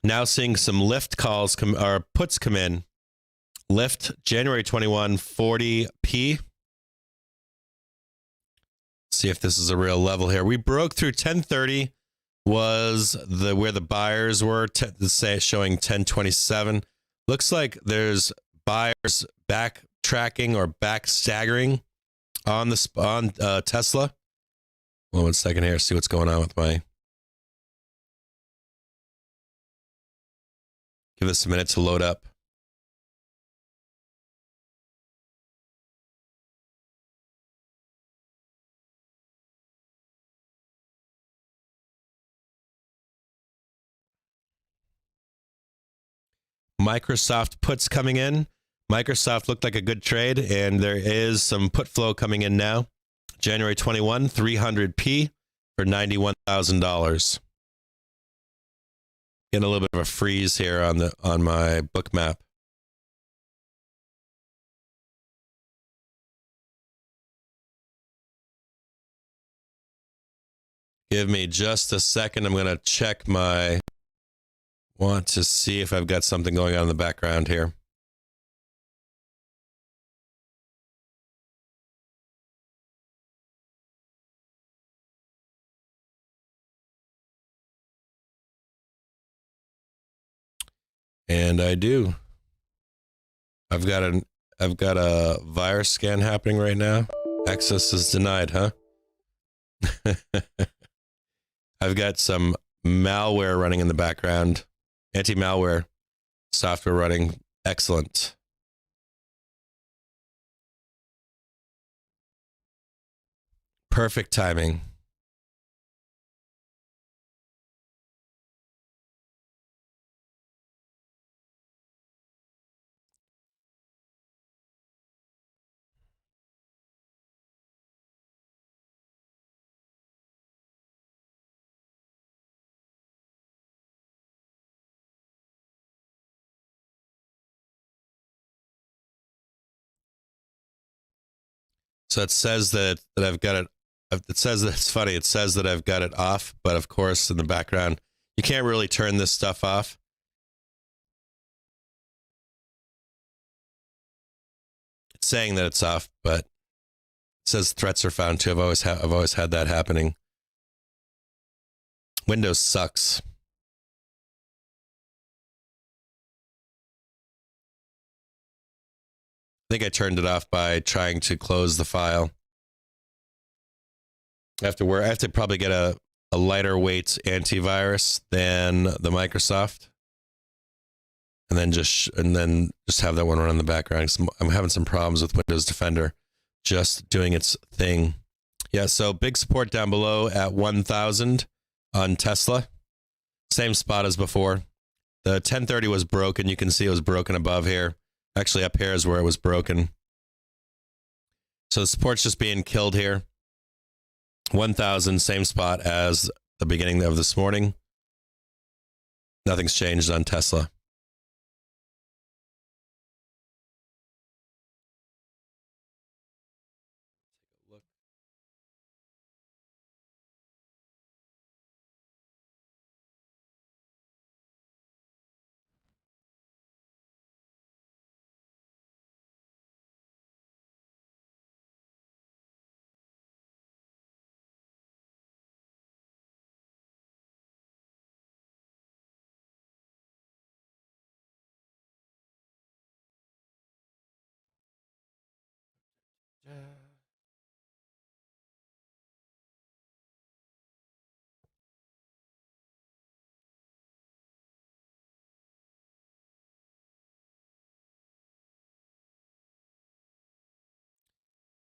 Now seeing some Lyft calls or puts come in. Lyft January 21, 40p. See if this is a real level here. We broke through 1030 was where the buyers were, showing 1027. Looks like there's buyers backtracking or back staggering on Tesla. Well, 1 second here. See what's going on with my. Give this a minute to load up. Microsoft puts coming in. Microsoft looked like a good trade, and there is some put flow coming in now. January 21, 300p for $91,000. Getting a little bit of a freeze here on my book map. Give me just a second. I'm going to check want to see if I've got something going on in the background here. And I do. I've got a virus scan happening right now. Access is denied, huh? I've got some malware running in the background, anti-malware software running. Excellent. Perfect timing. So it says that I've got it. It says that it's funny. It says that I've got it off, but of course, in the background, you can't really turn this stuff off. It's saying that it's off, but it says threats are found too. I've always had that happening. Windows sucks. I think I turned it off by trying to close the file. I have to probably get a lighter weight antivirus than the Microsoft, and then just have that one run in the background. I'm having some problems with Windows Defender just doing its thing. Yeah, so big support down below at 1,000 on Tesla. Same spot as before. The 1030 was broken. You can see it was broken above here. Actually, up here is where it was broken. So the support's just being killed here. 1,000, same spot as the beginning of this morning. Nothing's changed on Tesla.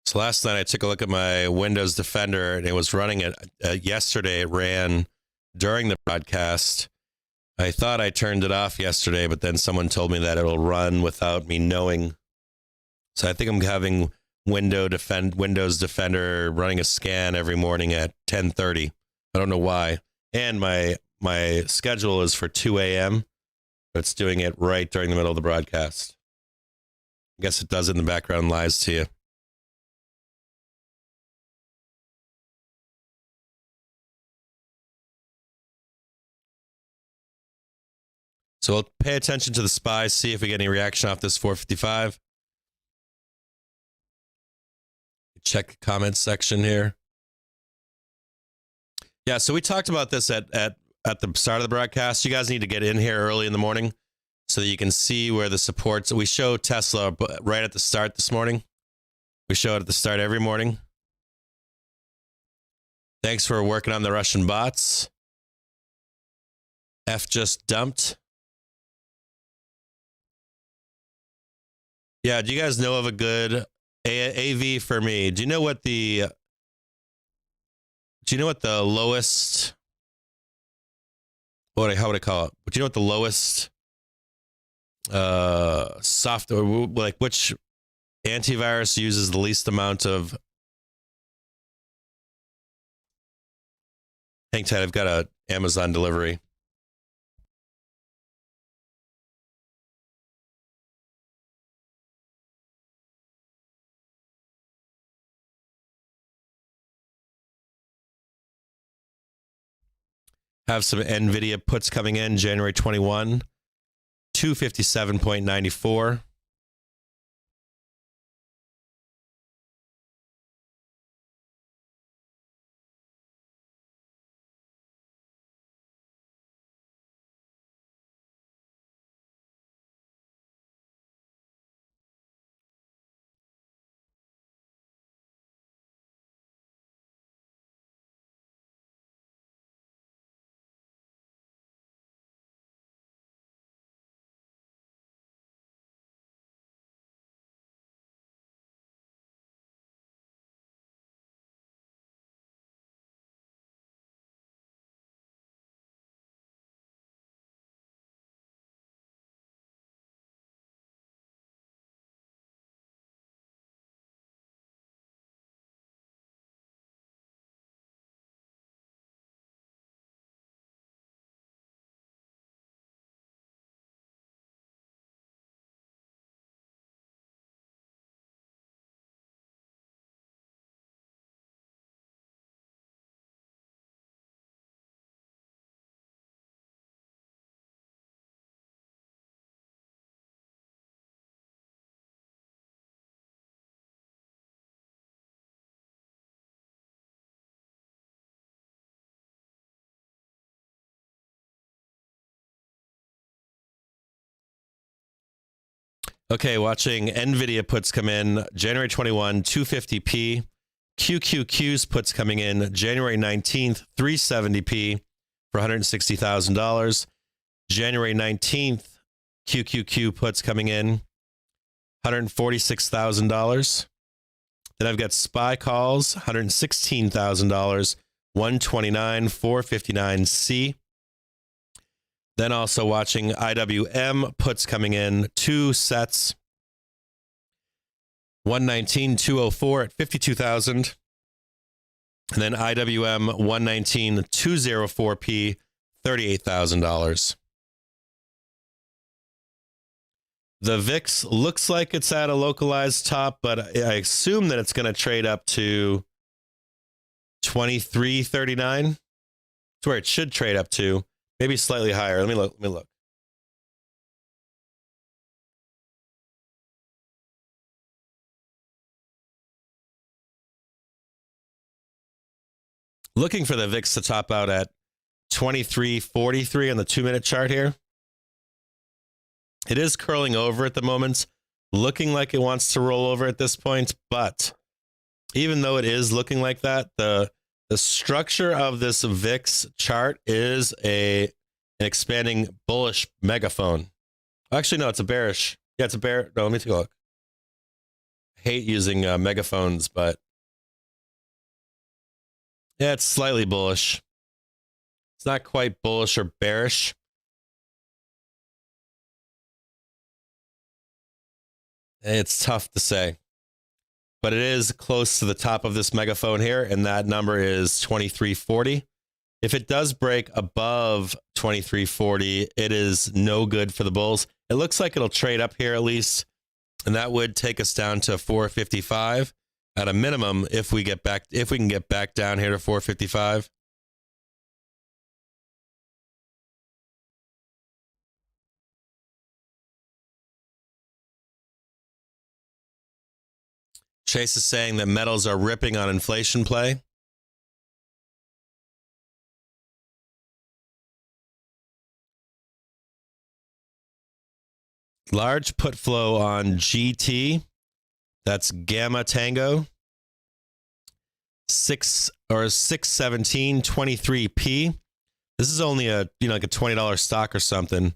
So last night I took a look at my Windows Defender, and it was running it yesterday. It ran during the broadcast. I thought I turned it off yesterday, but then someone told me that it'll run without me knowing. So I think I'm having Windows Defender running a scan every morning at 10:30. I don't know why. And my schedule is for 2 a.m., but it's doing it right during the middle of the broadcast. I guess it does it in the background, lies to you. So we'll pay attention to the SPY, see if we get any reaction off this 455. Check the comments section here. Yeah, so we talked about this at the start of the broadcast. You guys need to get in here early in the morning so that you can see where the supports. We show Tesla right at the start this morning. We show it at the start every morning. Thanks for working on the Russian bots. F just dumped. Yeah, do you guys know of a good AV for me? Do you know what the lowest, how would I call it? Do you know what the lowest software, like which antivirus uses the least amount of? Hang tight, I've got a Amazon delivery. Have some NVIDIA puts coming in January 21, 257.94. Okay, watching NVIDIA puts come in January 21, 250p. QQQ's puts coming in January 19th, 370p for $160,000. January 19th, QQQ puts coming in $146,000. Then I've got SPY calls, $116,000, 129, 459C. Then also watching IWM puts coming in, 2 sets, 119, 204 at 52,000. And then IWM 119, 204P, $38,000. The VIX looks like it's at a localized top, but I assume that it's going to trade up to 23.39. It's where it should trade up to. Maybe slightly higher. Let me look. Looking for the VIX to top out at 23.43 on the 2-minute chart here. It is curling over at the moment, looking like it wants to roll over at this point, but even though it is looking like that, the structure of this VIX chart is an expanding bullish megaphone. Actually, no, it's a bearish. Yeah, it's a bear. No, let me take a look. I hate using megaphones, but yeah, it's slightly bullish. It's not quite bullish or bearish. It's tough to say, but it is close to the top of this megaphone here, and that number is 2340. If it does break above 2340, it is no good for the bulls. It looks like it'll trade up here at least, and that would take us down to 455 at a minimum if we can get back down here to 455. Chase is saying that metals are ripping on inflation play. Large put flow on GT. That's Gamma Tango. 617.23p. This is only a like a $20 stock or something,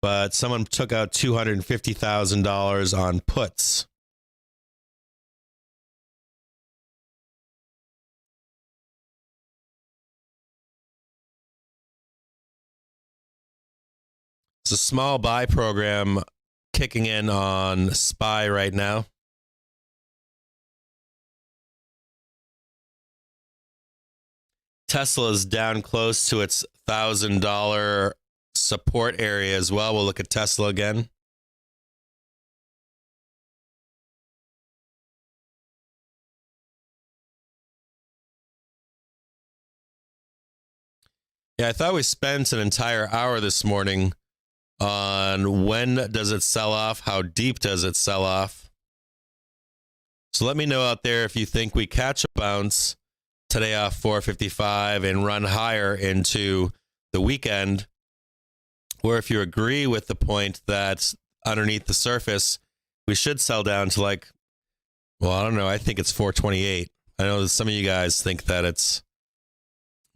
but someone took out $250,000 on puts. It's a small buy program kicking in on SPY right now. Tesla is down close to its $1,000 support area as well. We'll look at Tesla again. Yeah, I thought we spent an entire hour this morning on when does it sell off, how deep does it sell off. So let me know out there if you think we catch a bounce today off 455 and run higher into the weekend, or if you agree with the point that underneath the surface we should sell down to I don't know, I think it's 428. I know that some of you guys think that it's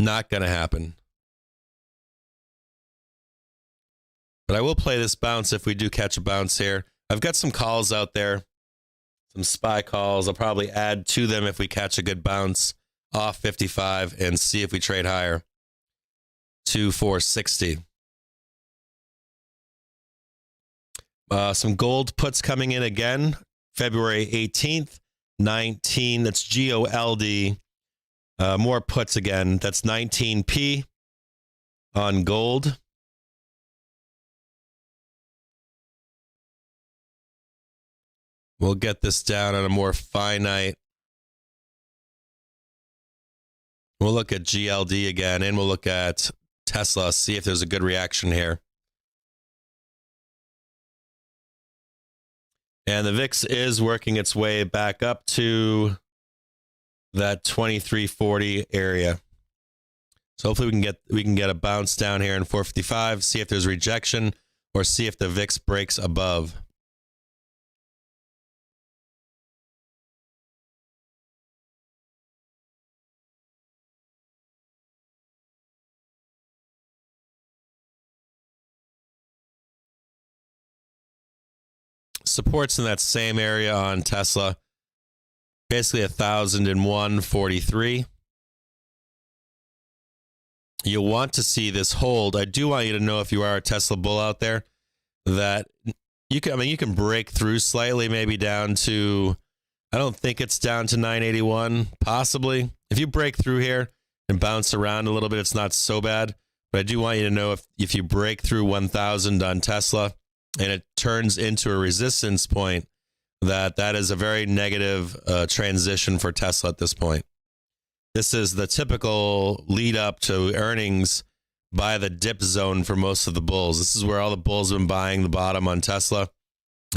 not going to happen. But I will play this bounce if we do catch a bounce here. I've got some calls out there, some SPY calls. I'll probably add to them if we catch a good bounce off 55 and see if we trade higher to 460. Some gold puts coming in again, February 18th, 19. That's GOLD. More puts again. That's 19p on gold. We'll get this down on a more finite. We'll look at GLD again, and we'll look at Tesla, see if there's a good reaction here. And the VIX is working its way back up to that 2340 area. So hopefully we can get a bounce down here in 455, see if there's rejection, or see if the VIX breaks above. supports in that same area on Tesla. Basically 1,001.43. You'll want to see this hold. I do want you to know, if you are a Tesla bull out there, that you can break through slightly, maybe down to, I don't think it's down to 981, possibly. If you break through here and bounce around a little bit, it's not so bad. But I do want you to know, if you break through 1,000 on Tesla and it turns into a resistance point, that is a very negative transition for Tesla at this point. This is the typical lead up to earnings by the dip zone for most of the bulls. This is where all the bulls have been buying the bottom on Tesla.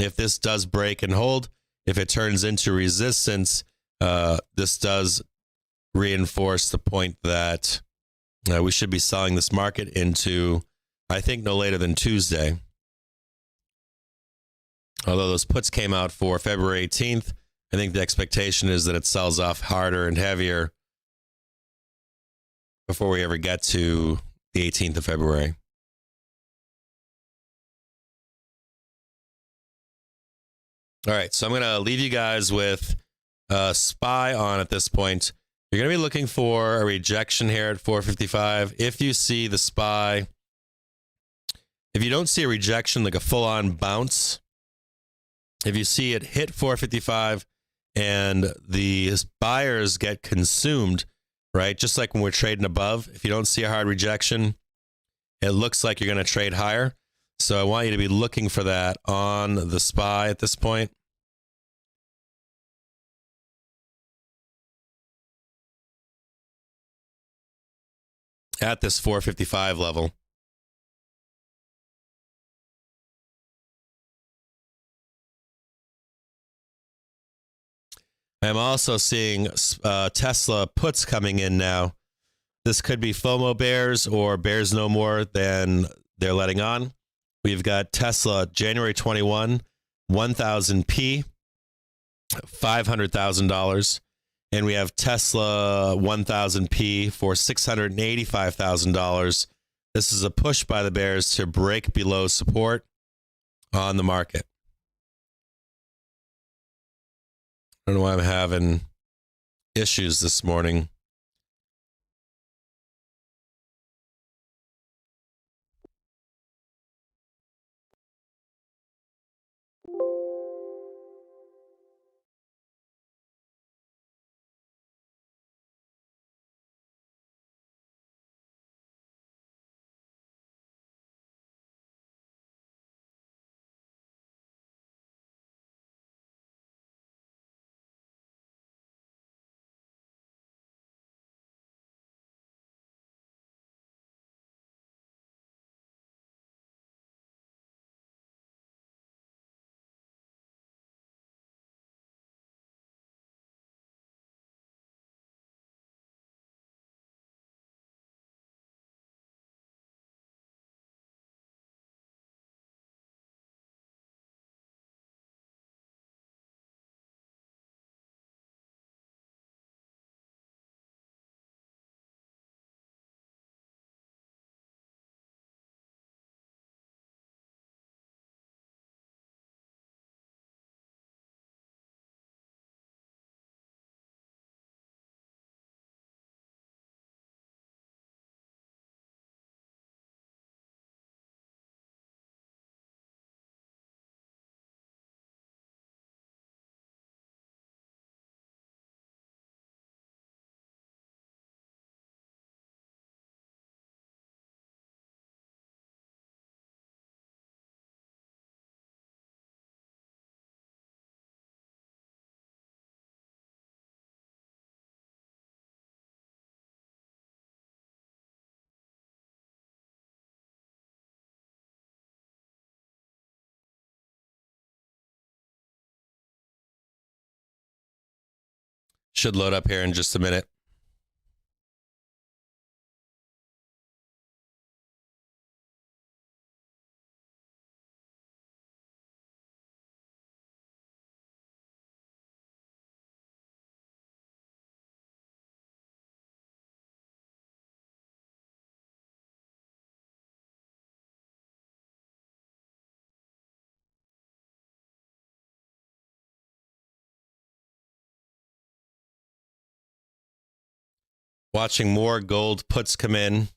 If this does break and hold, if it turns into resistance, this does reinforce the point that we should be selling this market into, I think, no later than Tuesday. Although those puts came out for February 18th, I think the expectation is that it sells off harder and heavier before we ever get to the 18th of February. All right, so I'm going to leave you guys with SPY on at this point. You're going to be looking for a rejection here at 455. If you see the SPY, if you don't see a rejection, like a full-on bounce, if you see it hit 455 and the buyers get consumed, right? Just like when we're trading above, if you don't see a hard rejection, it looks like you're going to trade higher. So I want you to be looking for that on the SPY at this point. At this 455 level. I'm also seeing Tesla puts coming in now. This could be FOMO bears or bears no more than they're letting on. We've got Tesla January 21, 1,000p, $500,000. And we have Tesla 1,000p for $685,000. This is a push by the bears to break below support on the market. I don't know why I'm having issues this morning. Should load up here in just a minute. Watching more gold puts come in.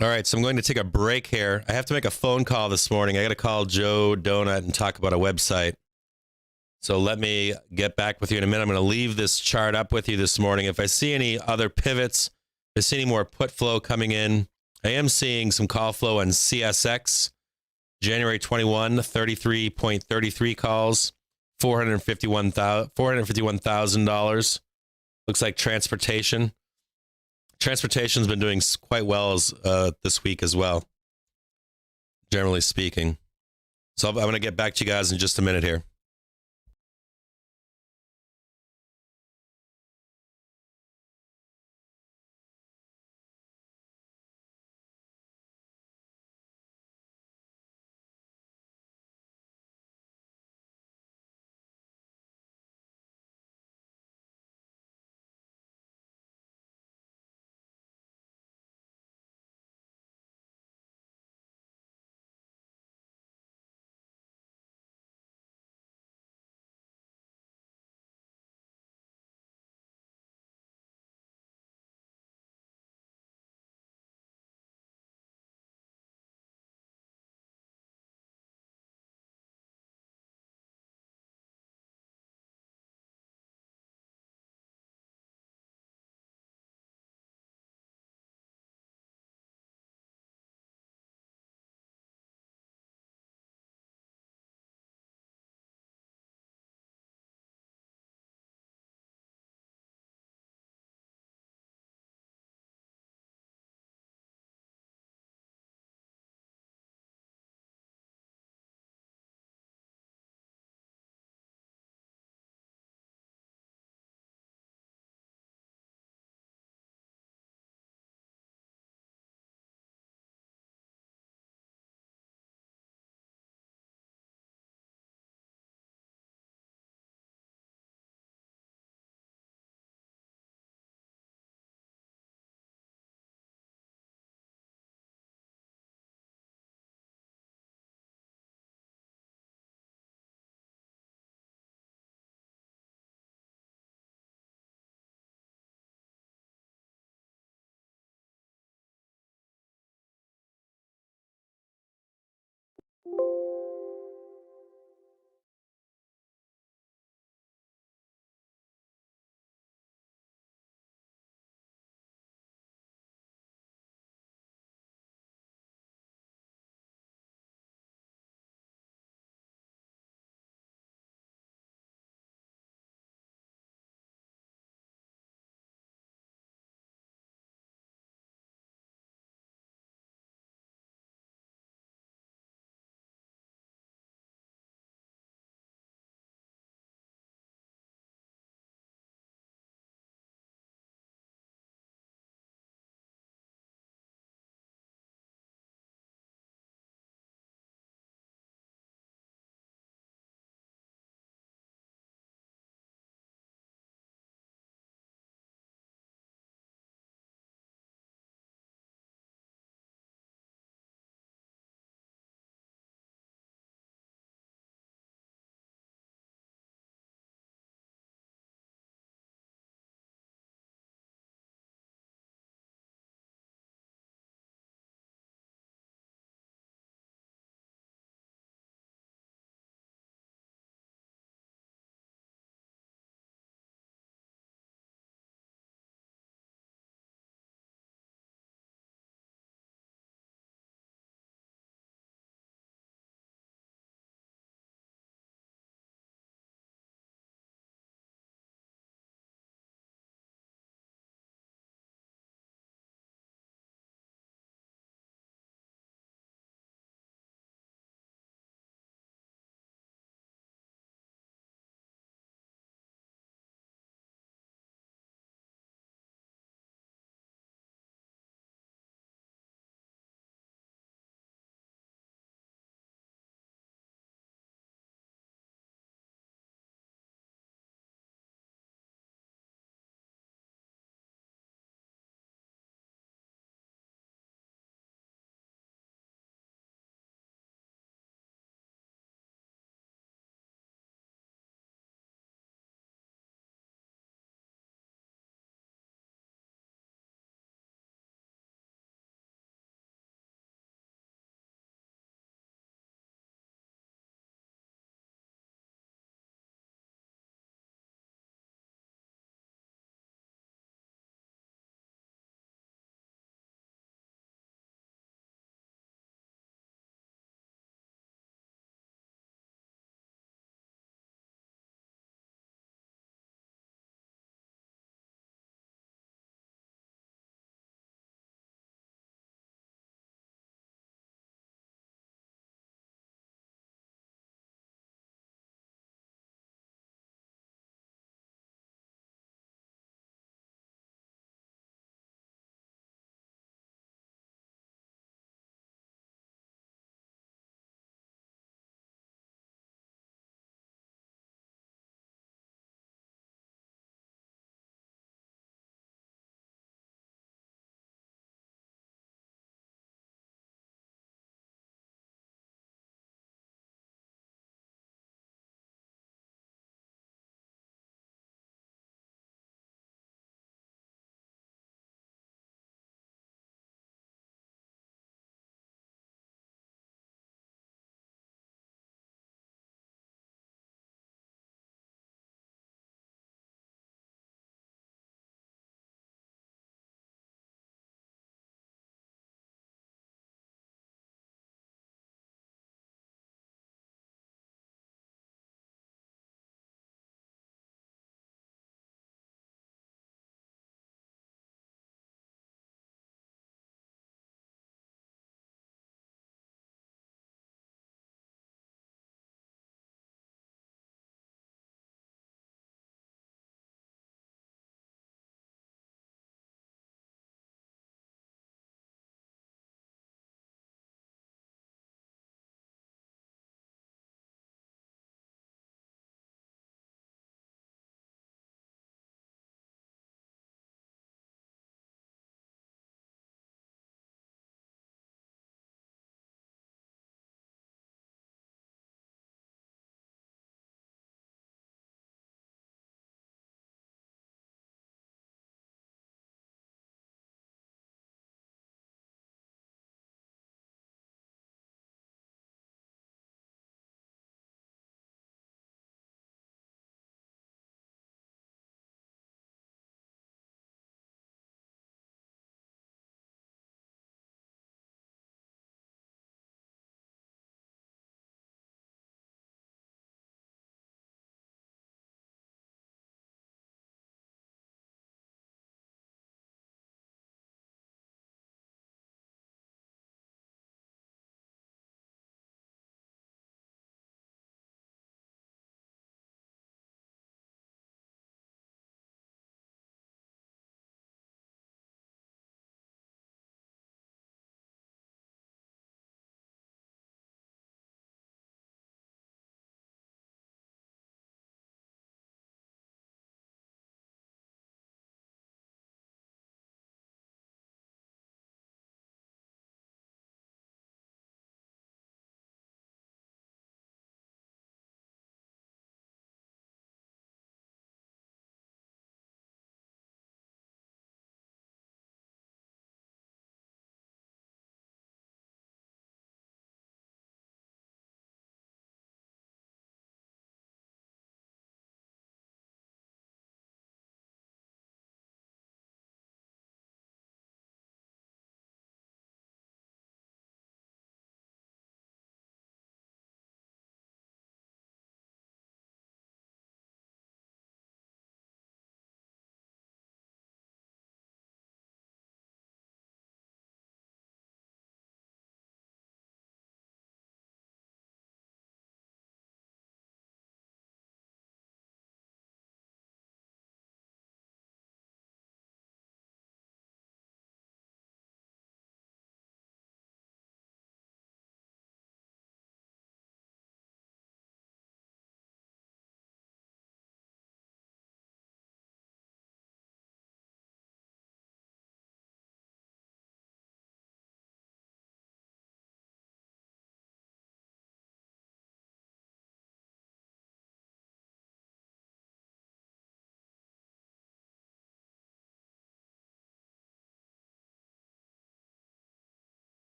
All right, so I'm going to take a break here. I have to make a phone call this morning. I got to call Joe Donut and talk about a website. So let me get back with you in a minute. I'm going to leave this chart up with you this morning. If I see any other pivots, if I see any more put flow coming in, I am seeing some call flow on CSX. January 21, 33.33 calls, $451,000. Looks like transportation. Transportation's been doing quite well this week as well, generally speaking. So I'm going to get back to you guys in just a minute here.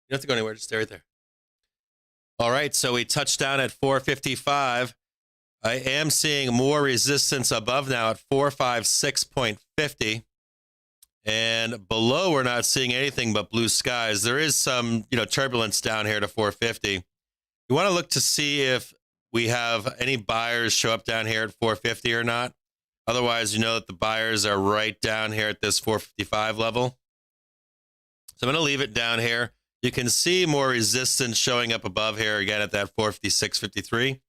don't have to go anywhere. Just stay right there. All right, so we touched down at 455. I am seeing more resistance above now at 456.50. And below, we're not seeing anything but blue skies. There is some, turbulence down here to 450. You want to look to see if we have any buyers show up down here at 450 or not. Otherwise, you know that the buyers are right down here at this 455 level. So I'm going to leave it down here. You can see more resistance showing up above here again at that 456.53.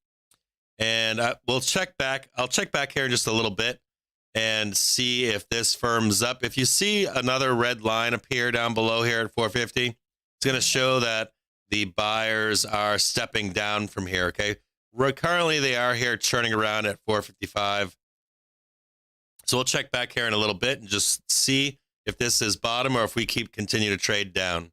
And we'll check back. I'll check back here in just a little bit and see if this firms up. If you see another red line appear down below here at 450, it's going to show that the buyers are stepping down from here, okay? Currently, they are here churning around at 455. So we'll check back here in a little bit and just see if this is bottom or if we continue to trade down.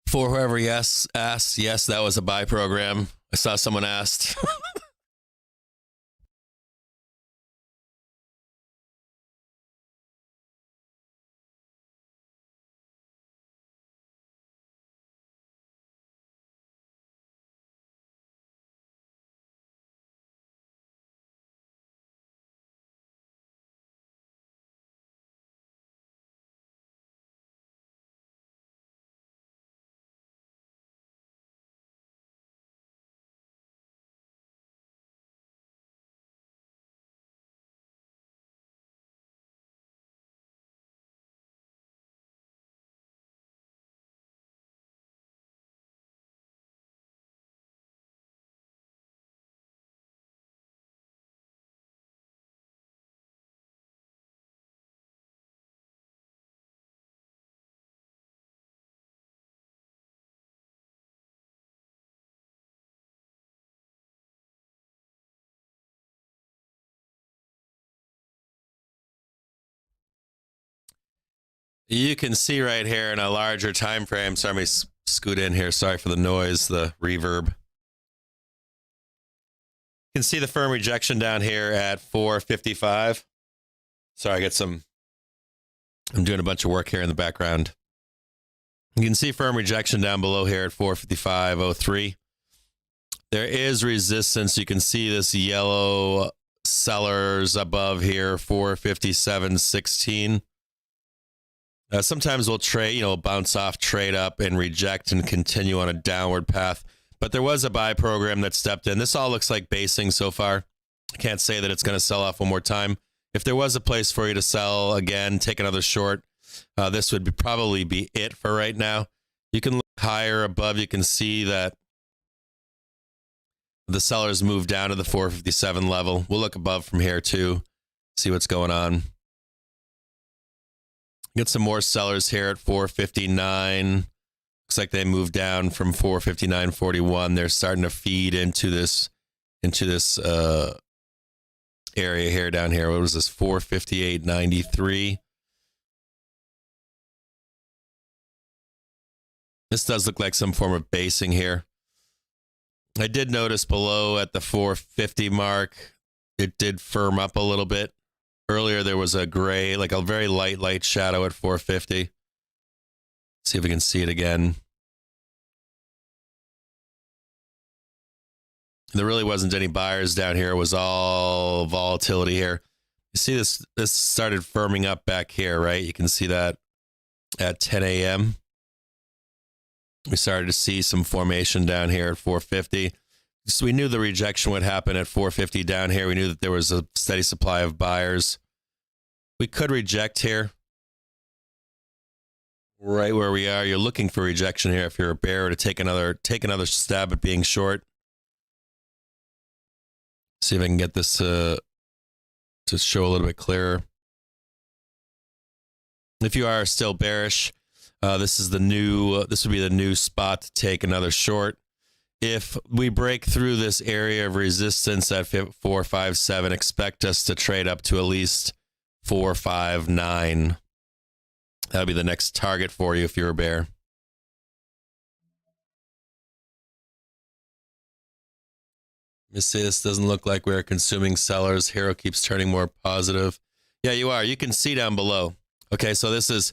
For whoever asked, yes, that was a buy program. I saw someone asked. You can see right here in a larger time frame. Sorry, let me scoot in here. Sorry for the noise, the reverb. You can see the firm rejection down here at 455. Sorry, I'm doing a bunch of work here in the background. You can see firm rejection down below here at 455.03. There is resistance. You can see this yellow sellers above here, 457.16. Sometimes we'll trade, bounce off, trade up, and reject and continue on a downward path. But there was a buy program that stepped in. This all looks like basing so far. I can't say that it's going to sell off one more time. If there was a place for you to sell again, take another short, this would probably be it for right now. You can look higher above. You can see that the sellers moved down to the 457 level. We'll look above from here too, see what's going on. Get some more sellers here at 459. Looks like they moved down from 459.41. They're starting to feed into this area here down here. What was this? 458.93. This does look like some form of basing here. I did notice below at the 450 mark, it did firm up a little bit. Earlier, there was a gray, like a very light shadow at 450. See if we can see it again. There really wasn't any buyers down here. It was all volatility here. You see this started firming up back here, right? You can see that at 10 a.m. We started to see some formation down here at 450. So we knew the rejection would happen at 450 down here. We knew that there was a steady supply of buyers. We could reject here. Right where we are. You're looking for rejection here if you're a bear, to take another stab at being short. See if I can get this to show a little bit clearer. If you are still bearish, this would be the new spot to take another short. If we break through this area of resistance at 457, expect us to trade up to at least 459. That'll be the next target for you if you're a bear. Let me see, this doesn't look like we're consuming sellers. Hero keeps turning more positive. Yeah, you are. You can see down below. Okay, so this is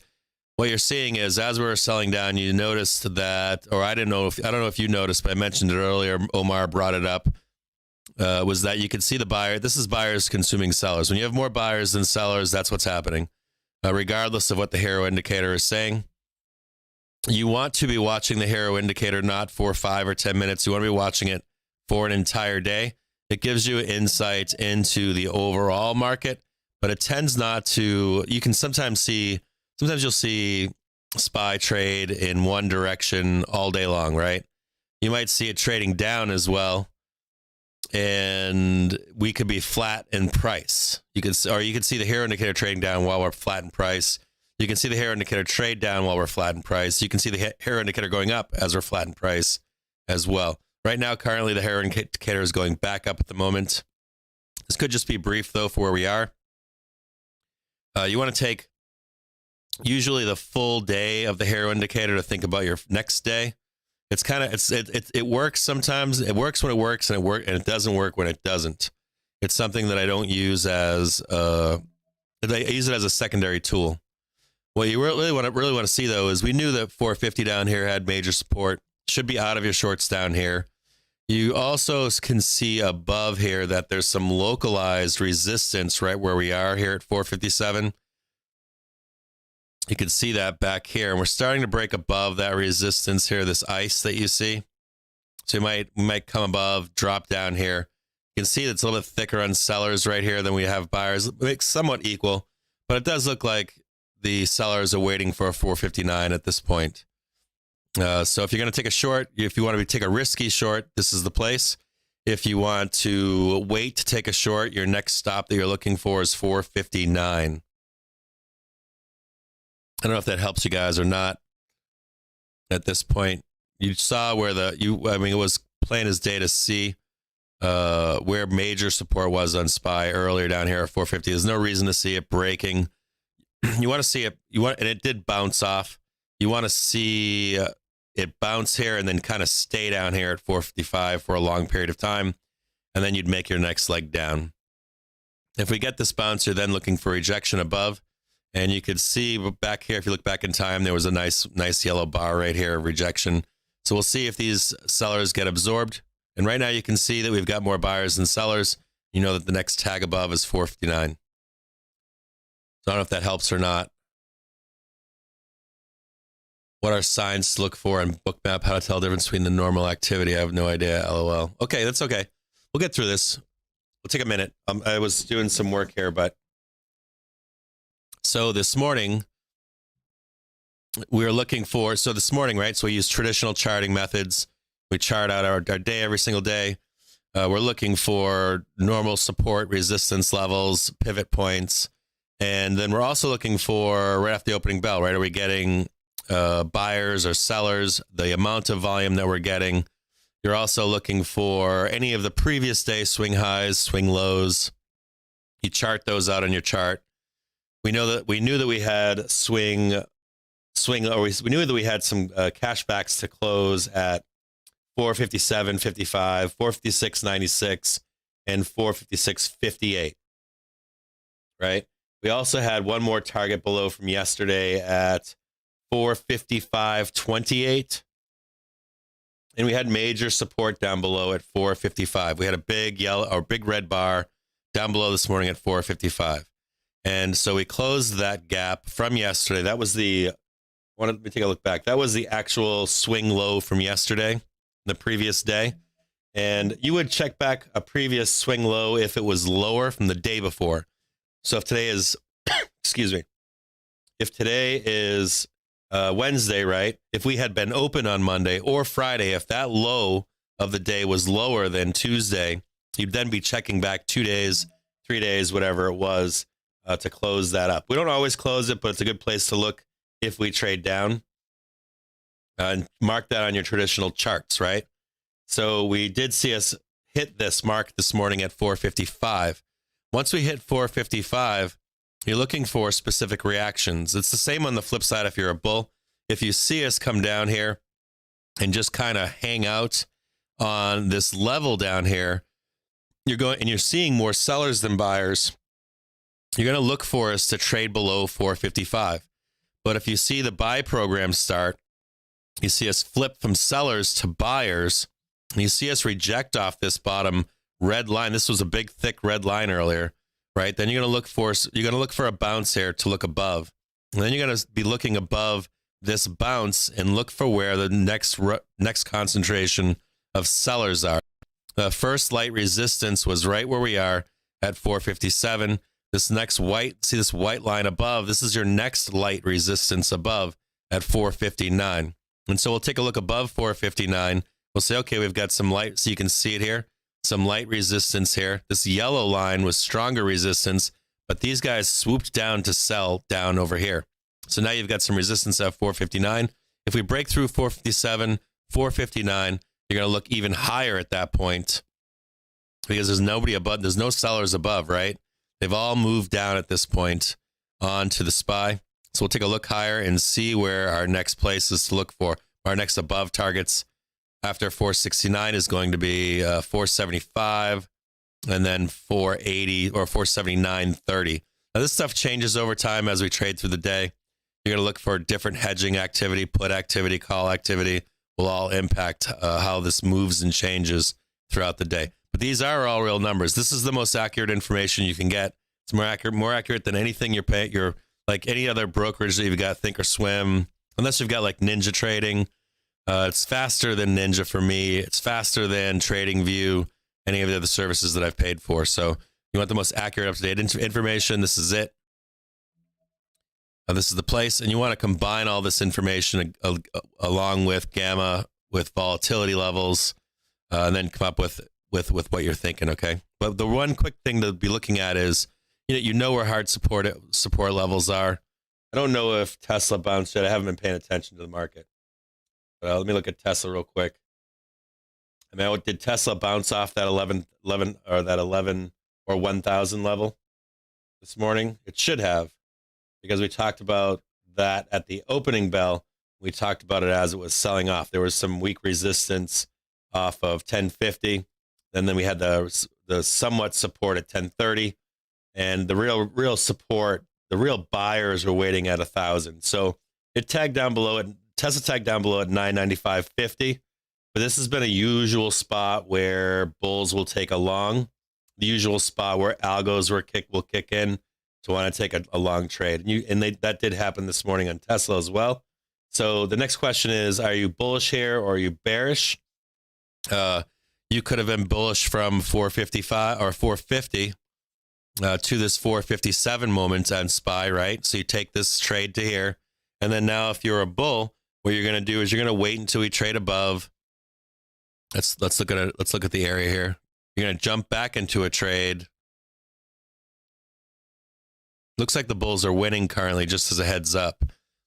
what you're seeing is as we were selling down, you noticed that, or I don't know if you noticed, but I mentioned it earlier. Omar brought it up. Was that you could see the buyer. This is buyers consuming sellers. When you have more buyers than sellers, that's what's happening. Regardless of what the hero indicator is saying, you want to be watching the hero indicator not for 5 or 10 minutes. You want to be watching it for an entire day. It gives you insight into the overall market, but it tends not to. You can sometimes you'll see SPY trade in one direction all day long, right? You might see it trading down as well, and we could be flat in price. You could see the hero indicator trading down while we're flat in price. You can see the hero indicator trade down while we're flat in price. You can see the hero indicator going up as we're flat in price as well. Right now, currently, the hero indicator is going back up at the moment. This could just be brief, though, for where we are. You want to take usually the full day of the hero indicator to think about your next day. It's kind of it works sometimes. It works when it works, and it doesn't work when it doesn't. It's something that I don't use as I use it as a secondary tool. What you really want to see though is we knew that 450 down here had major support. Should be out of your shorts down here. You also can see above here that there's some localized resistance right where we are here at 457. You can see that back here, and we're starting to break above that resistance here, this ice that you see. So we might come above, drop down here. You can see it's a little bit thicker on sellers right here than we have buyers. It's somewhat equal, but it does look like the sellers are waiting for a 459 at this point. So if you're going to take a short, if you want to take a risky short, this is the place. If you want to wait to take a short, your next stop that you're looking for is 459. I don't know if that helps you guys or not. At this point, you saw where it was plain as day to see where major support was on SPY earlier down here at 450. There's no reason to see it breaking. You want to see it, and it did bounce off. You want to see it bounce here and then kind of stay down here at 455 for a long period of time, and then you'd make your next leg down. If we get this bounce, you're then looking for rejection above. And you could see back here, if you look back in time, there was a nice yellow bar right here of rejection. So we'll see if these sellers get absorbed. And right now you can see that we've got more buyers than sellers. You know that the next tag above is 459. So I don't know if that helps or not. What are signs to look for on Bookmap? How to tell the difference between the normal activity? I have no idea. LOL. Okay, that's okay. We'll get through this. We'll take a minute. I was doing some work here, but so this morning, we were looking for, so this morning, right? So we use traditional charting methods. We chart out our day every single day. We're looking for normal support, resistance levels, pivot points. And then we're also looking for, right after the opening bell, right? Are we getting buyers or sellers, the amount of volume that we're getting? You're also looking for any of the previous day swing highs, swing lows. You chart those out on your chart. We knew that we had we knew that we had some cashbacks to close at 457.55, 456.96, and 456.58. Right? We also had one more target below from yesterday at 455.28. And we had major support down below at 455. We had a big yellow or big red bar down below this morning at 455. And so we closed that gap from yesterday. That was let me take a look back. That was the actual swing low from yesterday, the previous day. And you would check back a previous swing low if it was lower from the day before. So if today is, excuse me, if today is Wednesday, right? If we had been open on Monday or Friday, if that low of the day was lower than Tuesday, you'd then be checking back 2 days, 3 days, whatever it was, to close that up. We don't always close it, but it's a good place to look if we trade down. And mark that on your traditional charts, right? So we did see us hit this mark this morning at 455. Once we hit 455, you're looking for specific reactions. It's the same on the flip side if you're a bull. If you see us come down here and just kind of hang out on this level down here, you're seeing more sellers than buyers. You're going to look for us to trade below 455. But if you see the buy program start, you see us flip from sellers to buyers, and you see us reject off this bottom red line. This was a big, thick red line earlier, right? Then you're going to look for a bounce here to look above. And then you're going to be looking above this bounce and look for where the next concentration of sellers are. The first light resistance was right where we are at 457. This next see this white line above, this is your next light resistance above at 459. And so we'll take a look above 459. We'll say, okay, we've got some light, so you can see it here, some light resistance here. This yellow line was stronger resistance, but these guys swooped down to sell down over here. So now you've got some resistance at 459. If we break through 457, 459, you're going to look even higher at that point because there's nobody above, there's no sellers above, right? They've all moved down at this point onto the SPY. So we'll take a look higher and see where our next place is to look for. Our next above targets after 469 is going to be 475 and then 480 or 479.30. Now this stuff changes over time as we trade through the day. You're going to look for different hedging activity, put activity, call activity will all impact how this moves and changes throughout the day. But these are all real numbers. This is the most accurate information you can get. It's more accurate than anything you're paying. You're like any other brokerage that you've got, Thinkorswim, unless you've got like Ninja Trading. It's faster than Ninja for me. It's faster than TradingView, any of the other services that I've paid for. So you want the most accurate, up-to-date information. This is it. This is the place, and you want to combine all this information along with gamma, with volatility levels, and then come up with what you're thinking. Okay, but the one quick thing to be looking at is you know where hard support levels are. I don't know if Tesla bounced yet. I haven't been paying attention to the market. But let me look at Tesla real quick. I mean, did Tesla bounce off that 11 or 1,000 level this morning? It should have, because we talked about that at the opening bell. We talked about it as it was selling off. There was some weak resistance off of 1050, and then we had the somewhat support at 1030, and the real support, the real buyers were waiting at 1,000. So it tagged down below it. Tesla tagged down below at 995.50, but this has been a usual spot where bulls will take a long, the usual spot where algos will kick in to want to take a long trade. That did happen this morning on Tesla as well. So the next question is, are you bullish here or are you bearish? You could have been bullish from 455 or 450 to this 457 moment on SPY, right? So you take this trade to here, and then now if you're a bull, what you're going to do is you're going to wait until we trade above. Let's look at the area here. You're going to jump back into a trade. Looks like the bulls are winning currently, just as a heads up.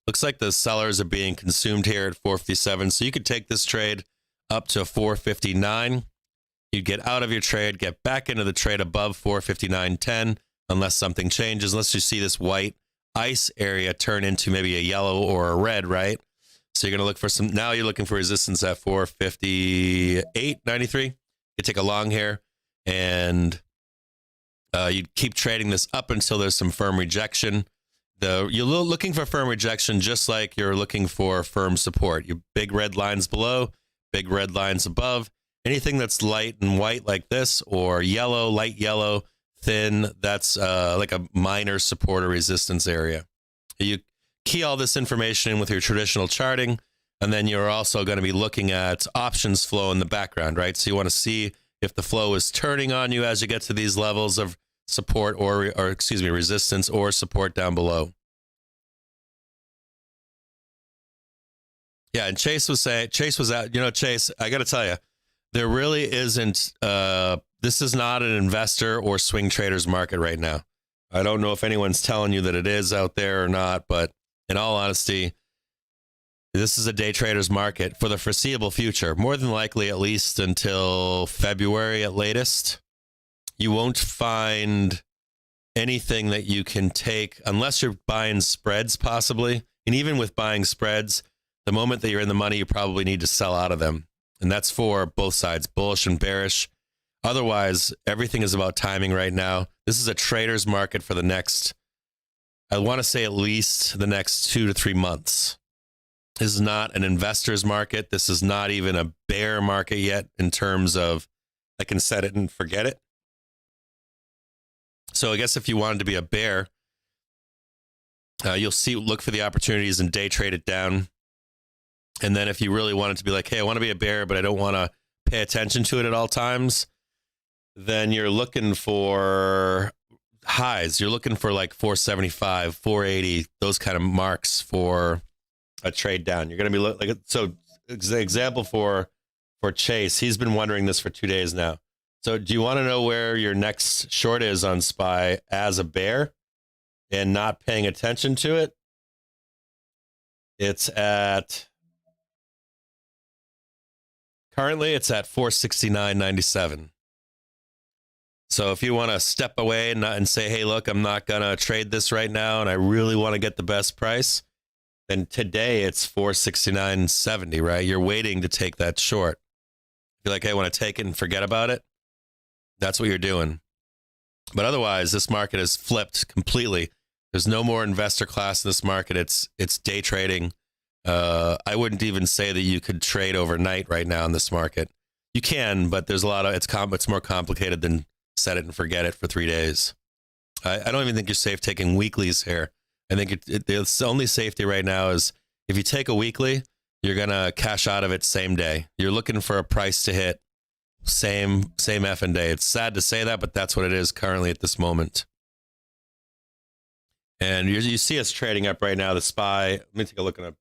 Looks like the sellers are being consumed here at 457. So you could take this trade up to 459. You'd get out of your trade, get back into the trade above 459.10, unless something changes, unless you see this white ice area turn into maybe a yellow or a red, right? So you're going to look for now you're looking for resistance at 458.93. You take a long here, and you'd keep trading this up until there's some firm rejection. You're looking for firm rejection just like you're looking for firm support. Your big red lines below, big red lines above. Anything that's light and white like this, or yellow, light yellow, thin, that's like a minor support or resistance area. You key all this information in with your traditional charting, and then you're also going to be looking at options flow in the background, right? So you want to see if the flow is turning on you as you get to these levels of support or resistance or support down below. Yeah, and Chase was out, Chase, I got to tell you, there really isn't, this is not an investor or swing traders market right now. I don't know if anyone's telling you that it is out there or not, but in all honesty, this is a day trader's market for the foreseeable future, more than likely at least until February at latest. You won't find anything that you can take unless you're buying spreads possibly. And even with buying spreads, the moment that you're in the money, you probably need to sell out of them. And that's for both sides, bullish and bearish. Otherwise, everything is about timing right now. This is a trader's market for the next, I want to say at least the next 2 to 3 months. This is not an investor's market. This is not even a bear market yet in terms of I can set it and forget it. So I guess if you wanted to be a bear, you'll look for the opportunities and day trade it down. And then if you really wanted to be like, hey, I want to be a bear, but I don't want to pay attention to it at all times, then you're looking for highs. You're looking for like 475, 480, those kind of marks for a trade down. You're going to be like, so example for Chase, he's been wondering this for 2 days now. So do you want to know where your next short is on SPY as a bear and not paying attention to it? Currently it's at 469.97. So if you want to step away and say, hey, look, I'm not going to trade this right now and I really want to get the best price, then today it's 469.70, right? You're waiting to take that short. You're like, hey, I want to take it and forget about it. That's what you're doing. But otherwise, this market has flipped completely. There's no more investor class in this market. It's day trading. I wouldn't even say that you could trade overnight right now in this market. You can, but there's a lot of it's more complicated than set it and forget it for 3 days. I don't even think you're safe taking weeklies here. I think the only safety right now is if you take a weekly, you're gonna cash out of it same day. You're looking for a price to hit same effing day. It's sad to say that, but that's what it is currently at this moment. And you see us trading up right now. The SPY. Let me take a look at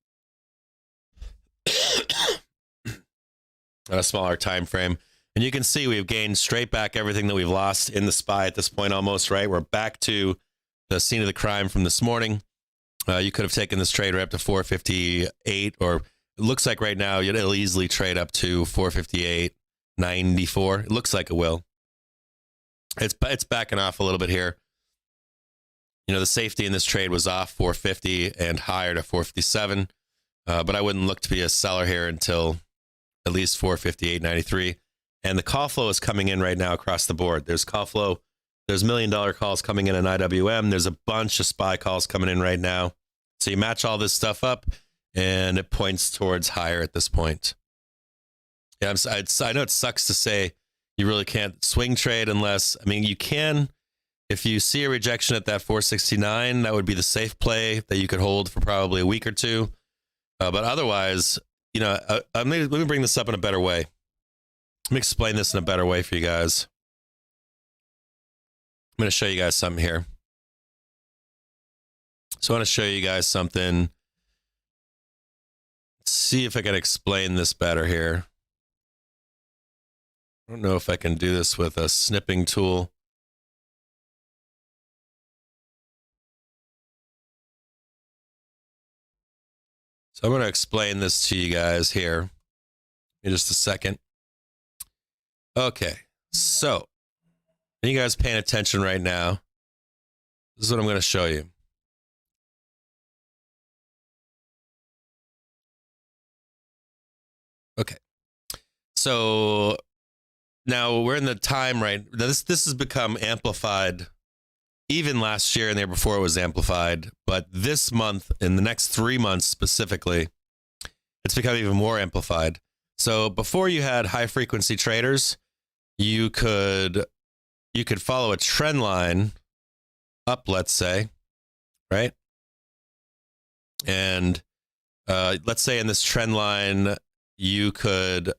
a smaller time frame, and you can see we've gained straight back everything that we've lost in the SPY at this point. Almost right. We're back to the scene of the crime from this morning. You could have taken this trade right up to 458, or it looks like right now it'll easily trade up to 458.94. It looks like it will. It's backing off a little bit here. You know, the safety in this trade was off 450 and higher to 457, but I wouldn't look to be a seller here until at least 458.93. And the call flow is coming in right now across the board. There's call flow. There's $1 million calls coming in IWM. There's a bunch of SPY calls coming in right now. So you match all this stuff up, and it points towards higher at this point. Yeah, I know it sucks to say you really can't swing trade unless, I mean, you can. If you see a rejection at that 469, that would be the safe play that you could hold for probably a week or two. But otherwise, you know, let me bring this up in a better way. Let me explain this in a better way for you guys. I'm going to show you guys something here. So I want to show you guys something. Let's see if I can explain this better here. I don't know if I can do this with a snipping tool. So I'm going to explain this to you guys here in just a second. Okay, so are you guys paying attention right now? This is what I'm going to show you. Okay, so now we're in the time right. Now this has become amplified. Even last year and the year before it was amplified, but this month, in the next 3 months specifically, it's become even more amplified. So before you had high frequency traders, you could follow a trend line up, let's say, right? And let's say in this trend line, you could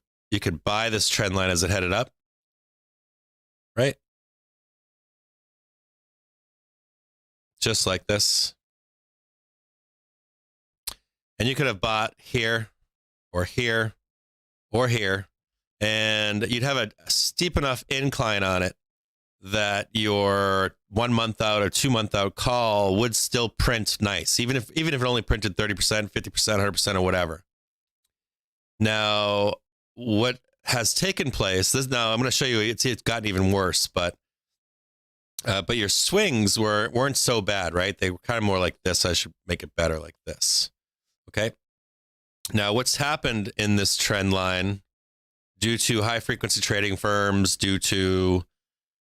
buy this trend line as it headed up, right? Just like this. And you could have bought here or here or here, and you'd have a steep enough incline on it that your 1 month out or 2 month out call would still print nice, even if it only printed 30%, 50%, 100% or whatever. Now, what has taken place, now I'm going to show you, it's gotten even worse, but your swings weren't so bad, right? They were kind of more like this. I should make it better like this. Okay. Now, what's happened in this trend line due to high frequency trading firms, due to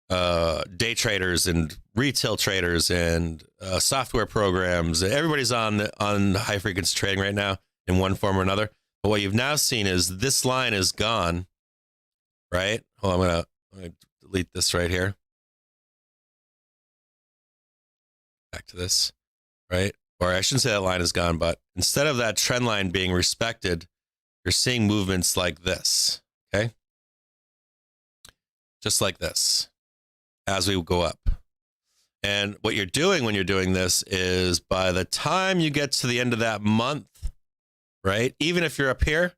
day traders and retail traders and software programs, everybody's on high frequency trading right now in one form or another. But what you've now seen is this line is gone, right? Hold on, I'm going to delete this right here. Back to this, right? Or I shouldn't say that line is gone, but instead of that trend line being respected, you're seeing movements like this, okay? Just like this as we go up. And what you're doing when you're doing this is by the time you get to the end of that month, right? Even if you're up here,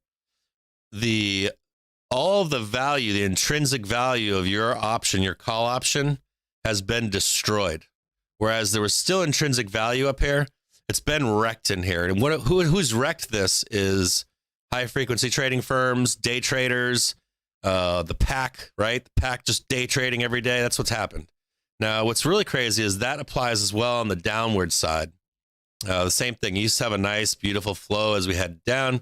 all of the value, the intrinsic value of your option, your call option, has been destroyed. Whereas there was still intrinsic value up here, it's been wrecked in here. And who's wrecked this is high frequency trading firms, day traders, the pack, right? The pack just day trading every day. That's what's happened. Now, what's really crazy is that applies as well on the downward side. The same thing. You used to have a nice, beautiful flow as we head down,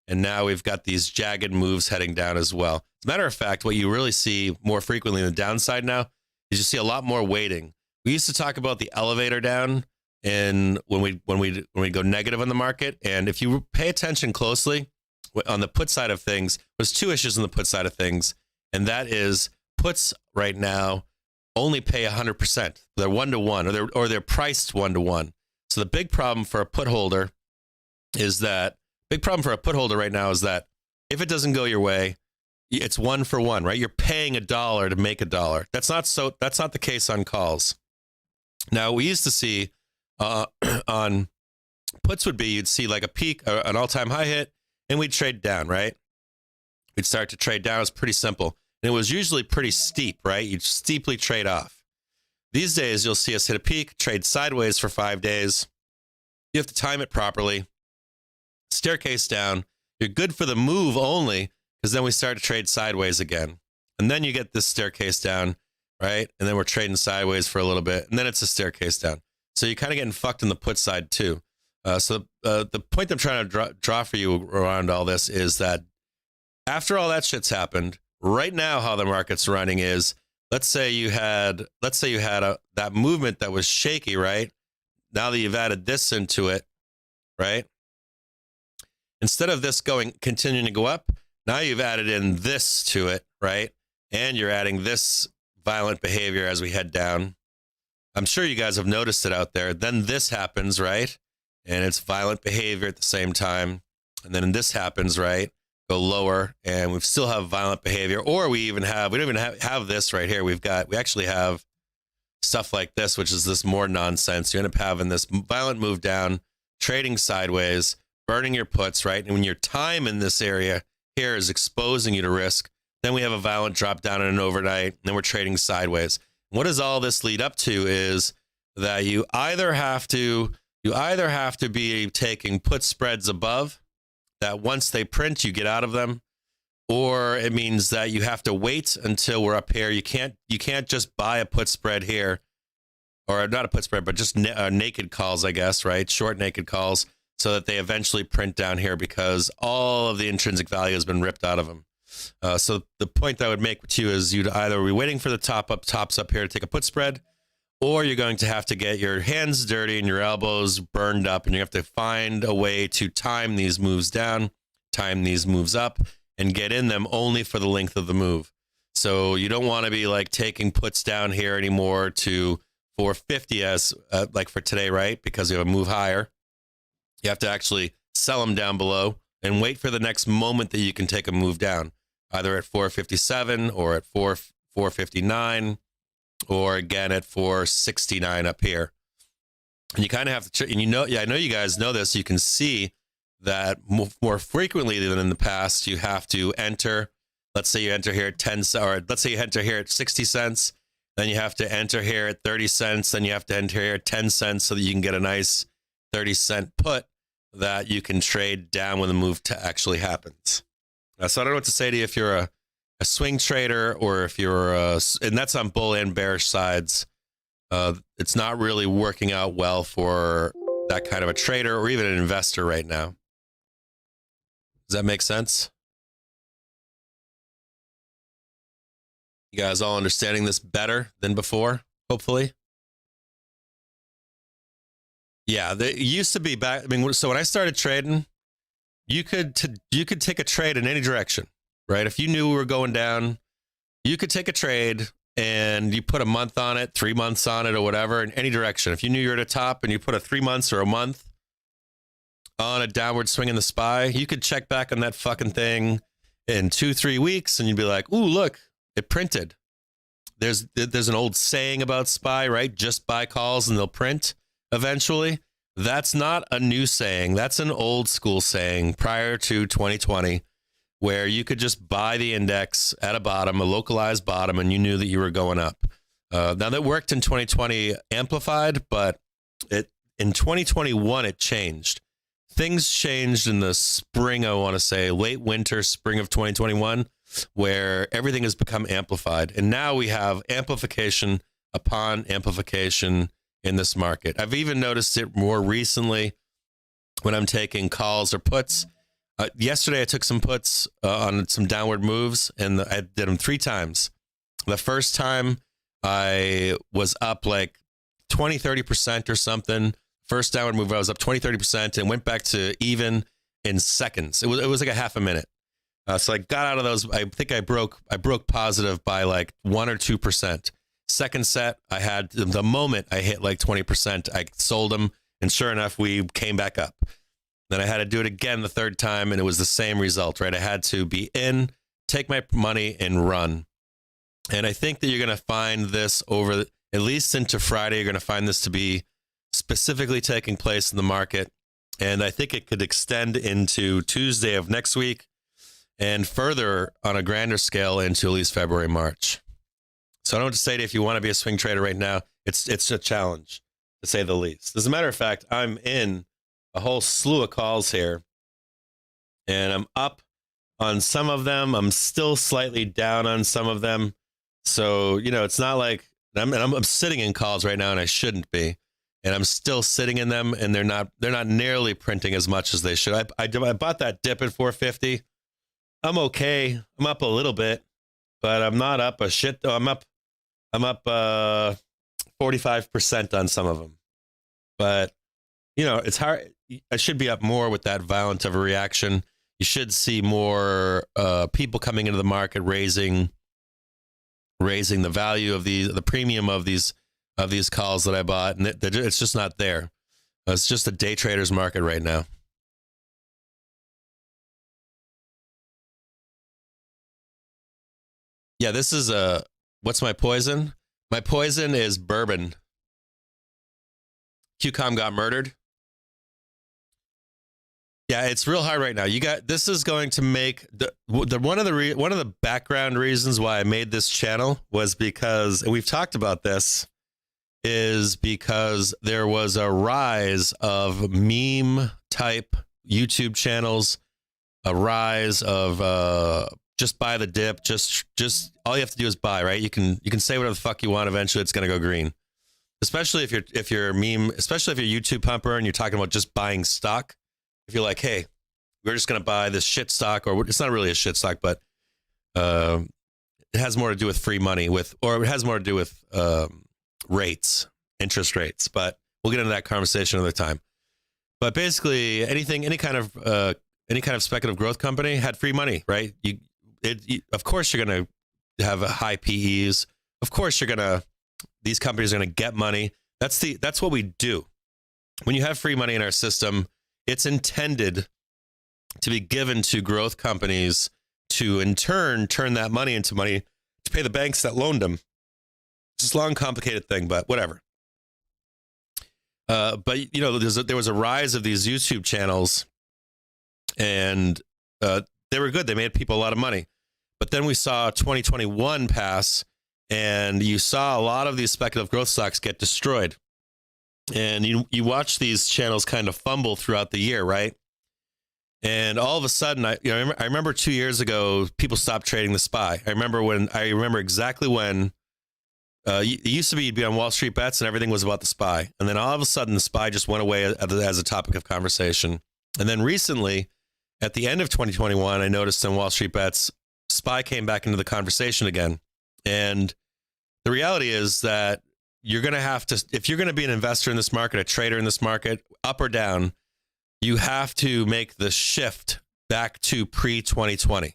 and now we've got these jagged moves heading down as well. As a matter of fact, what you really see more frequently in the downside now is you see a lot more weighting. We used to talk about the elevator down and when we go negative on the market, and if you pay attention closely on the put side of things, there's two issues on the put side of things, and that is puts right now only pay 100%. They're 1-to-1, or they're priced 1-to-1. So the big problem for a put holder right now is that if it doesn't go your way, it's 1-for-1, right? You're paying $1 to make $1. That's not the case on calls. Now, we used to see on puts would be, you'd see like a peak, an all-time high hit, and we'd trade down, right? We'd start to trade down. It was pretty simple. And it was usually pretty steep, right? You'd steeply trade off. These days, you'll see us hit a peak, trade sideways for 5 days. You have to time it properly. Staircase down. You're good for the move only, because then we start to trade sideways again. And then you get this staircase down, right? And then we're trading sideways for a little bit, and then it's a staircase down. So you're kind of getting fucked in the put side too. So the point I'm trying to draw for you around all this is that after all that shit's happened, right now how the market's running is, let's say you had that movement that was shaky, right? Now that you've added this into it, right? Instead of this continuing to go up, now you've added in this to it, right? And you're adding this violent behavior as we head down. I'm sure you guys have noticed it out there. Then this happens, right? And it's violent behavior at the same time. And then this happens, right? Go lower, and we still have violent behavior. Or we don't even have this right here. We actually have stuff like this, which is this more nonsense. You end up having this violent move down, trading sideways, burning your puts, right? And when your time in this area here is exposing you to risk, then we have a violent drop down in an overnight, and then we're trading sideways. What does all this lead up to is that you either have to be taking put spreads above, that once they print, you get out of them, or it means that you have to wait until we're up here. You can't just buy a put spread here, or not a put spread, but just naked calls, I guess, right? Short naked calls, so that they eventually print down here because all of the intrinsic value has been ripped out of them. So the point that I would make to you is you'd either be waiting for the tops up here to take a put spread, or you're going to have to get your hands dirty and your elbows burned up, and you have to find a way to time these moves down, time these moves up, and get in them only for the length of the move. So you don't want to be like taking puts down here anymore to 450 as like for today, right? Because you have a move higher. You have to actually sell them down below and wait for the next moment that you can take a move down, either at 457 or at 459 or again at 469 up here. And you kind of have to, and I know you guys know this. You can see that more frequently than in the past, you have to enter. Let's say you enter here at 10 cents, or let's say you enter here at 60 cents. Then you have to enter here at 30 cents. Then you have to enter here at 10 cents so that you can get a nice 30-cent put that you can trade down when the move actually happens. So I don't know what to say to you if you're a swing trader, or if you're and that's on bull and bearish sides. It's not really working out well for that kind of a trader or even an investor right now. Does that make sense? You guys all understanding this better than before, hopefully? Yeah, it used to be back. I mean, so when I started trading, you could take a trade in any direction, right? If you knew we were going down, you could take a trade and you put a month on it, 3 months on it, or whatever, in any direction. If you knew you were at a top and you put a 3 months or a month on a downward swing in the SPY, you could check back on that fucking thing in 2-3 weeks, and you'd be like, "Ooh, look, it printed." There's an old saying about SPY, right? Just buy calls and they'll print eventually. That's not a new saying. That's an old school saying prior to 2020, where you could just buy the index at a bottom, a localized bottom, and you knew that you were going up. Now that worked in 2020 amplified, but in 2021, it changed. Things changed in the spring, I want to say, late winter, spring of 2021. where everything has become amplified. And now we have amplification upon amplification in this market. I've even noticed it more recently when I'm taking calls or puts. Yesterday, I took some puts on some downward moves, and I did them 3 times. The first time I was up like 20, 30% or something. First downward move, I was up 20, 30% and went back to even in seconds. It was like a half a minute. So I got out of those. I think I broke positive by like 1 or 2%. Second set, I had the moment I hit like 20%, I sold them, and sure enough, we came back up. Then I had to do it again the third time, and it was the same result, right? I had to be in, take my money, and run. And I think that you're going to find this over, at least into Friday, you're going to find this to be specifically taking place in the market. And I think it could extend into Tuesday of next week and further on a grander scale into at least February, March. So I don't want to say to you, if you want to be a swing trader right now, it's a challenge, to say the least. As a matter of fact, I'm in a whole slew of calls here, and I'm up on some of them. I'm still slightly down on some of them. So, you know, it's not like I'm sitting in calls right now, and I shouldn't be, and I'm still sitting in them, and they're not nearly printing as much as they should. I bought that dip at 450. I'm okay. I'm up a little bit, but I'm not up a shit. I'm up 45% on some of them, but you know, it's hard. I should be up more with that violent of a reaction. You should see more people coming into the market, raising the value of the premium of these calls that I bought, and it's just not there. It's just a day trader's market right now. Yeah, this is what's my poison? My poison is bourbon. QCOM got murdered. Yeah, it's real hard right now. This is going to make one of the background reasons why I made this channel was because, and we've talked about this, is because there was a rise of meme type YouTube channels, a rise of just buy the dip, just all you have to do is buy, right? You can say whatever the fuck you want, eventually it's going to go green. Especially if you're a meme, especially if you're a YouTube pumper and you're talking about just buying stock. If you're like, hey, we're just going to buy this shit stock, or it's not really a shit stock, but it has more to do with free money or it has more to do with rates, interest rates, but we'll get into that conversation another time. But basically any kind of speculative growth company had free money, right? Of course you're going to have high PEs. Of course these companies are going to get money. That's what we do. When you have free money in our system, it's intended to be given to growth companies to, in turn, turn that money into money to pay the banks that loaned them. It's a long, complicated thing, but whatever. But, you know, there was a rise of these YouTube channels, and they were good. They made people a lot of money. But then we saw 2021 pass, and you saw a lot of these speculative growth stocks get destroyed. And you watch these channels kind of fumble throughout the year, right? And all of a sudden, I remember 2 years ago, people stopped trading the SPY. I remember exactly when it used to be you'd be on Wall Street Bets and everything was about the SPY. And then all of a sudden, the SPY just went away as a topic of conversation. And then recently, at the end of 2021, I noticed on Wall Street Bets, SPY came back into the conversation again. And the reality is that you're going to have to, if you're going to be an investor in this market, a trader in this market, up or down, you have to make the shift back to pre-2020.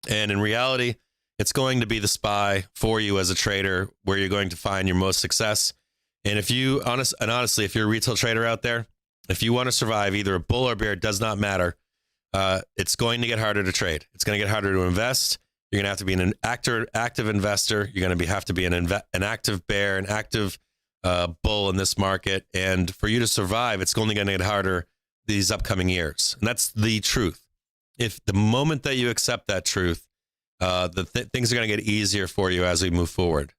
And in reality, it's going to be the SPY for you as a trader where you're going to find your most success. And honestly, if you're a retail trader out there, if you want to survive either a bull or bear, it does not matter. It's going to get harder to trade. It's going to get harder to invest. You're going to have to be an active investor. You're going to have to be an active bear, an active bull in this market. And for you to survive, it's only going to get harder these upcoming years. And that's the truth. If the moment that you accept that truth, things are going to get easier for you as we move forward.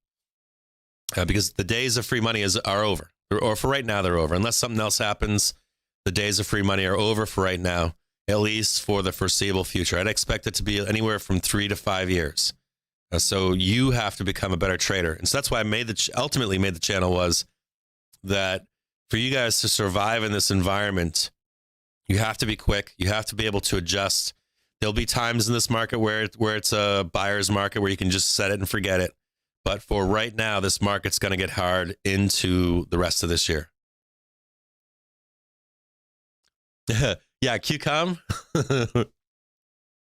Because the days of free money are over. Or for right now, they're over. Unless something else happens, the days of free money are over for right now. at least for the foreseeable future. I'd expect it to be anywhere from 3 to 5 years. So you have to become a better trader. And so that's why I ultimately made the channel, was that for you guys to survive in this environment, you have to be quick. You have to be able to adjust. There'll be times in this market where it's a buyer's market where you can just set it and forget it. But for right now, this market's going to get hard into the rest of this year. Yeah, QCOM.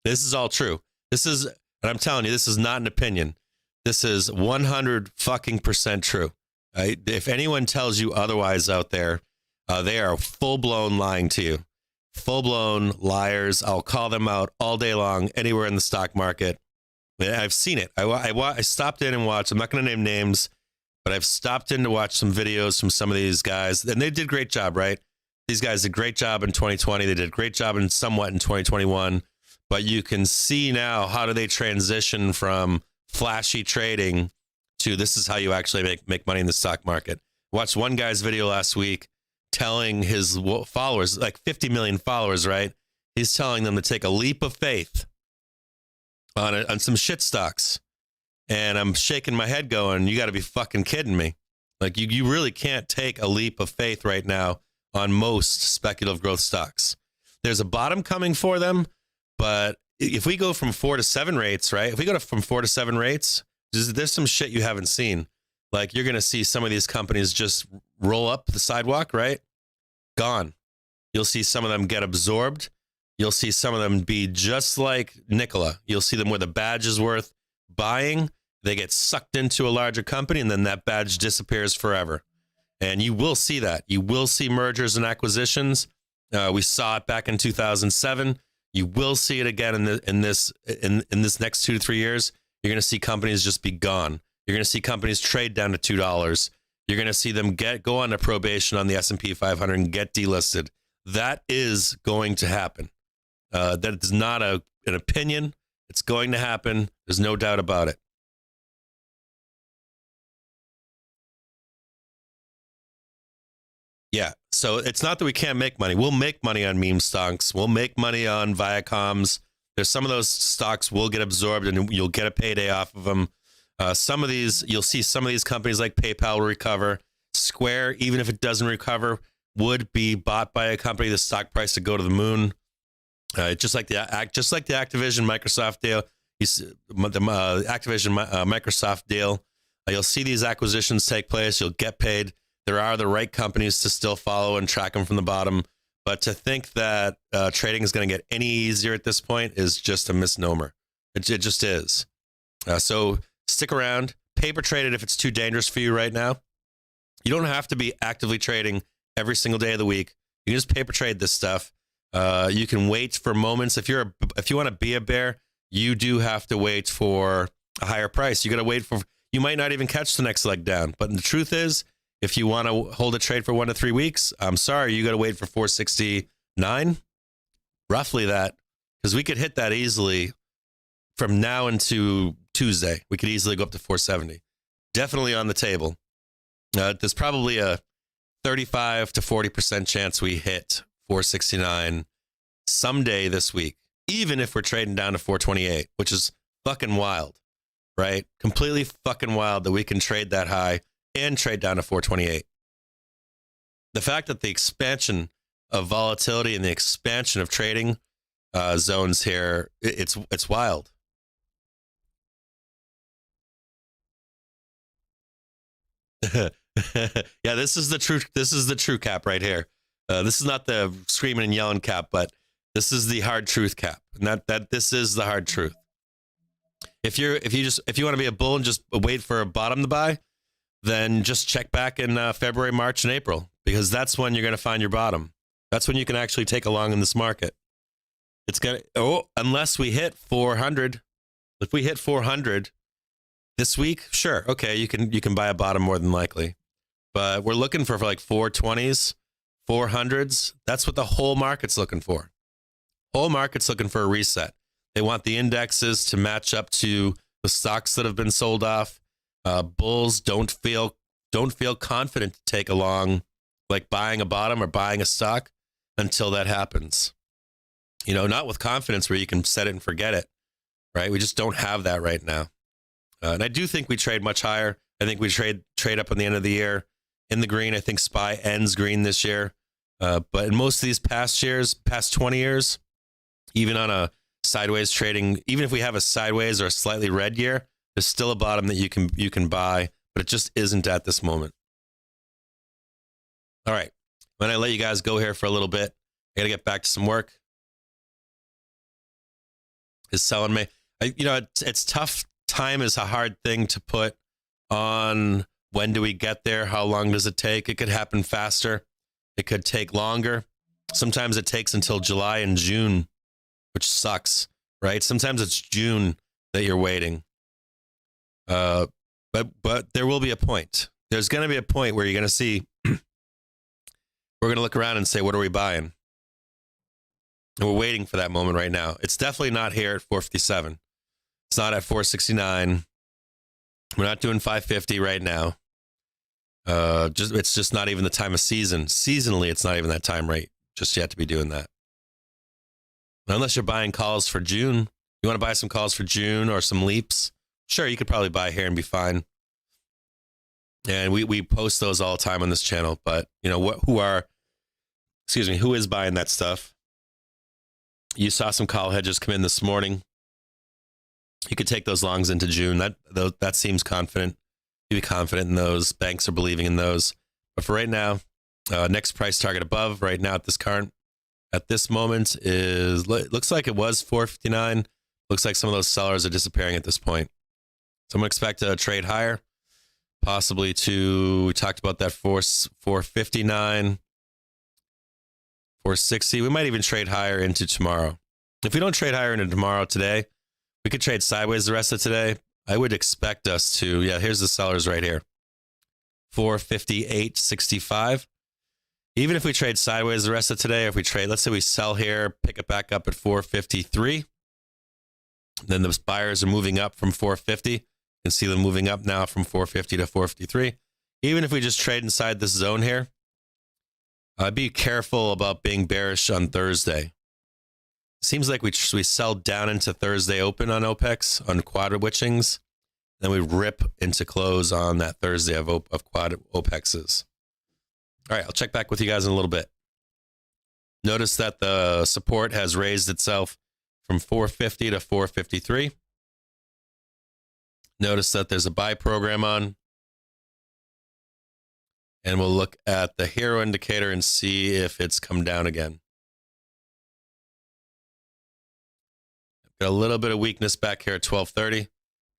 This is all true. And I'm telling you, this is not an opinion. This is 100% true. Right? If anyone tells you otherwise out there, they are full-blown lying to you. Full-blown liars. I'll call them out all day long, anywhere in the stock market. I've seen it. I stopped in and watched. I'm not going to name names, but I've stopped in to watch some videos from some of these guys, and they did a great job, right? These guys did a great job in 2020. They did a great job somewhat in 2021. But you can see now, how do they transition from flashy trading to this is how you actually make money in the stock market. Watched one guy's video last week telling his followers, like 50 million followers, right? He's telling them to take a leap of faith on some shit stocks. And I'm shaking my head going, you got to be fucking kidding me. Like you really can't take a leap of faith right now on most speculative growth stocks. There's a bottom coming for them. But if we go from 4 to 7 rates, right? If we go from 4 to 7 rates, there's some shit you haven't seen. Like you're going to see some of these companies just roll up the sidewalk, right? Gone. You'll see some of them get absorbed. You'll see some of them be just like Nikola. You'll see them where the badge is worth buying. They get sucked into a larger company, and then that badge disappears forever. And you will see that. You will see mergers and acquisitions. We saw it back in 2007. You will see it again in this next 2 to 3 years. You're going to see companies just be gone. You're going to see companies trade down to $2. You're going to see them go on a probation on the S&P 500 and get delisted. That is going to happen. That is not an opinion. It's going to happen. There's no doubt about it. Yeah, so it's not that we can't make money. We'll make money on meme stocks. We'll make money on Viacoms. There's some of those stocks will get absorbed and you'll get a payday off of them. Some of these, you'll see some of these companies like PayPal will recover. Square, even if it doesn't recover, would be bought by a company, the stock price to go to the moon. Just like the Activision Microsoft deal, Microsoft deal. You'll see these acquisitions take place. You'll get paid. There are the right companies to still follow and track them from the bottom. But to think that trading is going to get any easier at this point is just a misnomer. It just is. So stick around. Paper trade it if it's too dangerous for you right now. You don't have to be actively trading every single day of the week. You can just paper trade this stuff. You can wait for moments. If you want to be a bear, you do have to wait for a higher price. You got to wait for. You might not even catch the next leg down. But the truth is, if you want to hold a trade for 1 to 3 weeks, I'm sorry, you got to wait for 469, roughly that, because we could hit that easily from now into Tuesday. We could easily go up to 470. Definitely on the table. There's probably a 35 to 40% chance we hit 469 someday this week, even if we're trading down to 428, which is fucking wild, right? Completely fucking wild that we can trade that high and trade down to 428. The fact that the expansion of volatility and the expansion of trading zones here, it's wild. Yeah, this is the true. This is the true cap right here. This is not the screaming and yelling cap, but this is the hard truth cap, and that this is the hard truth. If you want to be a bull and just wait for a bottom to buy, then just check back in February, March, and April, because that's when you're going to find your bottom. That's when you can actually take along in this market. It's going to, unless we hit 400. If we hit 400 this week, sure, okay, you can buy a bottom more than likely. But we're looking for like 420s, 400s. That's what the whole market's looking for. Whole market's looking for a reset. They want the indexes to match up to the stocks that have been sold off. Bulls don't feel confident to take along, like buying a bottom or buying a stock until that happens. not with confidence where you can set it and forget it, right? We just don't have that right now. And I do think we trade much higher. I think we trade up on the end of the year in the green. I think SPY ends green this year. But in most of these past 20 years, even on a sideways trading, even if we have a sideways or a slightly red year, there's still a bottom that you can buy, but it just isn't at this moment. All right. When I let you guys go here for a little bit, I got to get back to some work. Is selling me. It's tough. Time is a hard thing to put on. When do we get there? How long does it take? It could happen faster. It could take longer. Sometimes it takes until July and June, which sucks, right? Sometimes it's June that you're waiting. But there will be a point. There's going to be a point where you're going to see, we're going to look around and say, what are we buying? And we're waiting for that moment right now. It's definitely not here at 457. It's not at 469. We're not doing 550 right now. It's just not even the time of season. Seasonally, it's not even that time right just yet to be doing that. Unless you're buying calls for June. You want to buy some calls for June or some leaps? Sure, you could probably buy here and be fine. And we post those all the time on this channel. But, who is buying that stuff? You saw some call hedges come in this morning. You could take those longs into June. That seems confident. You be confident in those. Banks are believing in those. But for right now, next price target above right now at this moment looks like it was 459. Looks like some of those sellers are disappearing at this point. So I'm going to expect a trade higher, possibly we talked about that 459. 460. We might even trade higher into tomorrow. If we don't trade higher into tomorrow today, we could trade sideways the rest of today. I would expect us to, here's the sellers right here. 458.65. Even if we trade sideways the rest of today, if we trade, let's say we sell here, pick it back up at 453. Then the buyers are moving up from 450. You can see them moving up now from 450 to 453. Even if we just trade inside this zone here, be careful about being bearish on Thursday. Seems like we sell down into Thursday open on OPEX, on quad witchings. Then we rip into close on that Thursday of quad OPEXs. All right, I'll check back with you guys in a little bit. Notice that the support has raised itself from 450 to 453. Notice that there's a buy program on. And we'll look at the hero indicator and see if it's come down again. Got a little bit of weakness back here at 1230,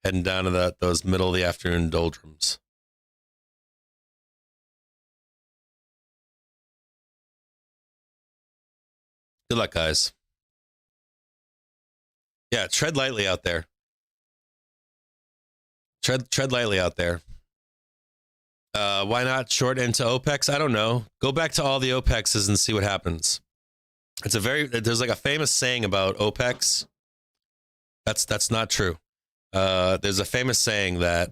heading down to those middle of the afternoon doldrums. Good luck, guys. Yeah, tread lightly out there. Tread lightly out there. Why not short into OPEX? I don't know. Go back to all the OPEXs and see what happens. There's like a famous saying about OPEX. That's not true. There's a famous saying that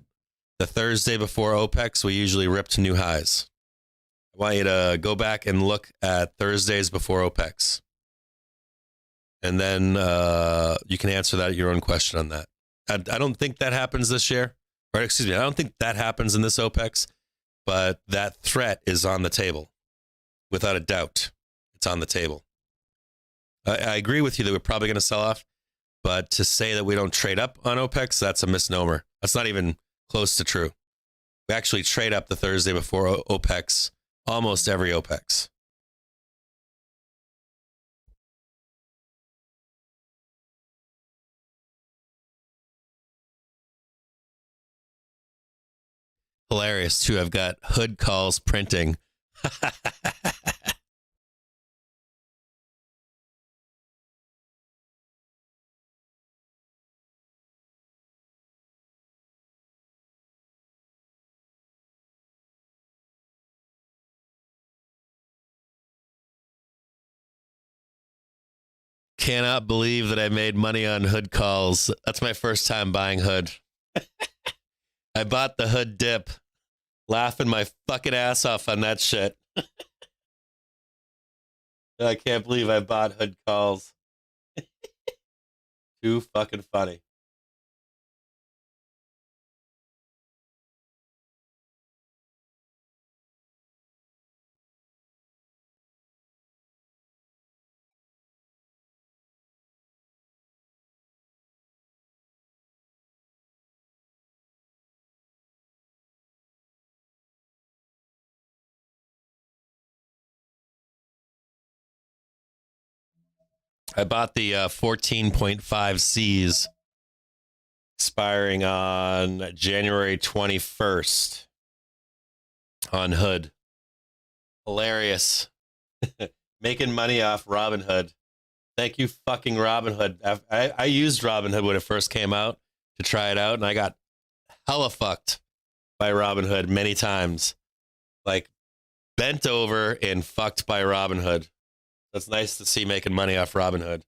the Thursday before OPEX, we usually rip to new highs. I want you to go back and look at Thursdays before OPEX. And then you can answer your own question on that. I don't think that happens this year. Or excuse me, I don't think that happens in this OPEX. But that threat is on the table. Without a doubt, it's on the table. I agree with you that we're probably going to sell off. But to say that we don't trade up on OPEX, that's a misnomer. That's not even close to true. We actually trade up the Thursday before OPEX, almost every OPEX. Hilarious, too. I've got hood calls printing. Cannot believe that I made money on hood calls. That's my first time buying hood. I bought the hood dip. Laughing my fucking ass off on that shit. I can't believe I bought hood calls. Too fucking funny. I bought the 14.5 Cs expiring on January 21st on Hood. Hilarious. Making money off Robinhood. Thank you, fucking Robinhood. I used Robinhood when it first came out to try it out, and I got hella fucked by Robinhood many times. Like, bent over and fucked by Robinhood. That's nice to see making money off Robinhood.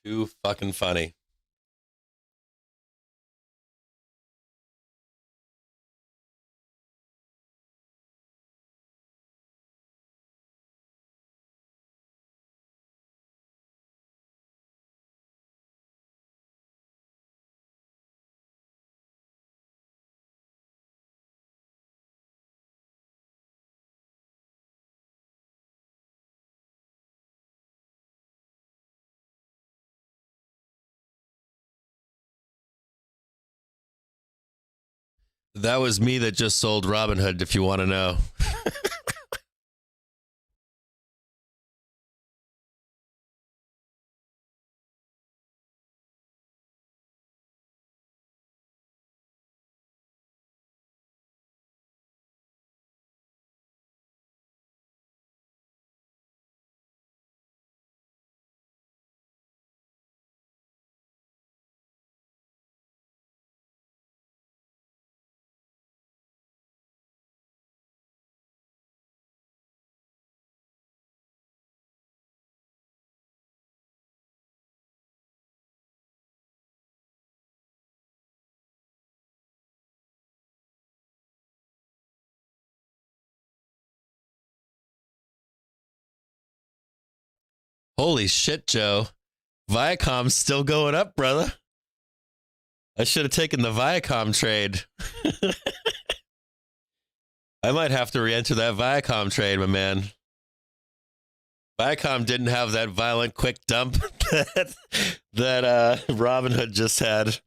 Too fucking funny. That was me that just sold Robinhood, if you want to know. Holy shit, Joe. Viacom's still going up, brother. I should have taken the Viacom trade. I might have to re-enter that Viacom trade, my man. Viacom didn't have that violent quick dump that Robinhood just had.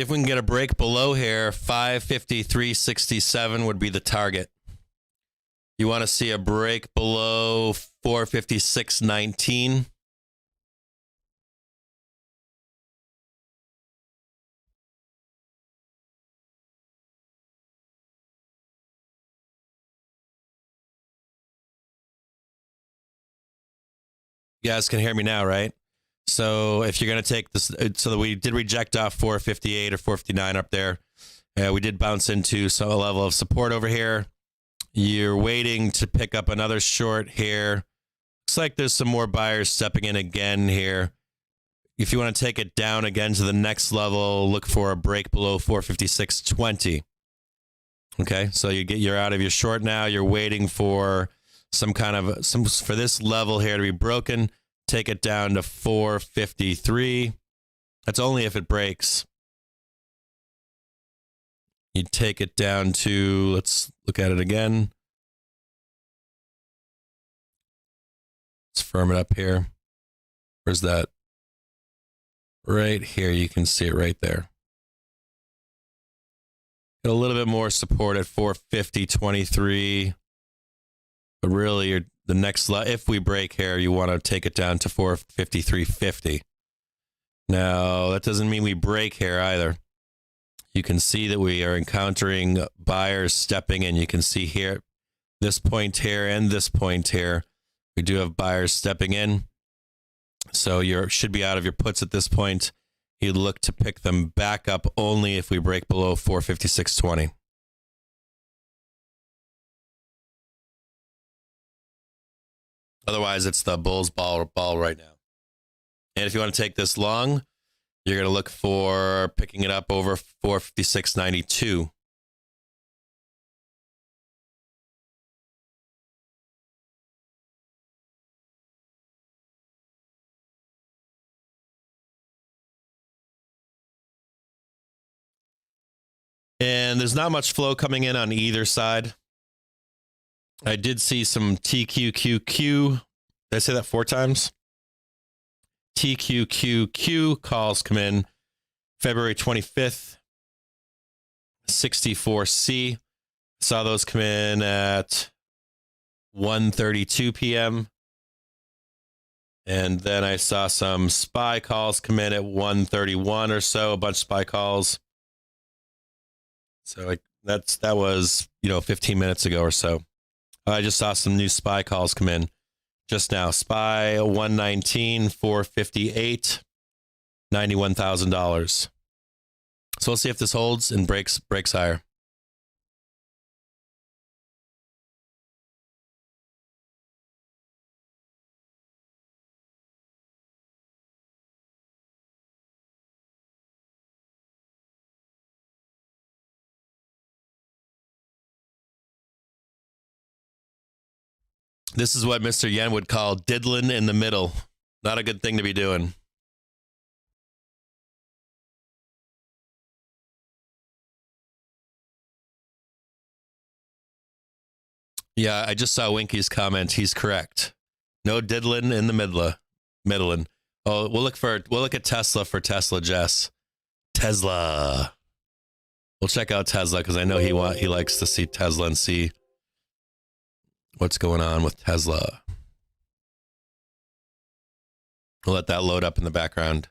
If we can get a break below here, 553.67 would be the target. You want to see a break below 456.19. You guys can hear me now, right? So if you're going to take this, so that we did reject off 458 or 459 up there. We did bounce into a level of support over here. You're waiting to pick up another short here. Looks like there's some more buyers stepping in again here. If you want to take it down again to the next level, look for a break below 456.20. Okay, so you're out of your short now. You're waiting for for this level here to be broken. Take it down to 453. That's only if it breaks. You take it down to, let's look at it again. Let's firm it up here. Where's that? Right here. You can see it right there. Get a little bit more support at 450.23. But really, the next if we break here, you want to take it down to 453.50. Now, that doesn't mean we break here either. You can see that we are encountering buyers stepping in. You can see here, this point here and this point here. We do have buyers stepping in. So you should be out of your puts at this point. You look to pick them back up only if we break below 456.20. Otherwise, it's the bull's ball right now. And if you want to take this long, you're going to look for picking it up over 456.92. And there's not much flow coming in on either side. I did see some TQQQ. Did I say that 4 times? TQQQ calls come in February 25th. 64C. Saw those come in at 1:32 p.m. And then I saw some SPY calls come in at 1:31 or so, a bunch of SPY calls. So that was, 15 minutes ago or so. I just saw some new SPY calls come in just now. SPY 119, 458, $91,000. So we'll see if this holds and breaks higher. This is what Mr. Yen would call diddling in the middle. Not a good thing to be doing. Yeah, I just saw Winky's comment. He's correct. No diddling in the middling. Oh, we'll look at Tesla for Tesla, Jess. Tesla. We'll check out Tesla because I know he likes to see Tesla and see what's going on with Tesla. We'll let that load up in the background.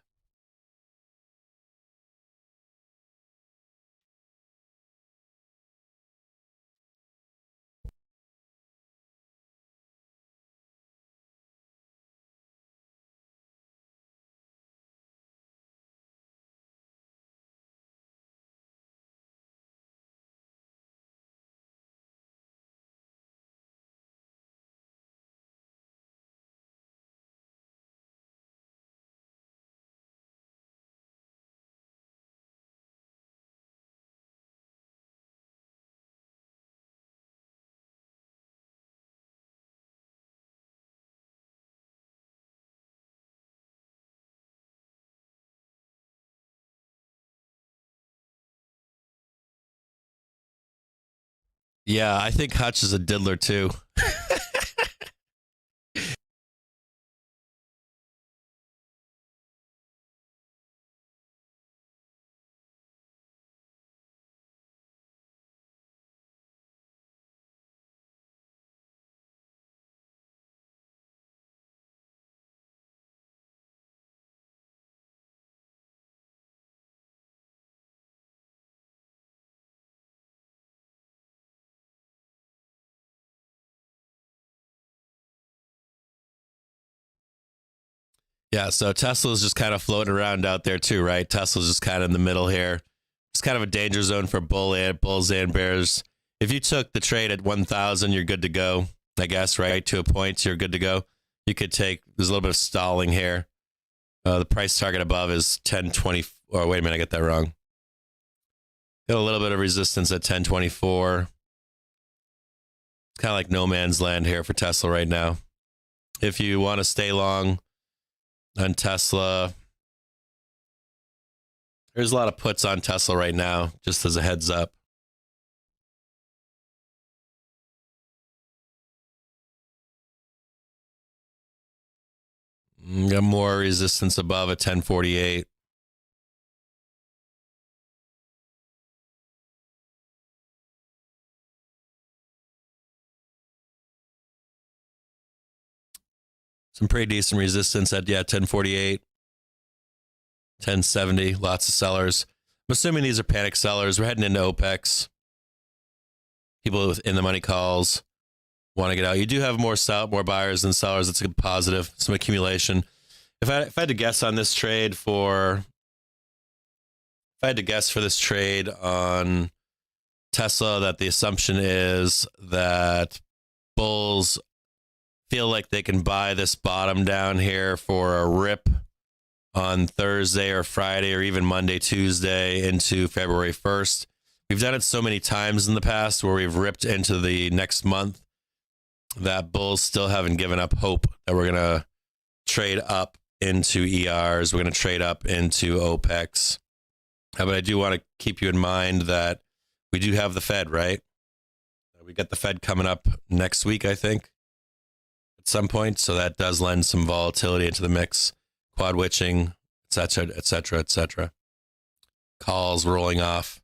Yeah, I think Hutch is a diddler too. Yeah, so Tesla's just kind of floating around out there too, right? Tesla's just kind of in the middle here. It's kind of a danger zone for bulls and bears. If you took the trade at 1,000, you're good to go, I guess, right? To a point, you're good to go. You could take, there's a little bit of stalling here. The price target above is 1020. Oh, wait a minute, I get that wrong. Got a little bit of resistance at 1024. It's kind of like no man's land here for Tesla right now. If you want to stay long on Tesla, there's a lot of puts on Tesla right now, just as a heads up. Got more resistance above at 1048. Some pretty decent resistance at 1048, 1070. Lots of sellers. I'm assuming these are panic sellers. We're heading into OPEX. People with in the money calls want to get out. You do have more buyers than sellers. It's a good positive. Some accumulation. If I had to guess on this trade for this trade on Tesla, that the assumption is that bulls feel like they can buy this bottom down here for a rip on Thursday or Friday or even Monday, Tuesday into February 1st. We've done it so many times in the past where we've ripped into the next month that bulls still haven't given up hope that we're going to trade up into ERs. We're going to trade up into OPEX. But I do want to keep you in mind that we do have the Fed, right? We got the Fed coming up next week, I think, at some point. So that does lend some volatility into the mix. Quad witching, et cetera, et cetera, et cetera. Calls rolling off.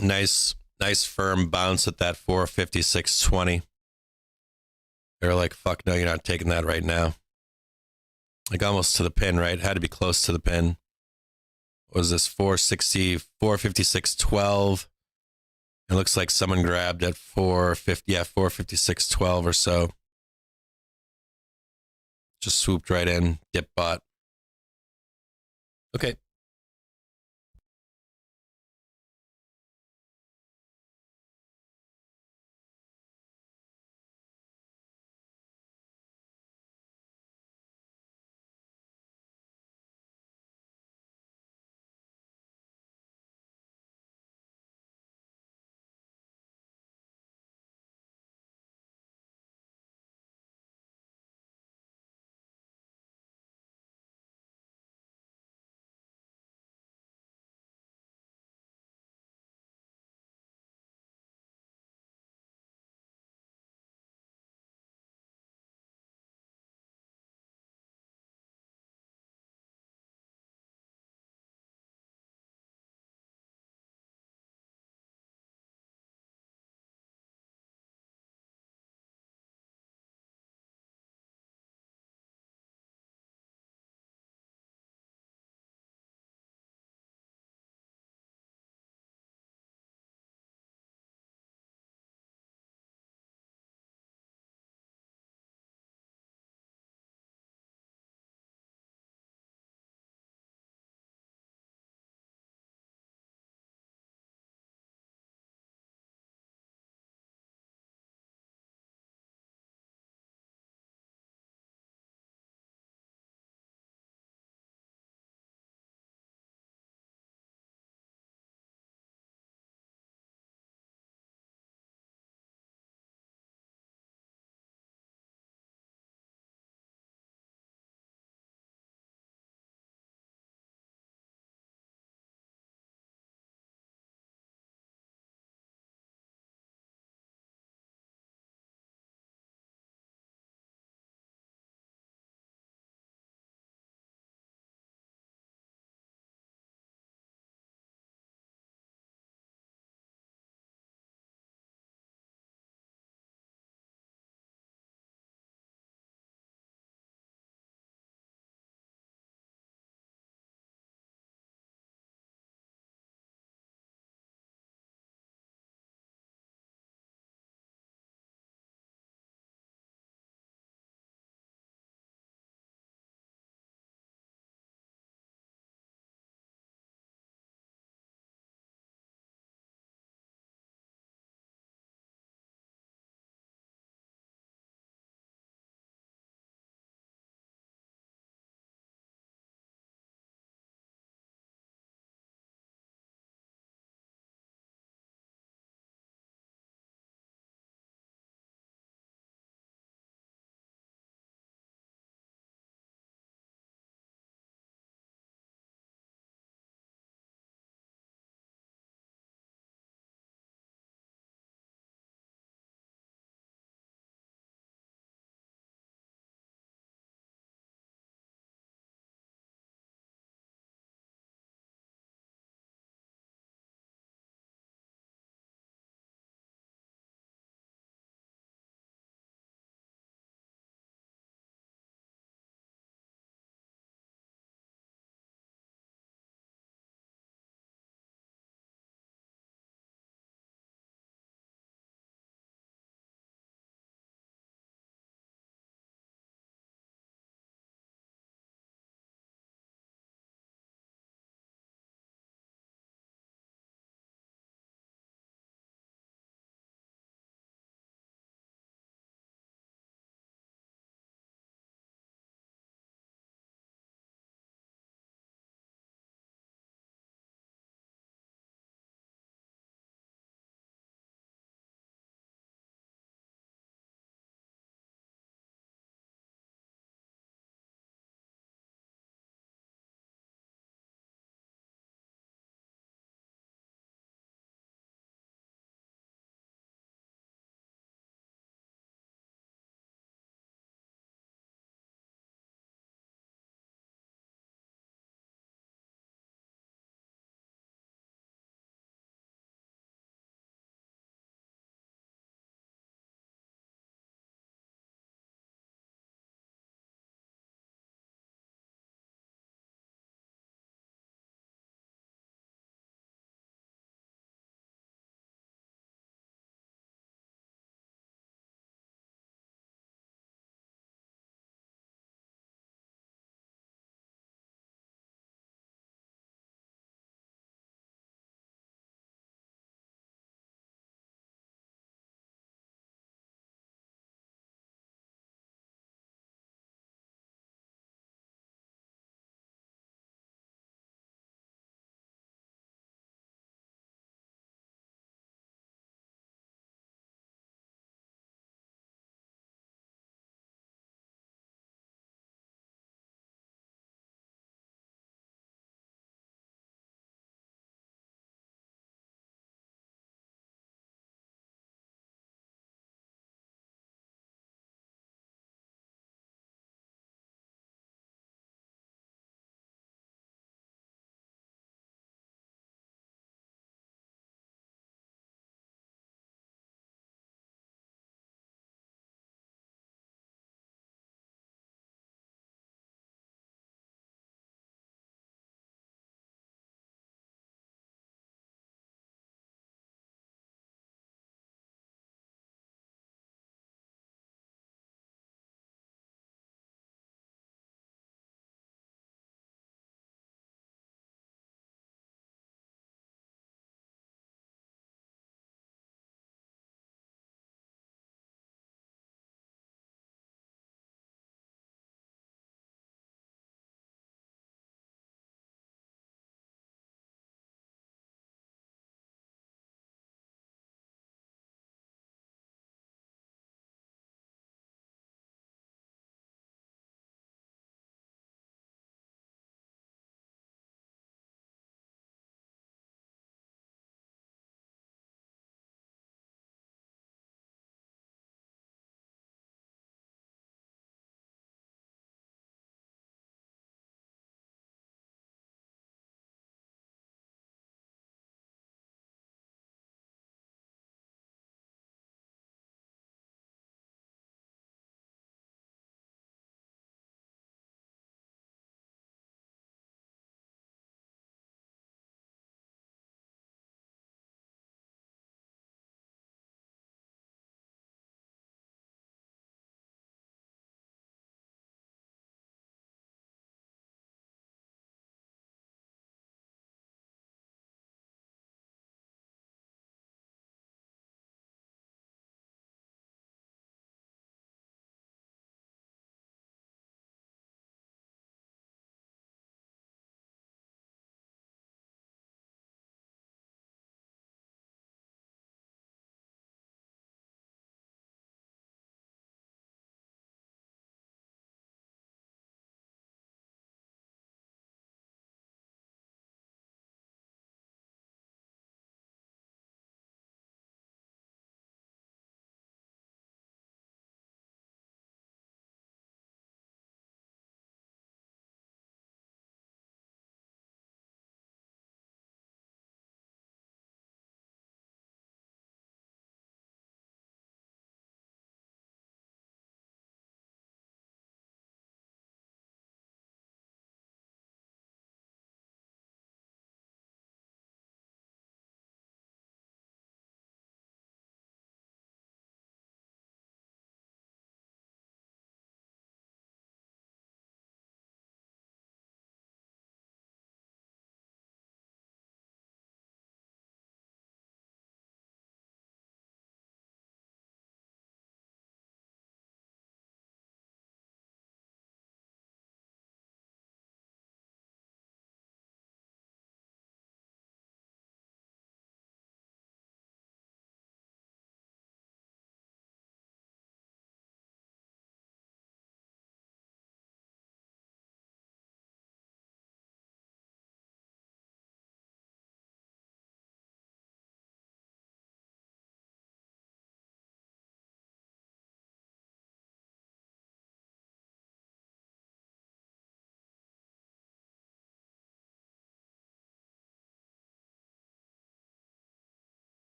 Nice firm bounce at that 456.20. They're like, fuck no, you're not taking that right now. Like almost to the pin, right? Had to be close to the pin. What was this? 456.12. It looks like someone grabbed at 456.12 or so. Just swooped right in, dip bot. Okay.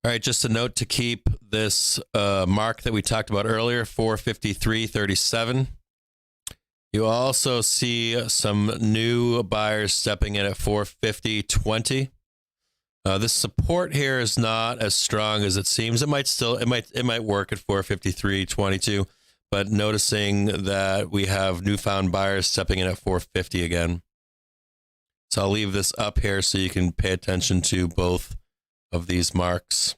All right, just a note to keep this mark that we talked about earlier, 453.37. You also see some new buyers stepping in at 450.20. This support here is not as strong as it seems. It might work at 453.22, but noticing that we have newfound buyers stepping in at 450 again. So I'll leave this up here so you can pay attention to both of these marks.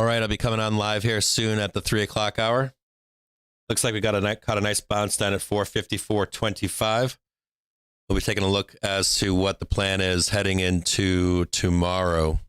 All right, I'll be coming on live here soon at the 3 o'clock hour. Looks like we caught a nice bounce down at 454.25. We'll be taking a look as to what the plan is heading into tomorrow.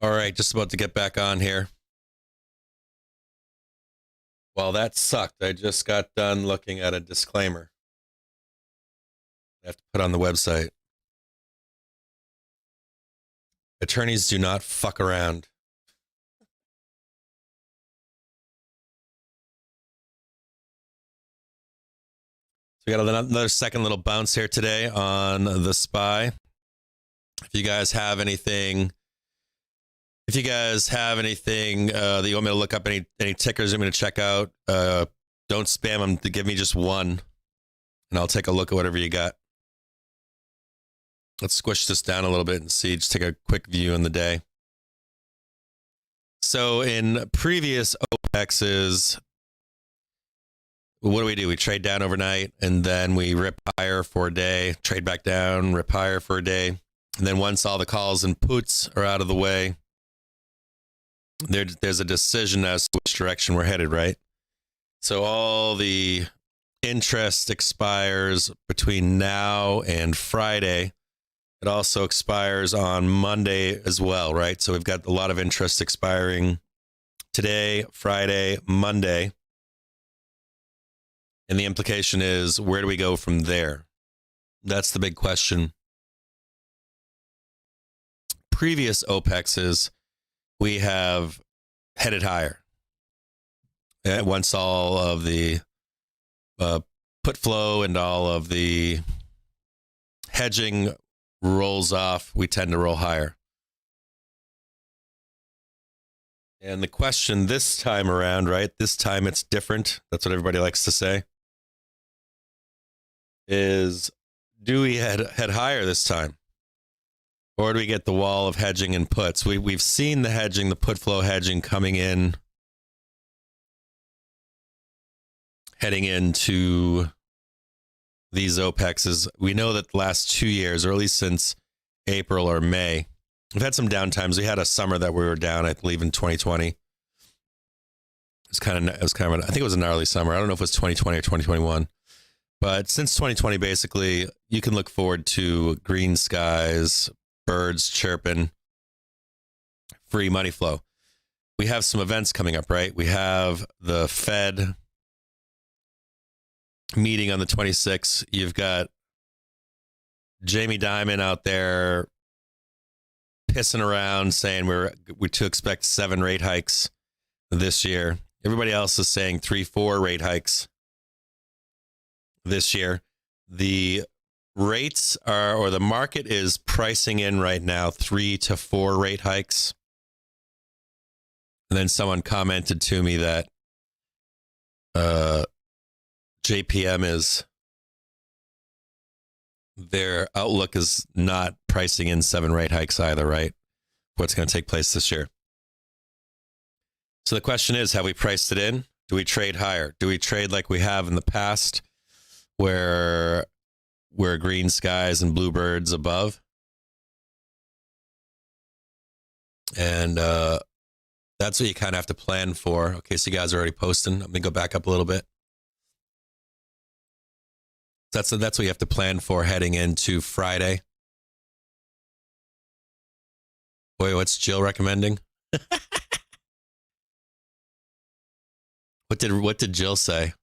All right, just about to get back on here. Well, that sucked. I just got done looking at a disclaimer I have to put on the website. Attorneys do not fuck around. So we got another second little bounce here today on the SPY. If you guys have anything that you want me to look up, any tickers I'm going to check out, don't spam them to give me just one, and I'll take a look at whatever you got. Let's squish this down a little bit and see, just take a quick view in the day. So in previous OPEXs, what do? We trade down overnight, and then we rip higher for a day, trade back down, rip higher for a day. And then once all the calls and puts are out of the way, there's a decision as to which direction we're headed, right? So all the interest expires between now and Friday. It also expires on Monday as well, right? So we've got a lot of interest expiring today, Friday, Monday. And the implication is, where do we go from there? That's the big question. Previous OPEXs, we have headed higher. Once all of the put flow and all of the hedging rolls off, we tend to roll higher. And the question this time around, right? This time it's different. That's what everybody likes to say. Is, do we head higher this time? Or do we get the wall of hedging and puts? We've seen the hedging, the put flow hedging coming in, heading into these OPEXs. We know that the last 2 years, or at least since April or May, we've had some downtimes. We had a summer that we were down, I believe, in 2020. It was kind of, I think it was a gnarly summer. I don't know if it was 2020 or 2021. But since 2020, basically, you can look forward to green skies, birds chirping, free money flow. We have some events coming up, right? We have the Fed meeting on the 26th. You've got Jamie Dimon out there pissing around saying we're to expect 7 rate hikes this year. Everybody else is saying 3-4 rate hikes this year. The rates are, or the market is pricing in right now 3 to 4 rate hikes. And then someone commented to me that JPM is, their outlook is not pricing in 7 rate hikes either, right? What's going to take place this year. So the question is, have we priced it in? Do we trade higher? Do we trade like we have in the past, where we're green skies and bluebirds above? And that's what you kind of have to plan for. Okay, so you guys are already posting. Let me go back up a little bit. That's what you have to plan for heading into Friday. Boy, what's Jill recommending? What did Jill say?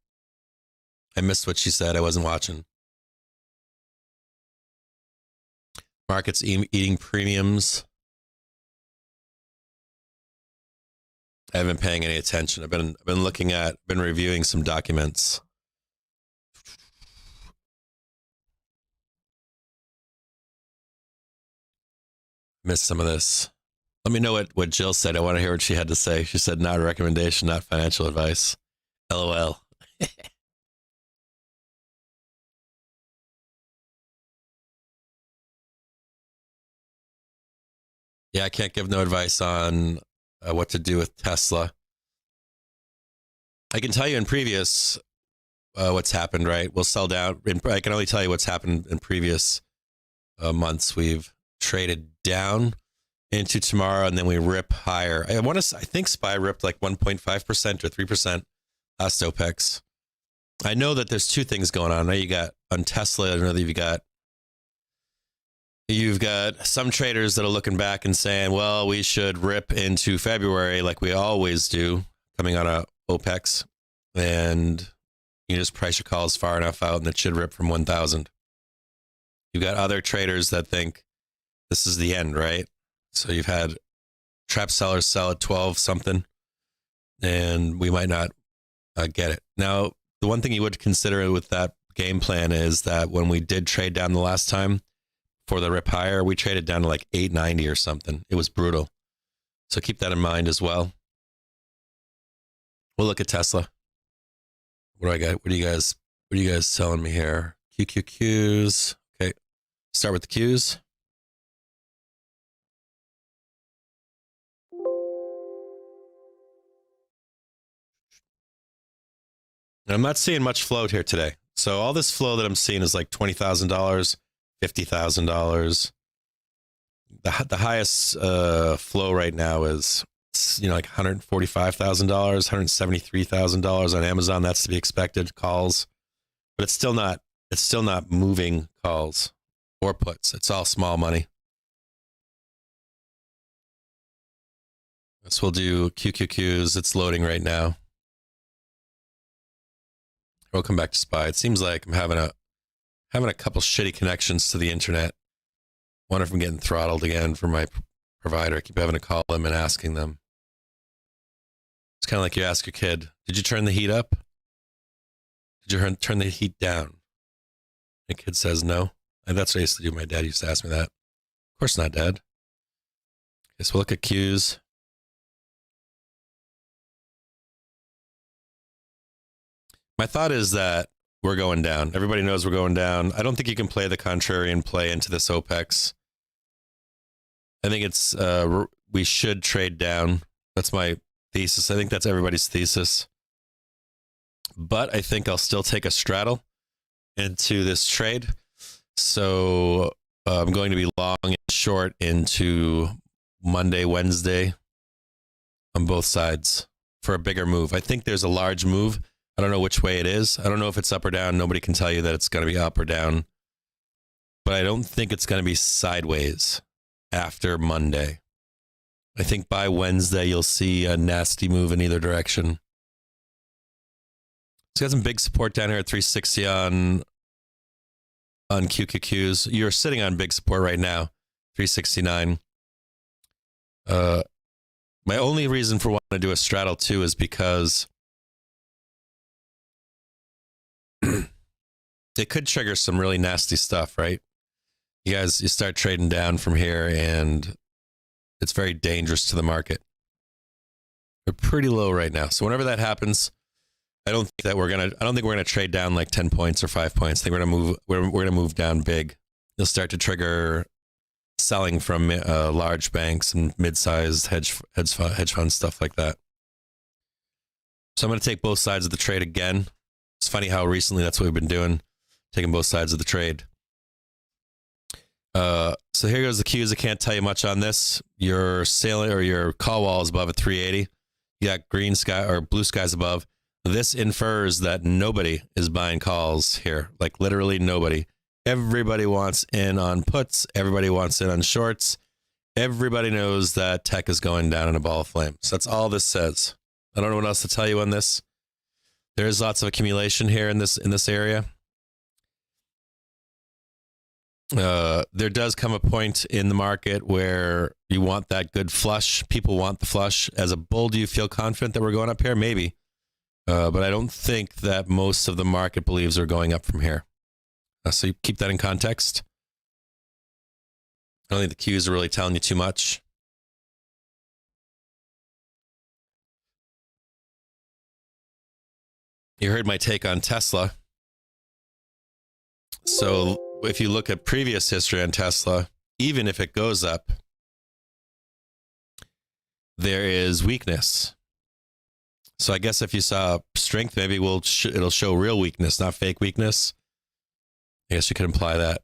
I missed what she said. I wasn't watching. Markets eating premiums. I haven't been paying any attention. I've been reviewing some documents. Missed some of this. Let me know what Jill said. I want to hear what she had to say. She said, not a recommendation, not financial advice. LOL. Yeah, I can't give no advice on what to do with Tesla. I can tell you in previous what's happened, right? We'll sell down. I can only tell you what's happened in previous months. We've traded down into tomorrow, and then we rip higher. I think SPY ripped like 1.5% or 3% last OPEX. I know that there's two things going on. Right? You got on Tesla, I know that You've got some traders that are looking back and saying, well, we should rip into February like we always do, coming on a OPEX, and you just price your calls far enough out and it should rip from 1,000. You've got other traders that think this is the end, right? So you've had trap sellers sell at 12 something, and we might not get it. Now, the one thing you would consider with that game plan is that when we did trade down the last time for the rip higher, we traded down to like 890 or something. It was brutal. So keep that in mind as well. We'll look at Tesla. What do I got? What are you guys telling me here? QQQs. Okay. Start with the Qs. And I'm not seeing much float here today. So all this flow that I'm seeing is like $20,000, $50,000. The highest flow right now is, like $145,000, $173,000 on Amazon. That's to be expected calls, but it's still not moving calls or puts. It's all small money. So we'll do QQQs. It's loading right now. We'll come back to SPY. It seems like I'm having a couple shitty connections to the internet. Wonder if I'm getting throttled again from my provider. I keep having to call them and asking them. It's kind of like you ask your kid, did you turn the heat up? Did you turn the heat down? The kid says no. And that's what I used to do. My dad used to ask me that. Of course not, Dad. Okay, so we'll look at Qs. My thought is that we're going down. Everybody knows we're going down. I don't think you can play the contrarian play into this OPEX. I think it's we should trade down. That's my thesis. I think that's everybody's thesis. But I think I'll still take a straddle into this trade. So I'm going to be long and short into Monday, Wednesday on both sides for a bigger move. I think there's a large move. I don't know which way it is. I don't know if it's up or down. Nobody can tell you that it's going to be up or down. But I don't think it's going to be sideways after Monday. I think by Wednesday, you'll see a nasty move in either direction. So got some big support down here at 360 on QQQs. You're sitting on big support right now, 369. My only reason for wanting to do a straddle too is because it could trigger some really nasty stuff, right? You start trading down from here and it's very dangerous to the market. We're pretty low right now. So whenever that happens, I don't think we're gonna trade down like 10 points or 5 points. I think we're gonna move down big. You'll start to trigger selling from large banks and mid-sized hedge funds, stuff like that. So I'm gonna take both sides of the trade again. It's funny how recently that's what we've been doing, taking both sides of the trade. So here goes the Qs. I can't tell you much on this. Your sailing or your call wall is above at 380. You got green sky or blue skies above. This infers that nobody is buying calls here. Like literally nobody. Everybody wants in on puts. Everybody wants in on shorts. Everybody knows that tech is going down in a ball of flames. That's all this says. I don't know what else to tell you on this. There's lots of accumulation here in this area. There does come a point in the market where you want that good flush. People want the flush. As a bull, do you feel confident that we're going up here? Maybe. But I don't think that most of the market believes we're going up from here. So you keep that in context. I don't think the Qs are really telling you too much. You heard my take on Tesla. So if you look at previous history on Tesla, even if it goes up, there is weakness. So I guess if you saw strength, maybe it'll show real weakness, not fake weakness. I guess you could imply that.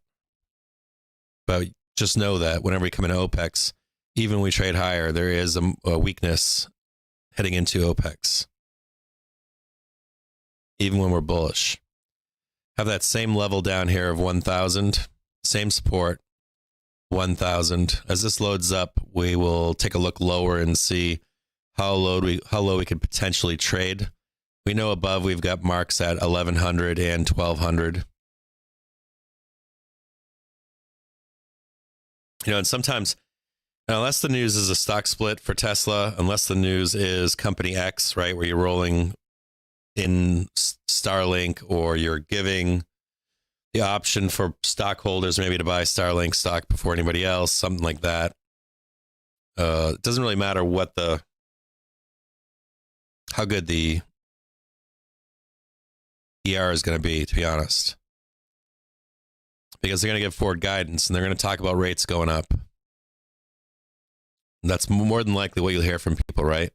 But just know that whenever we come into OPEX, even when we trade higher, there is a weakness heading into OPEX. Even when we're bullish. Have that same level down here of 1,000, same support. 1,000. As this loads up, we will take a look lower and see how low we could potentially trade. We know above we've got marks at 1,100 and 1,200. You know, and sometimes, unless the news is a stock split for Tesla, unless the news is company X, right, where you're rolling in Starlink, or you're giving the option for stockholders maybe to buy Starlink stock before anybody else, something like that. It doesn't really matter how good the ER is going to be honest. Because they're going to give forward guidance and they're going to talk about rates going up. And that's more than likely what you'll hear from people, right?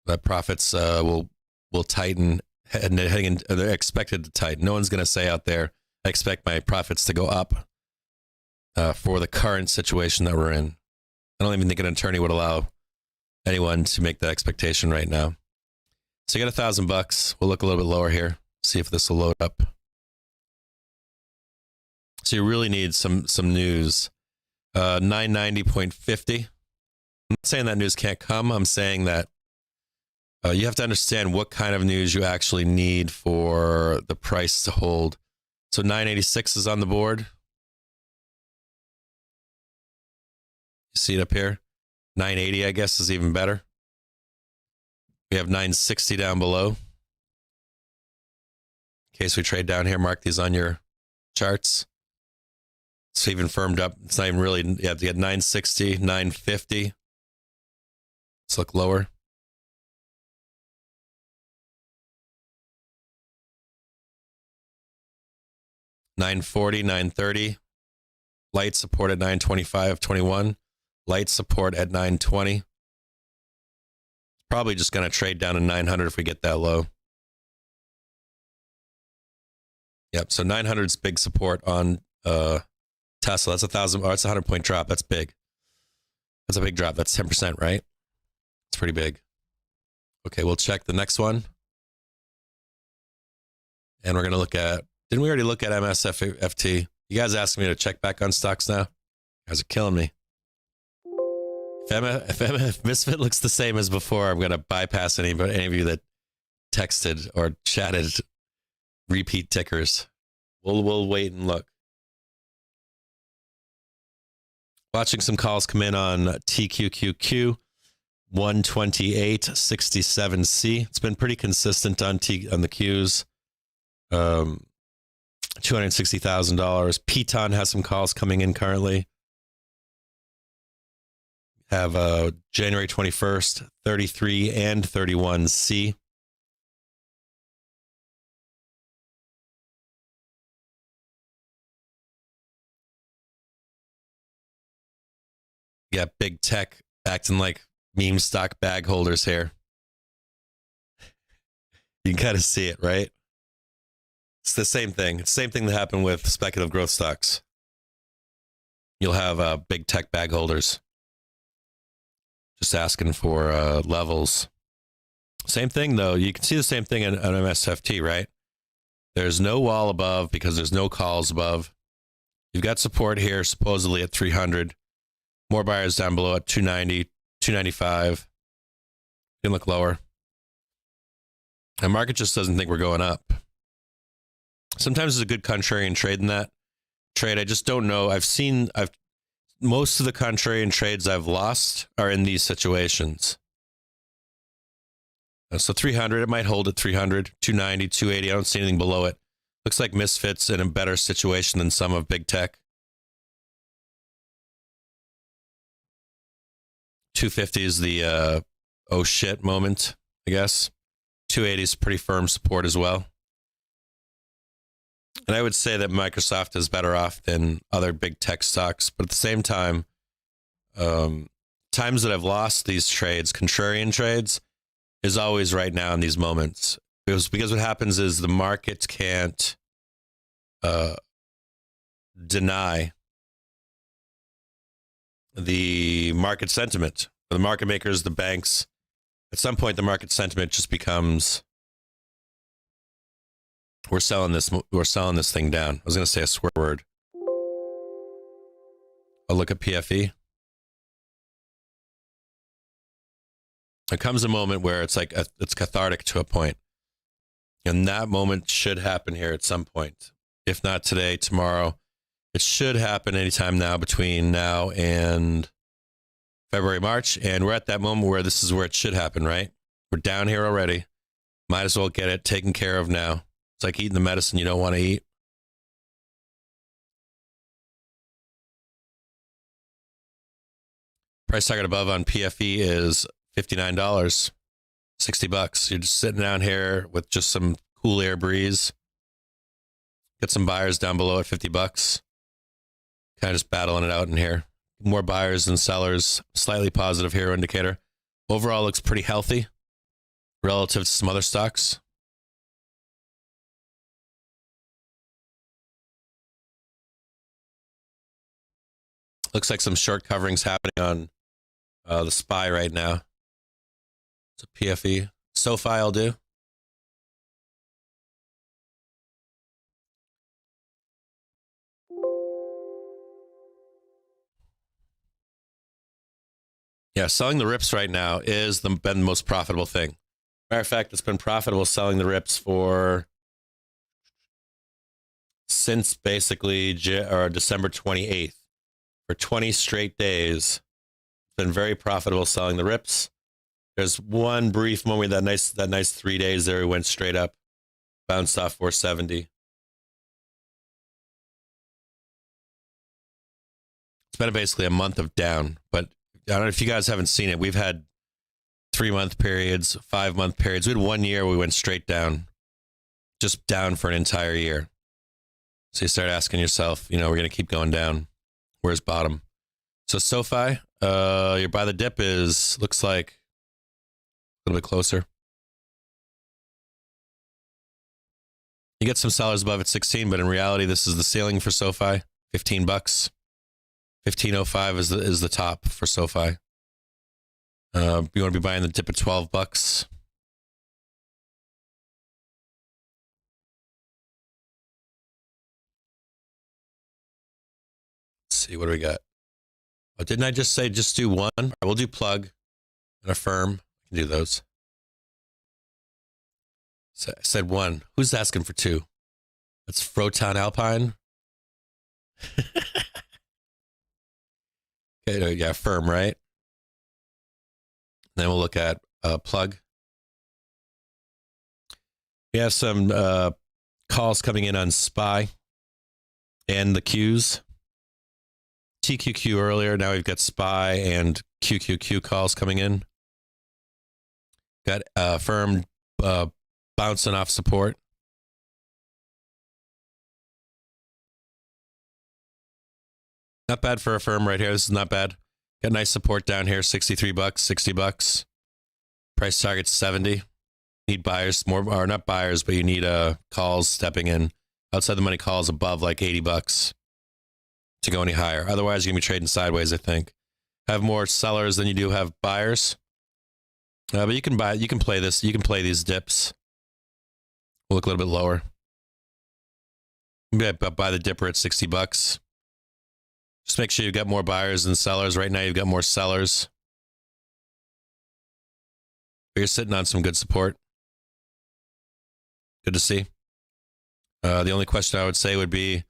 That profits will tighten, and they're expected to tighten. No one's going to say out there, I expect my profits to go up for the current situation that we're in. I don't even think an attorney would allow anyone to make that expectation right now. So you got $1,000. We'll look a little bit lower here, see if this will load up. So you really need some news. 990.50. I'm not saying that news can't come. I'm saying that you have to understand what kind of news you actually need for the price to hold. So 986 is on the board. You see it up here? 980, I guess, is even better. We have 960 down below. In case we trade down here, mark these on your charts. It's even firmed up. It's not even really, you have to get 960, 950. Let's look lower. $940, $930. Light support at $925.21. Light support at $920. Probably just going to trade down to 900 if we get that low. Yep, so 900 is big support on Tesla. That's 1,000. Oh, it's a 100-point drop. That's big. That's a big drop. That's 10%, right? It's pretty big. Okay, we'll check the next one. And we're going to look at, didn't we already look at MSFT? You guys asking me to check back on stocks now? You guys are killing me. If Misfit looks the same as before, I'm going to bypass any of you that texted or chatted repeat tickers. We'll wait and look. Watching some calls come in on TQQQ 128.67C. It's been pretty consistent on the Qs. $260,000. Piton has some calls coming in currently. Have January 21st, 33 and 31C. Yeah, big tech acting like meme stock bag holders here. You can kind of see it, right? It's the same thing. It's the same thing that happened with speculative growth stocks. You'll have big tech bag holders just asking for levels. Same thing, though. You can see the same thing on MSFT, right? There's no wall above because there's no calls above. You've got support here, supposedly at 300. More buyers down below at 290, 295. You can look lower. The market just doesn't think we're going up. Sometimes it's a good contrarian trade in that trade. I just don't know. Most of the contrarian trades I've lost are in these situations. So 300, it might hold at 300, 290, 280. I don't see anything below it. Looks like Misfit's in a better situation than some of big tech. 250 is the oh shit moment, I guess. 280 is pretty firm support as well. And I would say that Microsoft is better off than other big tech stocks. But at the same time, times that I've lost these trades, contrarian trades, is always right now in these moments. Because what happens is the market can't deny the market sentiment. For the market makers, the banks, at some point the market sentiment just becomes, we're selling this thing down. I was going to say a swear word. I'll look at PFE. There comes a moment where it's like it's cathartic to a point. And that moment should happen here at some point. If not today, tomorrow. It should happen anytime now between now and February, March. And we're at that moment where this is where it should happen, right? We're down here already. Might as well get it taken care of now. It's like eating the medicine you don't want to eat. Price target above on PFE is $59, 60 bucks. You're just sitting down here with just some cool air breeze. Get some buyers down below at 50 bucks. Kind of just battling it out in here. More buyers than sellers. Slightly positive hero indicator. Overall looks pretty healthy relative to some other stocks. Looks like some short coverings happening on the SPY right now. So PFE. SoFi will do. Yeah, selling the rips right now is been the most profitable thing. Matter of fact, it's been profitable selling the rips since basically December 28th. For 20 straight days, it's been very profitable selling the rips. There's one brief moment, that nice 3 days there, we went straight up, bounced off 470. It's been basically a month of down, but I don't know if you guys haven't seen it. We've had 3-month periods, 5-month periods. We had 1 year where we went straight down, just down for an entire year. So you start asking yourself, we're going to keep going down. Where's bottom? So SoFi, your buy the dip looks like a little bit closer. You get some sellers above at 16, but in reality, this is the ceiling for SoFi. 15 bucks. 15.05 is the top for SoFi. You want to be buying the dip at 12 bucks. Let's see, what do we got? Oh, didn't I just say just do one? Right, we'll do plug and affirm. I can do those. So I said one. Who's asking for two? That's Froton Alpine. Okay, yeah, firm, right? Then we'll look at plug. We have some calls coming in on SPY and the Qs. TQQ earlier. Now we've got SPY and QQQ calls coming in. Got firm bouncing off support. Not bad for a firm right here. This is not bad. Got nice support down here, 63 bucks, 60 bucks. Price target's 70. Need buyers, or not buyers, but you need calls stepping in. Outside the money calls above like 80 bucks to go any higher. Otherwise, you're going to be trading sideways, I think. Have more sellers than you do have buyers. But you can play this. You can play these dips. We'll look a little bit lower. Buy the dipper at 60 bucks. Just make sure you've got more buyers than sellers. Right now, you've got more sellers. But you're sitting on some good support. Good to see. The only question I would say would be,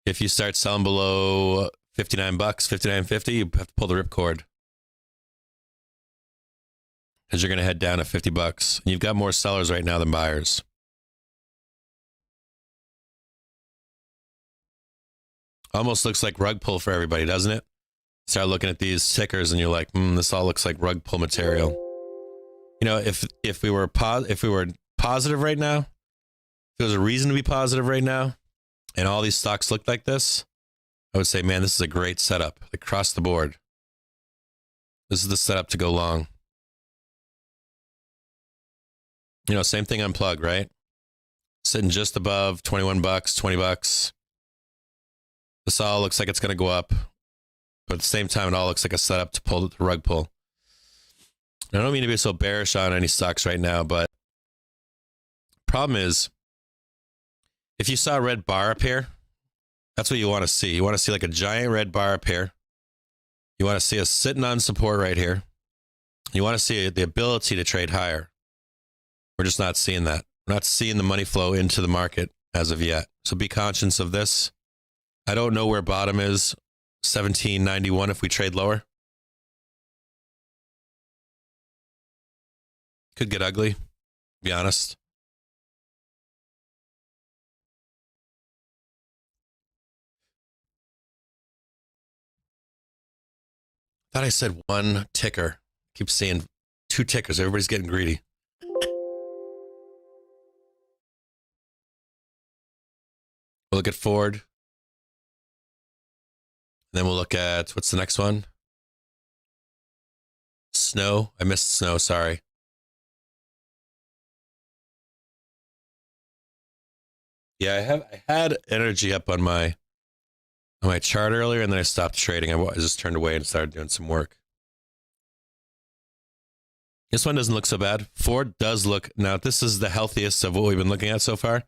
if you start selling below 59 bucks, 59.50, you have to pull the ripcord. Because you're going to head down at 50 bucks. And you've got more sellers right now than buyers. Almost looks like rug pull for everybody, doesn't it? Start looking at these tickers and you're like, this all looks like rug pull material. If we were positive right now, if there was a reason to be positive right now, and all these stocks looked like this, I would say, man, this is a great setup. Across the board. This is the setup to go long. Same thing on plug, right? Sitting just above 21 bucks, 20 bucks. This all looks like it's going to go up. But at the same time, it all looks like a setup to pull the rug pull. I don't mean to be so bearish on any stocks right now, but problem is, if you saw a red bar up here, that's what you want to see. You want to see like a giant red bar up here. You want to see us sitting on support right here. You want to see the ability to trade higher. We're just not seeing that. We're not seeing the money flow into the market as of yet. So be conscious of this. I don't know where bottom is. 1791 if we trade lower. Could get ugly, to be honest. Thought I said one ticker. Keep seeing 2 tickers. Everybody's getting greedy. We'll look at Ford. Then we'll look at, what's the next one? Snow. I missed Snow, sorry. Yeah, I had energy up on my chart earlier, and then I stopped trading. I just turned away and started doing some work. This one doesn't look so bad. Ford does look, now this is the healthiest of what we've been looking at so far.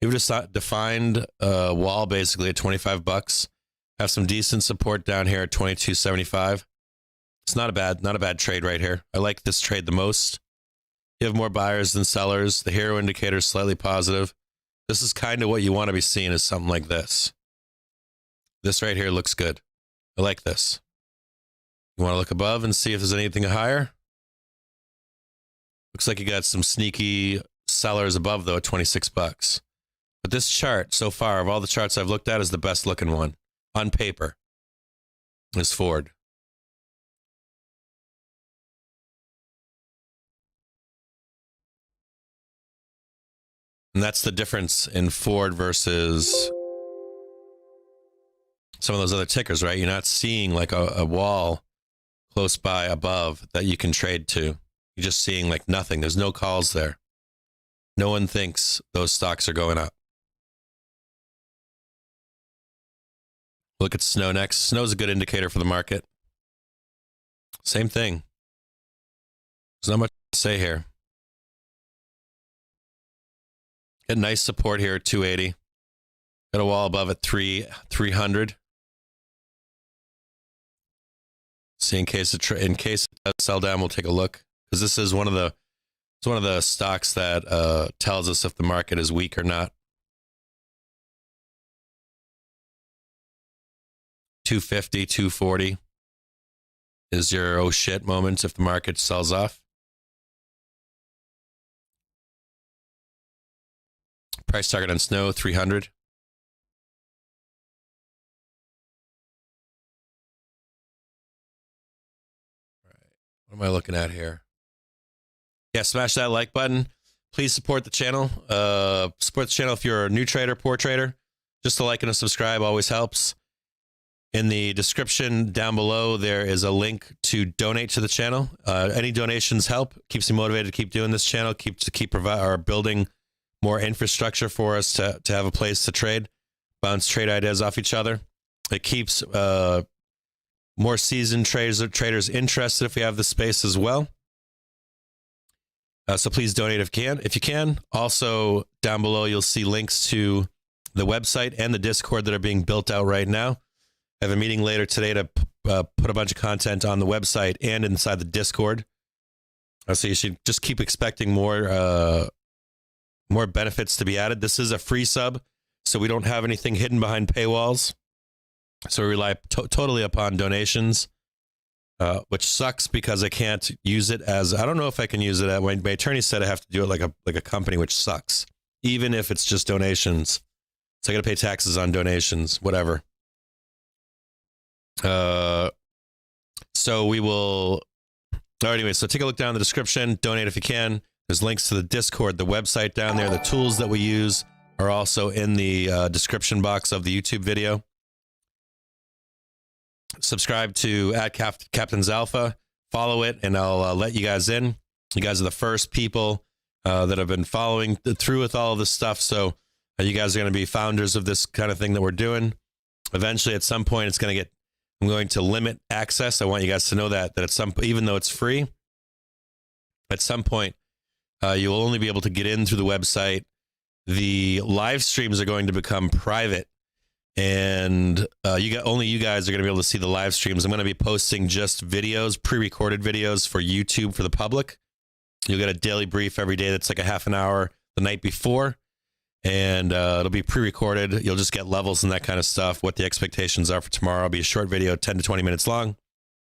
We've just defined a wall basically at 25 bucks. Have some decent support down here at 22.75. It's not a bad trade right here. I like this trade the most. You have more buyers than sellers. The hero indicator is slightly positive. This is kind of what you want to be seeing, is something like this. This right here looks good. I like this. You want to look above and see if there's anything higher? Looks like you got some sneaky sellers above though at 26 bucks. But this chart so far, of all the charts I've looked at, is the best looking one on paper. Is Ford. And that's the difference in Ford versus some of those other tickers, right? You're not seeing like a wall close by above that you can trade to. You're just seeing like nothing. There's no calls there. No one thinks those stocks are going up. Look at Snow next. Snow is a good indicator for the market. Same thing. There's not much to say here. Get nice support here at 280. Got a wall above at 300. See, in case it does sell down, we'll take a look, because this is one of the stocks that tells us if the market is weak or not. 250, 240 is your oh shit moment if the market sells off. Price target on Snow, 300. All right. What am I looking at here? Yeah, smash that like button. Please support the channel. Support the channel if you're a new trader, poor trader. Just a like and a subscribe always helps. In the description down below, there is a link to donate to the channel. Any donations help. Keeps me motivated to keep doing this channel. Keep building more infrastructure for us to have a place to trade, bounce trade ideas off each other. It keeps more seasoned traders interested if we have the space as well. So please donate if you can. Also, down below, you'll see links to the website and the Discord that are being built out right now. I have a meeting later today to put a bunch of content on the website and inside the Discord. So you should just keep expecting more benefits to be added. This is a free sub, so we don't have anything hidden behind paywalls. So we rely totally upon donations, which sucks because I can't use it as, I don't know if I can use it at, my attorney said I have to do it like a company, which sucks, even if it's just donations. So I got to pay taxes on donations, whatever. So we will, anyway, so take a look down in the description, donate if you can. There's links to the Discord, the website down there. The tools that we use are also in the description box of the YouTube video. Subscribe to Captain's Alpha, follow it, and I'll let you guys in. You guys are the first people that have been following through with all of this stuff. So you guys are going to be founders of this kind of thing that we're doing. Eventually, at some point, I'm going to limit access. I want you guys to know that at some, even though it's free, at some point, you will only be able to get in through the website. The live streams are going to become private and only you guys are going to be able to see the live streams. I'm going to be posting just videos, pre-recorded videos for YouTube for the public. You'll get a daily brief every day that's like a half an hour the night before, and it'll be pre-recorded. You'll just get levels and that kind of stuff, what the expectations are for tomorrow. It'll be a short video, 10 to 20 minutes long.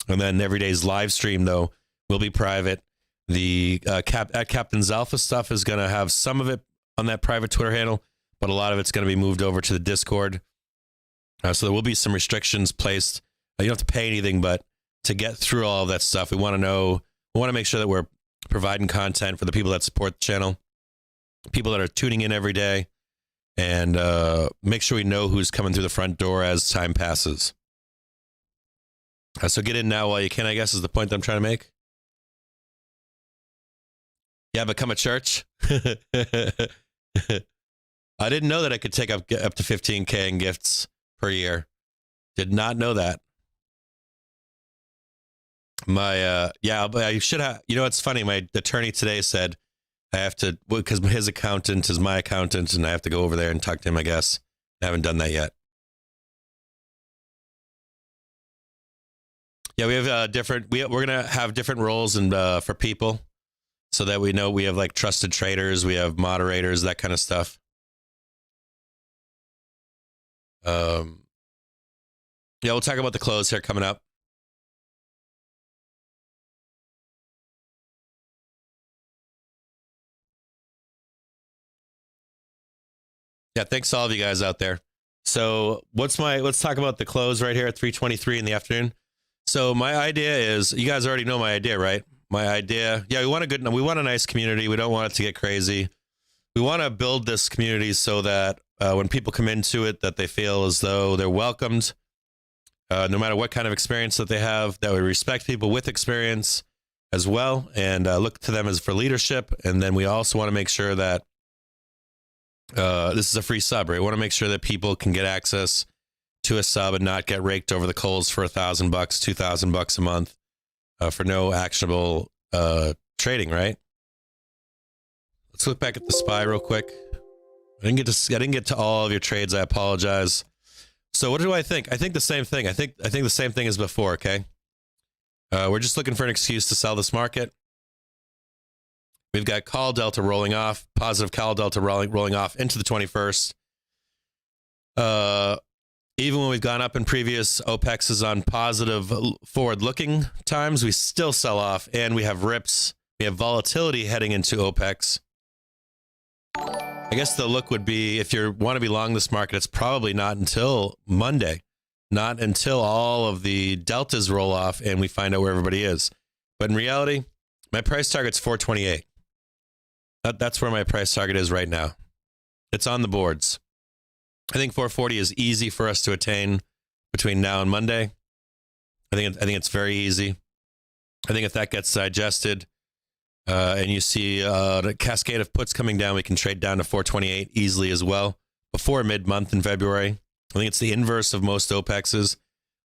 And then every day's live stream, though, will be private. The Captain's Alpha stuff is going to have some of it on that private Twitter handle, but a lot of it's going to be moved over to the Discord. So there will be some restrictions placed. You don't have to pay anything, but to get through all of that stuff, we want to make sure that we're providing content for the people that support the channel, people that are tuning in every day, and make sure we know who's coming through the front door as time passes. So get in now while you can, I guess, is the point that I'm trying to make. Yeah, become a church. I didn't know that I could take up to $15K in gifts per year. Did not know that. I should have. You know, it's funny. My attorney today said I have to, because his accountant is my accountant, and I have to go over there and talk to him. I guess I haven't done that yet. Yeah, we have different. We're gonna have different roles and for people, so that we know we have like trusted traders, we have moderators, that kind of stuff. Yeah, we'll talk about the close here coming up. Yeah, thanks to all of you guys out there. So let's talk about the close right here at 3:23 in the afternoon. So my idea is, you guys already know my idea, right? My idea, yeah, we want a nice community. We don't want it to get crazy. We want to build this community so that when people come into it, that they feel as though they're welcomed, no matter what kind of experience that they have, that we respect people with experience as well, and look to them as for leadership. And then we also want to make sure that this is a free sub, right? We want to make sure that people can get access to a sub and not get raked over the coals for $1,000, $2,000 a month for no actionable trading, right? Let's look back at the SPY real quick. I didn't get to all of your trades. I apologize. So what do I think? I think the same thing. I think the same thing as before. Okay, we're just looking for an excuse to sell this market. We've got call delta rolling off, positive call delta rolling off into the 21st. Even when we've gone up in previous OPEXs on positive forward-looking times, we still sell off, and we have rips. We have volatility heading into OPEX. I guess the look would be, if you want to be long this market, it's probably not until Monday, not until all of the deltas roll off and we find out where everybody is. But in reality, my price target's 428. That's where my price target is right now. It's on the boards. I think 440 is easy for us to attain between now and Monday. I think it's very easy. I think if that gets digested and you see the cascade of puts coming down, we can trade down to 428 easily as well before mid-month in February. I think it's the inverse of most OPEXs.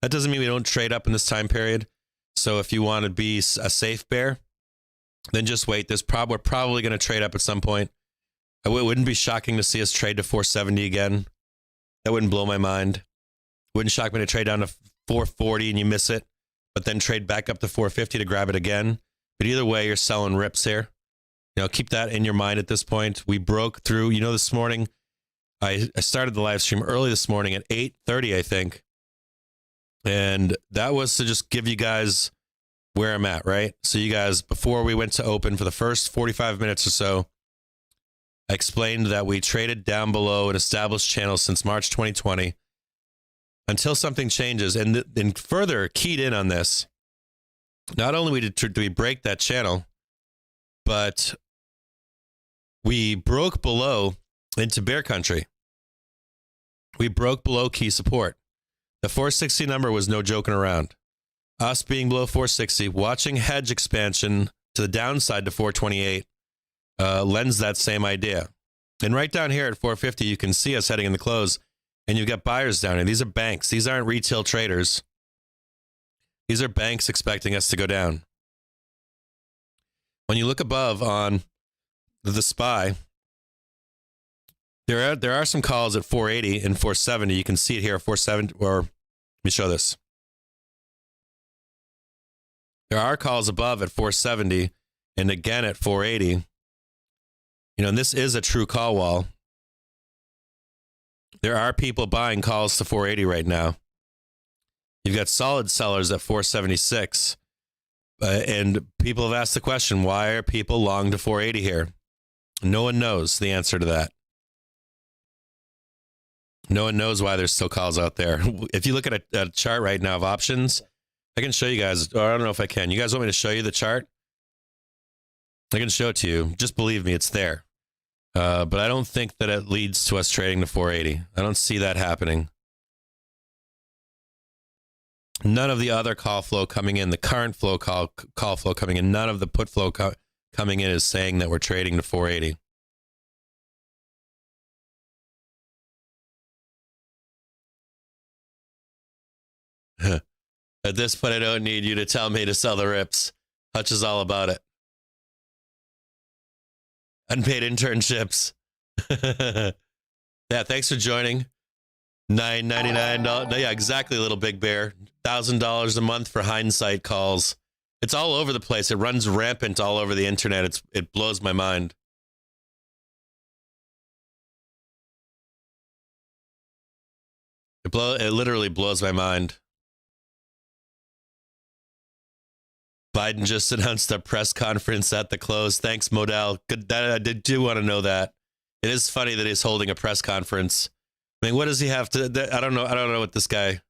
That doesn't mean we don't trade up in this time period. So if you want to be a safe bear, then just wait. We're probably going to trade up at some point. It wouldn't be shocking to see us trade to 470 again. That wouldn't blow my mind. Wouldn't shock me to trade down to 440 and you miss it, but then trade back up to 450 to grab it again. But either way, you're selling rips here. You know, keep that in your mind at this point. We broke through, this morning, I started the live stream early this morning at 8:30, I think. And that was to just give you guys where I'm at, right? So you guys, before we went to open for the first 45 minutes or so, I explained that we traded down below an established channel since March 2020 until something changes. And further keyed in on this, not only did we break that channel, but we broke below into bear country. We broke below key support. The 460 number was no joking around. Us being below 460, watching hedge expansion to the downside to 428 lends that same idea. And right down here at 450, you can see us heading in the close, and you've got buyers down here. These are banks. These aren't retail traders. These are banks expecting us to go down. When you look above on the SPY, There are some calls at 480 and 470. You can see it here at 470, or let me show this. There are calls above at 470 and again at 480. You know, and this is a true call wall. There are people buying calls to 480 right now. You've got solid sellers at 476. And people have asked the question, why are people long to 480 here? No one knows the answer to that. No one knows why there's still calls out there. If you look at a chart right now of options, I can show you guys, or I don't know if I can. You guys want me to show you the chart? I can show it to you. Just believe me, it's there. But I don't think that it leads to us trading to 480. I don't see that happening. None of the other call flow coming in, the current flow call flow coming in, none of the put flow coming in is saying that we're trading to 480. At this point, I don't need you to tell me to sell the rips. Hutch is all about it. Unpaid internships. Yeah, thanks for joining. $9.99. Yeah, exactly, little big bear. $1,000 a month for hindsight calls. It's all over the place. It runs rampant all over the internet. It blows my mind. It literally blows my mind. Biden just announced a press conference at the close. Thanks, Modell. Good. I do want to know that. It is funny that he's holding a press conference. I mean, what does he have to? I don't know. I don't know what this guy.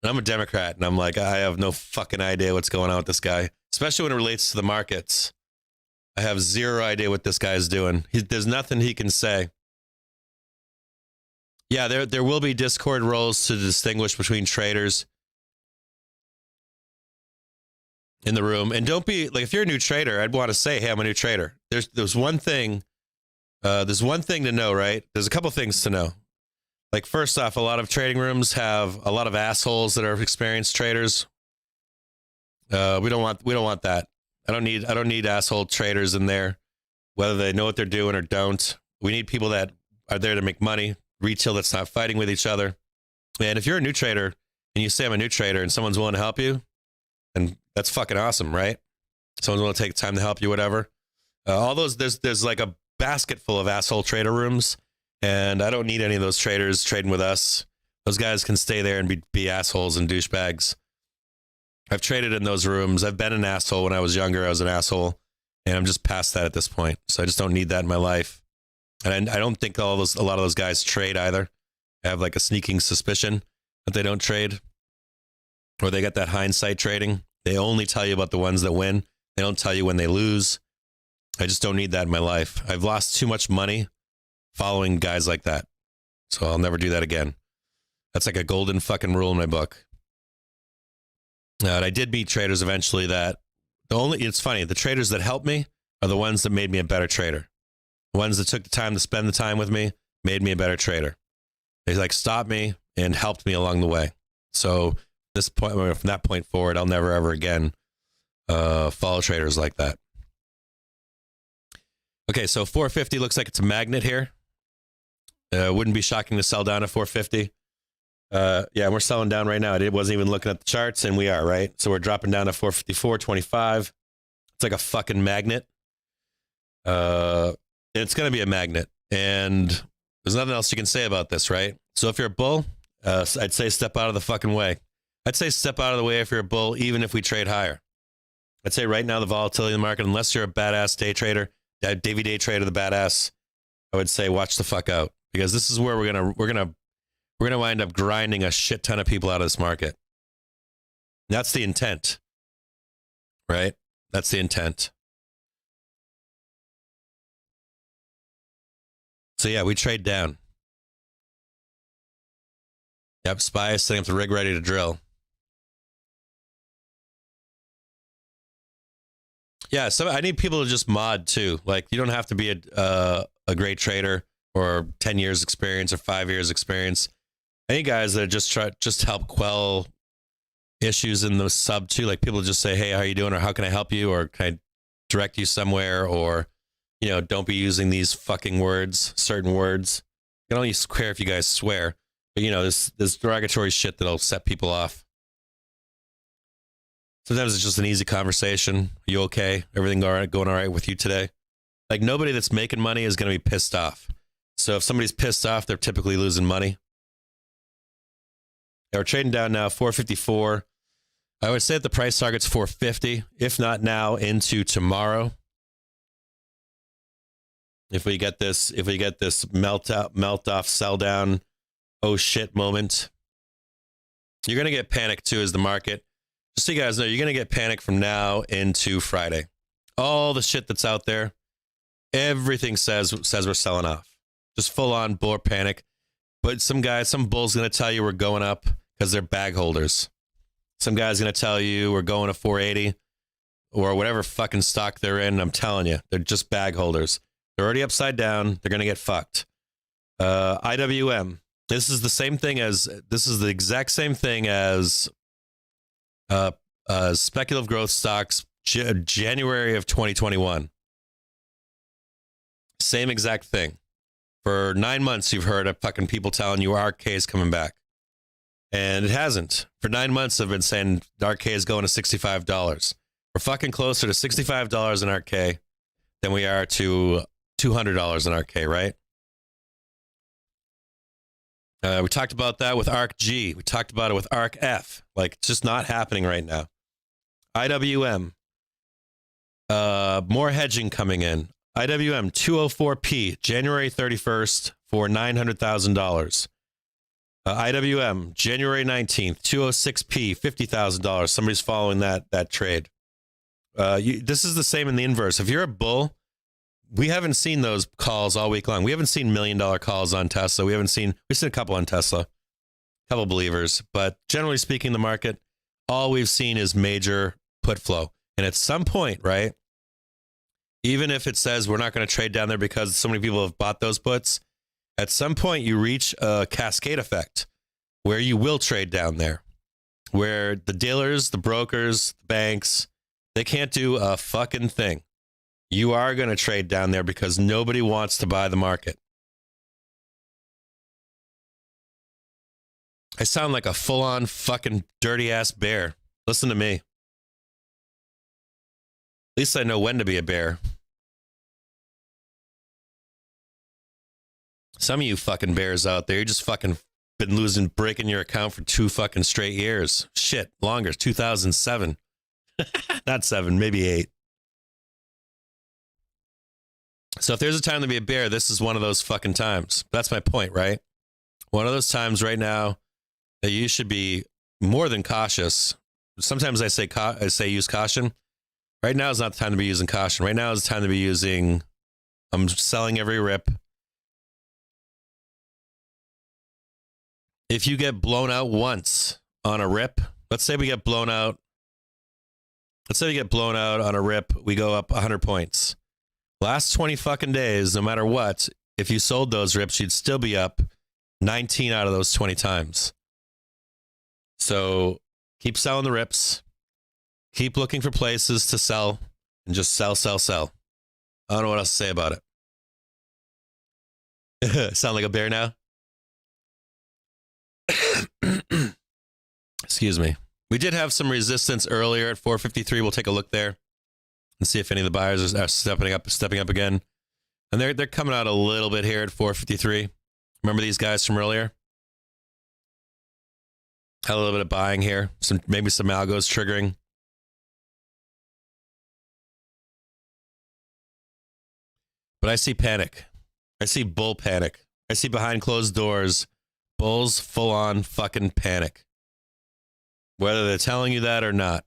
I'm a Democrat, and I'm like, I have no fucking idea what's going on with this guy, especially when it relates to the markets. I have zero idea what this guy's doing. There's nothing he can say. Yeah, there will be Discord roles to distinguish between traders in the room. And don't be like, if you're a new trader, I'd want to say, hey, I'm a new trader. There's one thing. There's one thing to know, right? There's a couple things to know. Like, first off, a lot of trading rooms have a lot of assholes that are experienced traders. We don't want that. I don't need asshole traders in there, whether they know what they're doing or don't. We need people that are there to make money, retail that's not fighting with each other. And if you're a new trader and you say I'm a new trader and someone's willing to help you, and that's fucking awesome, right? Someone's willing to take time to help you, whatever. All those, there's like a basket full of asshole trader rooms, and I don't need any of those traders trading with us. Those guys can stay there and be assholes and douchebags. I've traded in those rooms. I've been an asshole when I was younger. I was an asshole, and I'm just past that at this point. So I just don't need that in my life. And I don't think a lot of those guys trade either. I have like a sneaking suspicion that they don't trade, or they get that hindsight trading. They only tell you about the ones that win. They don't tell you when they lose. I just don't need that in my life. I've lost too much money following guys like that. So I'll never do that again. That's like a golden fucking rule in my book. And I did meet traders eventually it's funny, the traders that helped me are the ones that made me a better trader. The ones that took the time to spend the time with me made me a better trader. They like stopped me and helped me along the way. So from that point forward, I'll never ever again follow traders like that. Okay, so 450 looks like it's a magnet here. Wouldn't be shocking to sell down to 450. Yeah, we're selling down right now. I wasn't even looking at the charts, and we are, right? So we're dropping down to 454.25. It's like a fucking magnet. It's going to be a magnet, and there's nothing else you can say about this, right? So if you're a bull, I'd say step out of the fucking way. I'd say step out of the way if you're a bull, even if we trade higher. I'd say right now the volatility in the market, unless you're a badass day trader, Davy day trader, the badass, I would say watch the fuck out, because this is where we're gonna wind up grinding a shit ton of people out of this market. That's the intent, right? That's the intent. So yeah, we trade down. Yep, SPY is setting up the rig ready to drill. Yeah, so I need people to just mod too. Like, you don't have to be a great trader or 10 years experience or 5 years experience. Any guys that just help quell issues in the sub too. Like, people just say, hey, how are you doing? Or how can I help you? Or can I direct you somewhere? Or You know, don't be using these fucking words, certain words. You can only swear if you guys swear. But, you know, this derogatory shit that'll set people off. Sometimes it's just an easy conversation. Are you okay? Everything going all right with you today? Like, nobody that's making money is going to be pissed off. So if somebody's pissed off, they're typically losing money. We're trading down now, 454. I would say that the price target's 450, if not now, into tomorrow. If we get this melt off, sell down, oh shit moment, you're going to get panic too as the market. Just so you guys know, you're going to get panic from now into Friday. All the shit that's out there, everything says we're selling off. Just full on bull panic. But some bull's going to tell you we're going up because they're bag holders. Some guy's going to tell you we're going to 480 or whatever fucking stock they're in. I'm telling you, they're just bag holders. They're already upside down. They're going to get fucked. IWM. This is the exact same thing as speculative growth stocks, January of 2021. Same exact thing. For 9 months, you've heard of fucking people telling you RK is coming back. And it hasn't. For 9 months, I've been saying RK is going to $65. We're fucking closer to $65 in RK than we are to $200 in RK, right? We talked about that with ARK-G. We talked about it with ARK-F. Like, it's just not happening right now. IWM. More hedging coming in. IWM 204p, January 31st for $900,000. IWM, January 19th, 206p, $50,000. Somebody's following that trade. This is the same in the inverse. If you're a bull, we haven't seen those calls all week long. We haven't seen $1 million calls on Tesla. We've seen a couple on Tesla, a couple believers. But generally speaking, the market, all we've seen is major put flow. And at some point, right, even if it says we're not going to trade down there because so many people have bought those puts, at some point you reach a cascade effect where you will trade down there, where the dealers, the brokers, the banks, they can't do a fucking thing. You are going to trade down there because nobody wants to buy the market. I sound like a full-on fucking dirty-ass bear. Listen to me. At least I know when to be a bear. Some of you fucking bears out there, you just fucking been breaking your account for 2 fucking straight years. Shit, longer, 2007. Not 7, maybe 8. So if there's a time to be a bear, this is one of those fucking times. That's my point, right? One of those times right now that you should be more than cautious. Sometimes I say use caution. Right now is not the time to be using caution. Right now is the time to be using, I'm selling every rip. If you get blown out once on a rip, let's say we get blown out. Let's say we get blown out on a rip. We go up 100 points. Last 20 fucking days, no matter what, if you sold those rips, you'd still be up 19 out of those 20 times. So keep selling the rips. Keep looking for places to sell and just sell, sell, sell. I don't know what else to say about it. Sound like a bear now? Excuse me. We did have some resistance earlier at 453. We'll take a look there and see if any of the buyers are stepping up again. And they're coming out a little bit here at 453. Remember these guys from earlier? Had a little bit of buying here. Maybe some algos triggering. But I see panic. I see bull panic. I see behind closed doors, bulls full on fucking panic. Whether they're telling you that or not.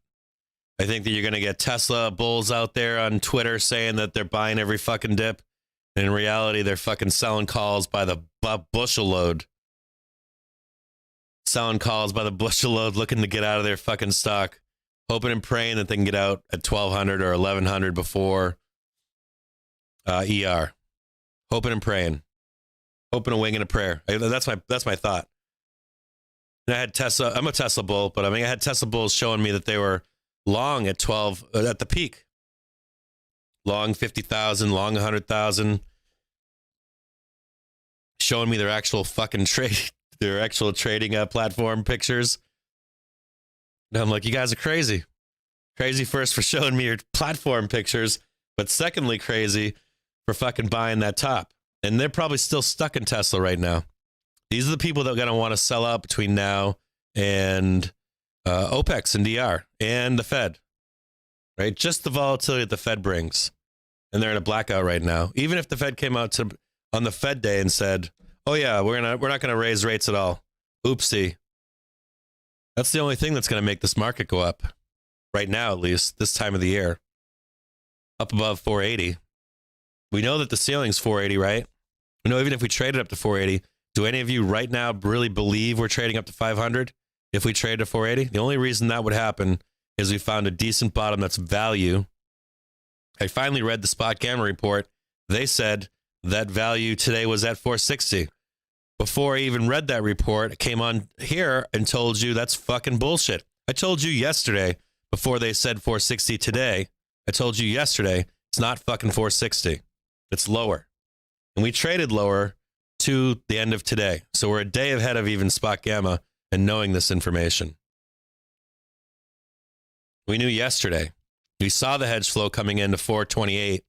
I think that you're going to get Tesla bulls out there on Twitter saying that they're buying every fucking dip. And in reality, they're fucking selling calls by the bushel load. Selling calls by the bushel load, looking to get out of their fucking stock. Hoping and praying that they can get out at 1,200 or 1,100 before ER. Hoping and praying. Hoping, a wing, and a prayer. That's my thought. And I had Tesla. I'm a Tesla bull, but I had Tesla bulls showing me that they were long at 12 at the peak. long 50,000, long 100,000, showing me their actual fucking trading platform pictures. And I'm like, you guys are crazy. Crazy first for showing me your platform pictures, but secondly, crazy for fucking buying that top. And they're probably still stuck in Tesla right now. These are the people that are going to want to sell out between now and OPEX and DR and the Fed, right? Just the volatility that the Fed brings. And they're in a blackout right now. Even if the Fed came out on the Fed day and said, oh yeah, we're not going to raise rates at all. Oopsie. That's the only thing that's going to make this market go up right now, at least this time of the year, up above 480. We know that the ceiling's 480, right? We know even if we traded up to 480, do any of you right now really believe we're trading up to 500 if we trade to 480? The only reason that would happen is we found a decent bottom that's value. I finally read the Spot Gamma report. They said that value today was at 460. Before I even read that report, I came on here and told you that's fucking bullshit. I told you yesterday, before they said 460 today, I told you yesterday, it's not fucking 460. It's lower. And we traded lower to the end of today. So we're a day ahead of even Spot Gamma and knowing this information. We knew yesterday. We saw the hedge flow coming into 428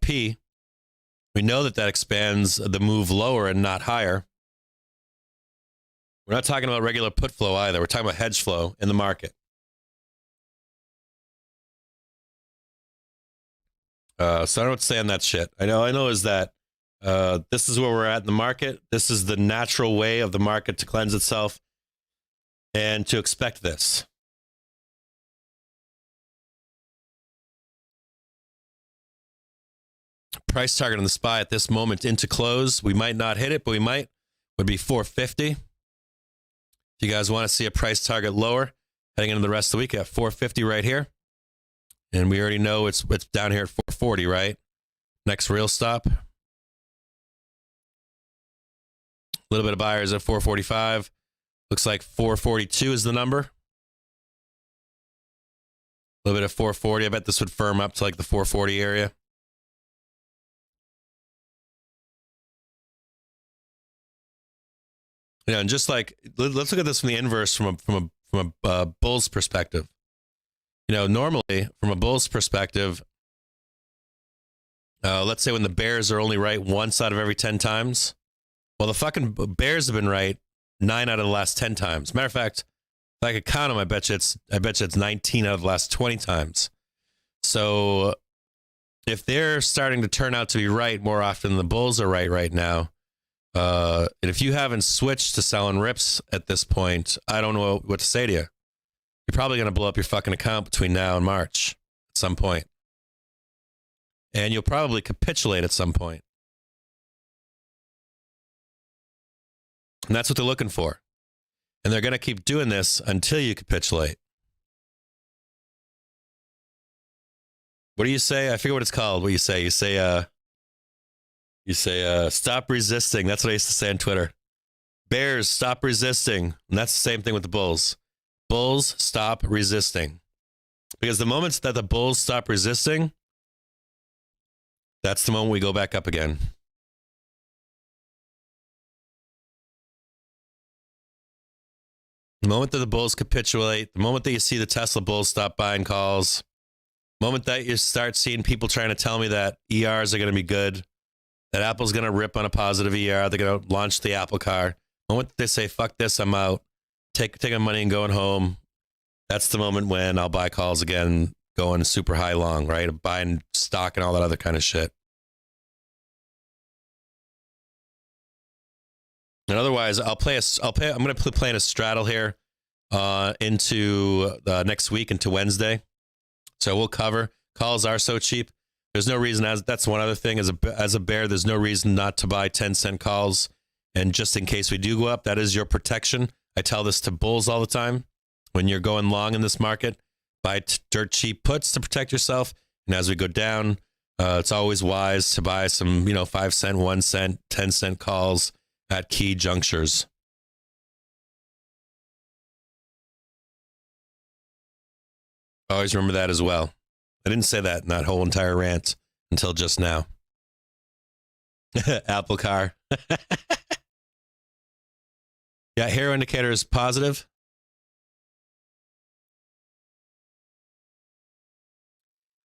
P. We know that expands the move lower and not higher. We're not talking about regular put flow either. We're talking about hedge flow in the market. So I don't know what to say on that shit. I know is that this is where we're at in the market. This is the natural way of the market to cleanse itself and to expect this. Price target on the SPY at this moment into close. We might not hit it, but we might. Would be 450. If you guys want to see a price target lower, heading into the rest of the week at 450 right here. And we already know it's down here at 440, right? Next real stop. A little bit of buyers at 445. Looks like 442 is the number. A little bit of 440. I bet this would firm up to like the 440 area. Yeah, and just like, let's look at this from the inverse, from a bull's perspective. You know, normally from a bull's perspective, let's say when the bears are only right once out of every 10 times, well, the fucking bears have been right 9 out of the last 10 times. Matter of fact, if I could count them, I bet you it's 19 out of the last 20 times. So if they're starting to turn out to be right more often than the bulls are right now, and if you haven't switched to selling rips at this point, I don't know what to say to you. You're probably going to blow up your fucking account between now and March at some point. And you'll probably capitulate at some point. And that's what they're looking for. And they're going to keep doing this until you capitulate. What do you say? I forget what it's called. What you say? You say, stop resisting. That's what I used to say on Twitter. Bears, stop resisting. And that's the same thing with the bulls. Bulls, stop resisting. Because the moments that the bulls stop resisting, that's the moment we go back up again. The moment that the bulls capitulate, the moment that you see the Tesla bulls stop buying calls, the moment that you start seeing people trying to tell me that ERs are going to be good, that Apple's going to rip on a positive ER, they're going to launch the Apple car. The moment that they say, fuck this, I'm out, taking money and going home, that's the moment when I'll buy calls again, going super high long, right? Buying stock and all that other kind of shit. And otherwise, I'm going to play in a straddle here into next week, into Wednesday. So we'll cover. Calls are so cheap. There's no reason, that's one other thing, as a bear, there's no reason not to buy 10-cent calls. And just in case we do go up, that is your protection. I tell this to bulls all the time. When you're going long in this market, buy dirt cheap puts to protect yourself. And as we go down, it's always wise to buy some, 5 cent, 1 cent, 10-cent calls at key junctures. Always remember that as well. I didn't say that in that whole entire rant until just now. Apple car. Yeah, hero indicator is positive.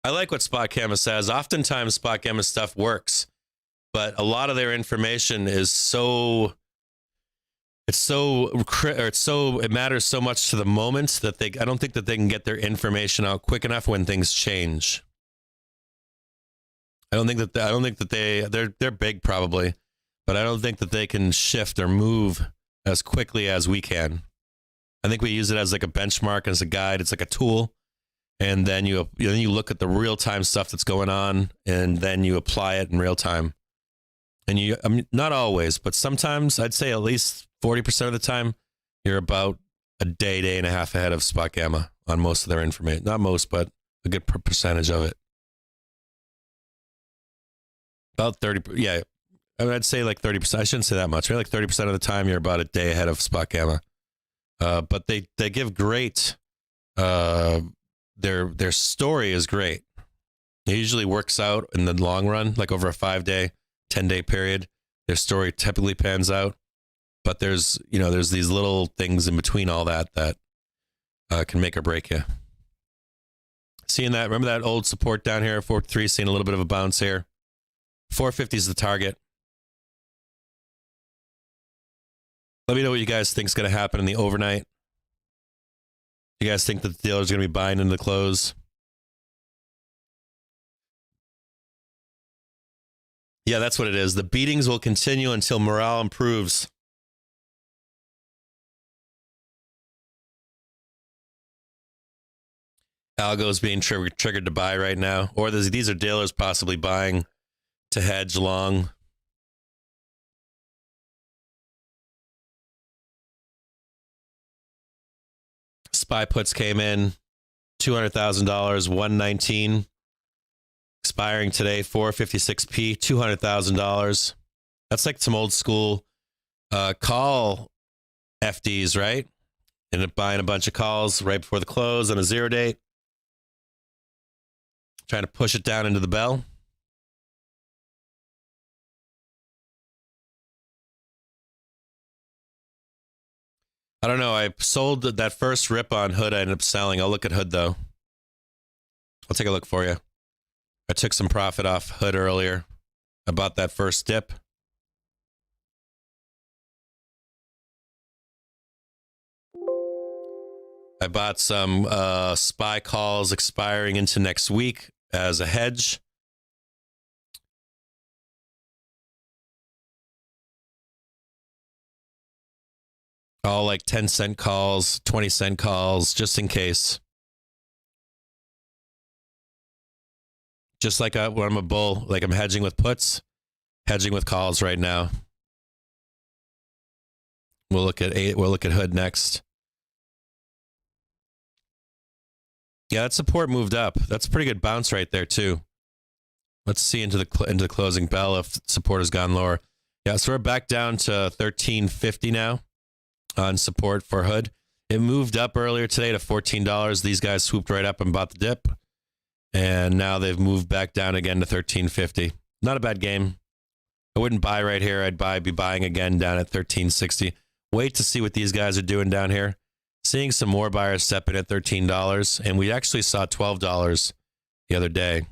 I like what Spot Gamma says. Oftentimes Spot Gamma stuff works, but a lot of their information is it matters so much to the moment that I don't think that they can get their information out quick enough when things change. I don't think that they're big probably, but I don't think that they can shift or move as quickly as we can. I think we use it as like a benchmark, as a guide. It's like a tool. And then you look at the real-time stuff that's going on, and then you apply it in real time. And not always, but sometimes, I'd say at least 40% of the time, you're about a day and a half ahead of Spot Gamma on most of their information. Not most, but a good percentage of it. About 30, yeah. I'd say like 30%. I shouldn't say that much. Maybe like 30% of the time, you're about a day ahead of Spot Gamma. But they give great... Their story is great. It usually works out in the long run, like over a 5-day, 10-day period. Their story typically pans out, but there's these little things in between all that can make or break you. Seeing that, remember that old support down here, 4.3, seeing a little bit of a bounce here. 450 is the target. Let me know what you guys think is going to happen in the overnight. You guys think that the dealers are going to be buying into the close? Yeah, that's what it is. The beatings will continue until morale improves. Algo is being triggered to buy right now. Or these are dealers possibly buying to hedge long. SPY puts came in, $200,000, 119, expiring today, 456p, $200,000. That's like some old school call FDs, right? Ended up buying a bunch of calls right before the close on a 0 date. Trying to push it down into the bell. I don't know. I sold that first rip on Hood. I ended up selling. I'll look at Hood, though. I'll take a look for you. I took some profit off Hood earlier. I bought that first dip. I bought some SPY calls expiring into next week as a hedge. All like 10-cent calls, 20-cent calls, just in case. Just like when I'm a bull, like I'm hedging with puts, hedging with calls right now. We'll look at Hood next. Yeah, that support moved up. That's a pretty good bounce right there too. Let's see into the closing bell if support has gone lower. Yeah, so we're back down to 1350 now on support for Hood. It moved up earlier today to $14. These guys swooped right up and bought the dip. And now they've moved back down again to 1350. Not a bad game. I wouldn't buy right here. I'd be buying again down at 1360. Wait to see what these guys are doing down here. Seeing some more buyers step in at $13. And we actually saw $12 the other day. It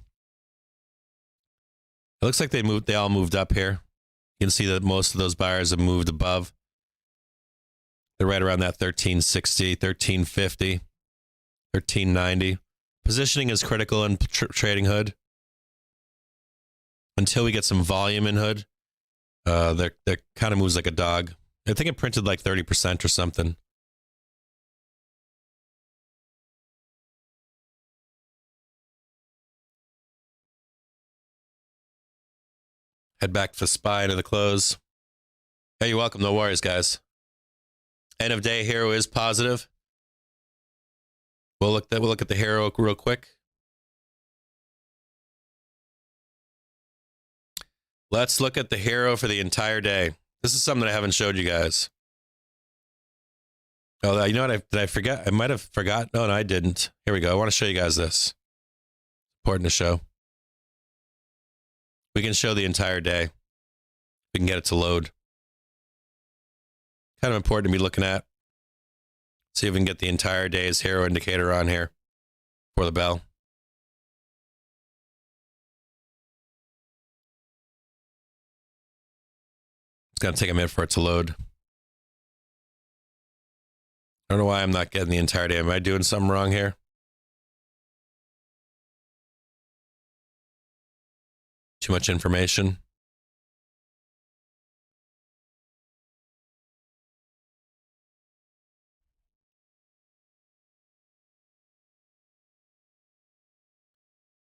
looks like they all moved up here. You can see that most of those buyers have moved above. They're right around that 1360, 1350, 1390. Positioning is critical in trading Hood. Until we get some volume in Hood, they're kind of moves like a dog. I think it printed like 30% or something. Head back to SPY to the close. Hey, you're welcome. No worries, guys. End of day hero is positive. We'll look at the hero real quick. Let's look at the hero for the entire day. This is something I haven't showed you guys. Oh, you know what? Did I forget? I might have forgot. No, I didn't. Here we go. I want to show you guys this. Important to show. We can show the entire day. We can get it to load. Kind of important to be looking at. See if we can get the entire day's hero indicator on here for the bell. It's going to take a minute for it to load. I don't know why I'm not getting the entire day. Am I doing something wrong here? Too much information.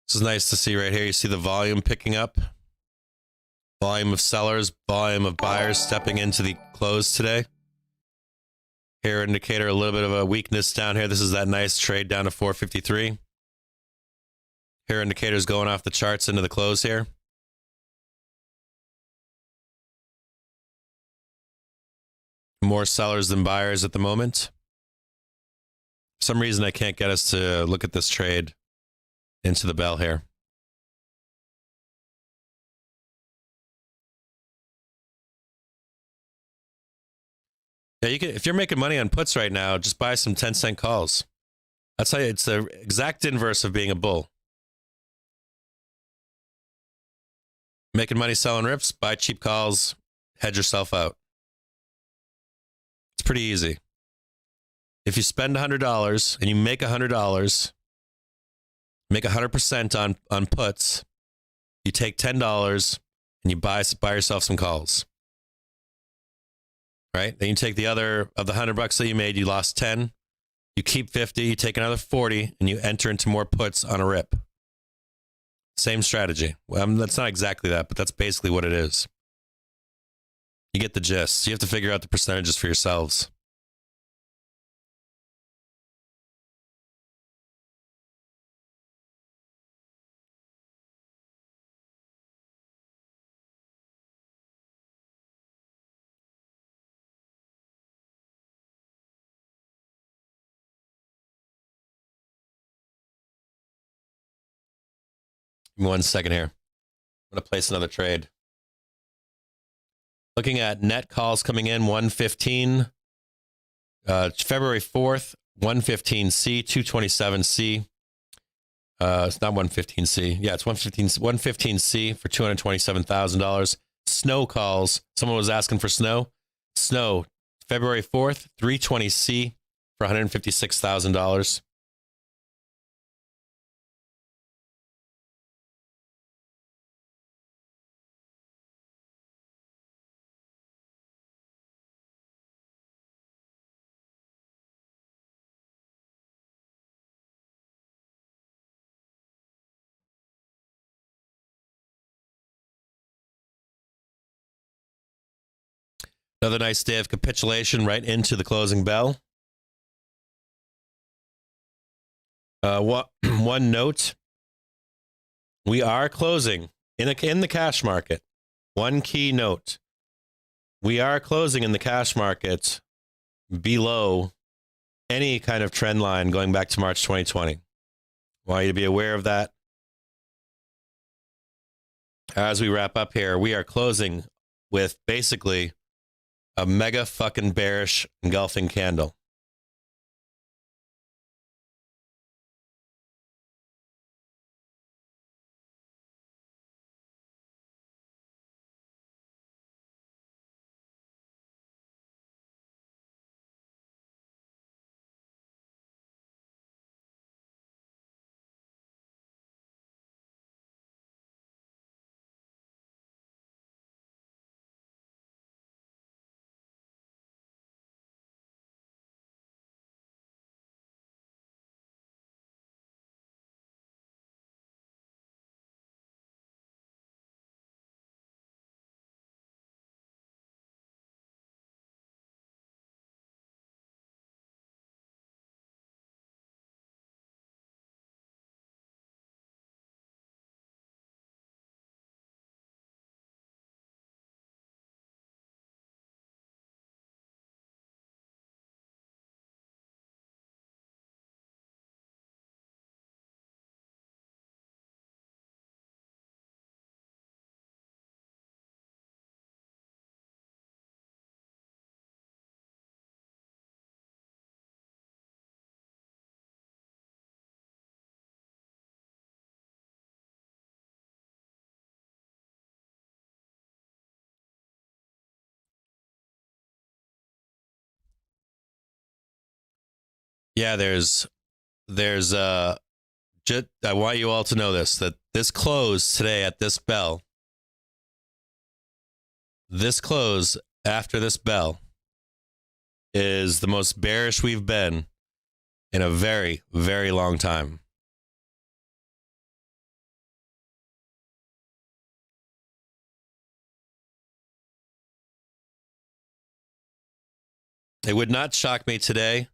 This is nice to see right here. You see the volume picking up. Volume of sellers, volume of buyers stepping into the close today. Here indicator, a little bit of a weakness down here. This is that nice trade down to 453. Here indicators going off the charts into the close here. More sellers than buyers at the moment. For some reason I can't get us to look at this trade into the bell here. Yeah, you can, if you're making money on puts right now, just buy some 10-cent calls. That's how it's the exact inverse of being a bull. Making money selling rips, buy cheap calls, hedge yourself out. It's pretty easy. If you spend $100 and you make $100, make 100% on puts, you take $10 and you buy yourself some calls. Right? Then you take the other of the $100 that you made, you lost 10. You keep 50, you take another 40, and you enter into more puts on a rip. Same strategy. Well, that's not exactly that, but that's basically what it is. You get the gist. You have to figure out the percentages for yourselves. Give me 1 second here. I'm going to place another trade. Looking at net calls coming in, 115. February 4th, 115C, 227C. It's not 115C. Yeah, it's 115C for $227,000. Snow calls. Someone was asking for snow. Snow, February 4th, 320C for $156,000. Another nice day of capitulation right into the closing bell. One note. We are closing in the cash market. One key note. We are closing in the cash market below any kind of trend line going back to March 2020. I want you to be aware of that. As we wrap up here, we are closing with basically a mega fucking bearish engulfing candle. Yeah, just, I want you all to know this, that this close today at this bell, this close after this bell is the most bearish we've been in a very, very long time. It would not shock me today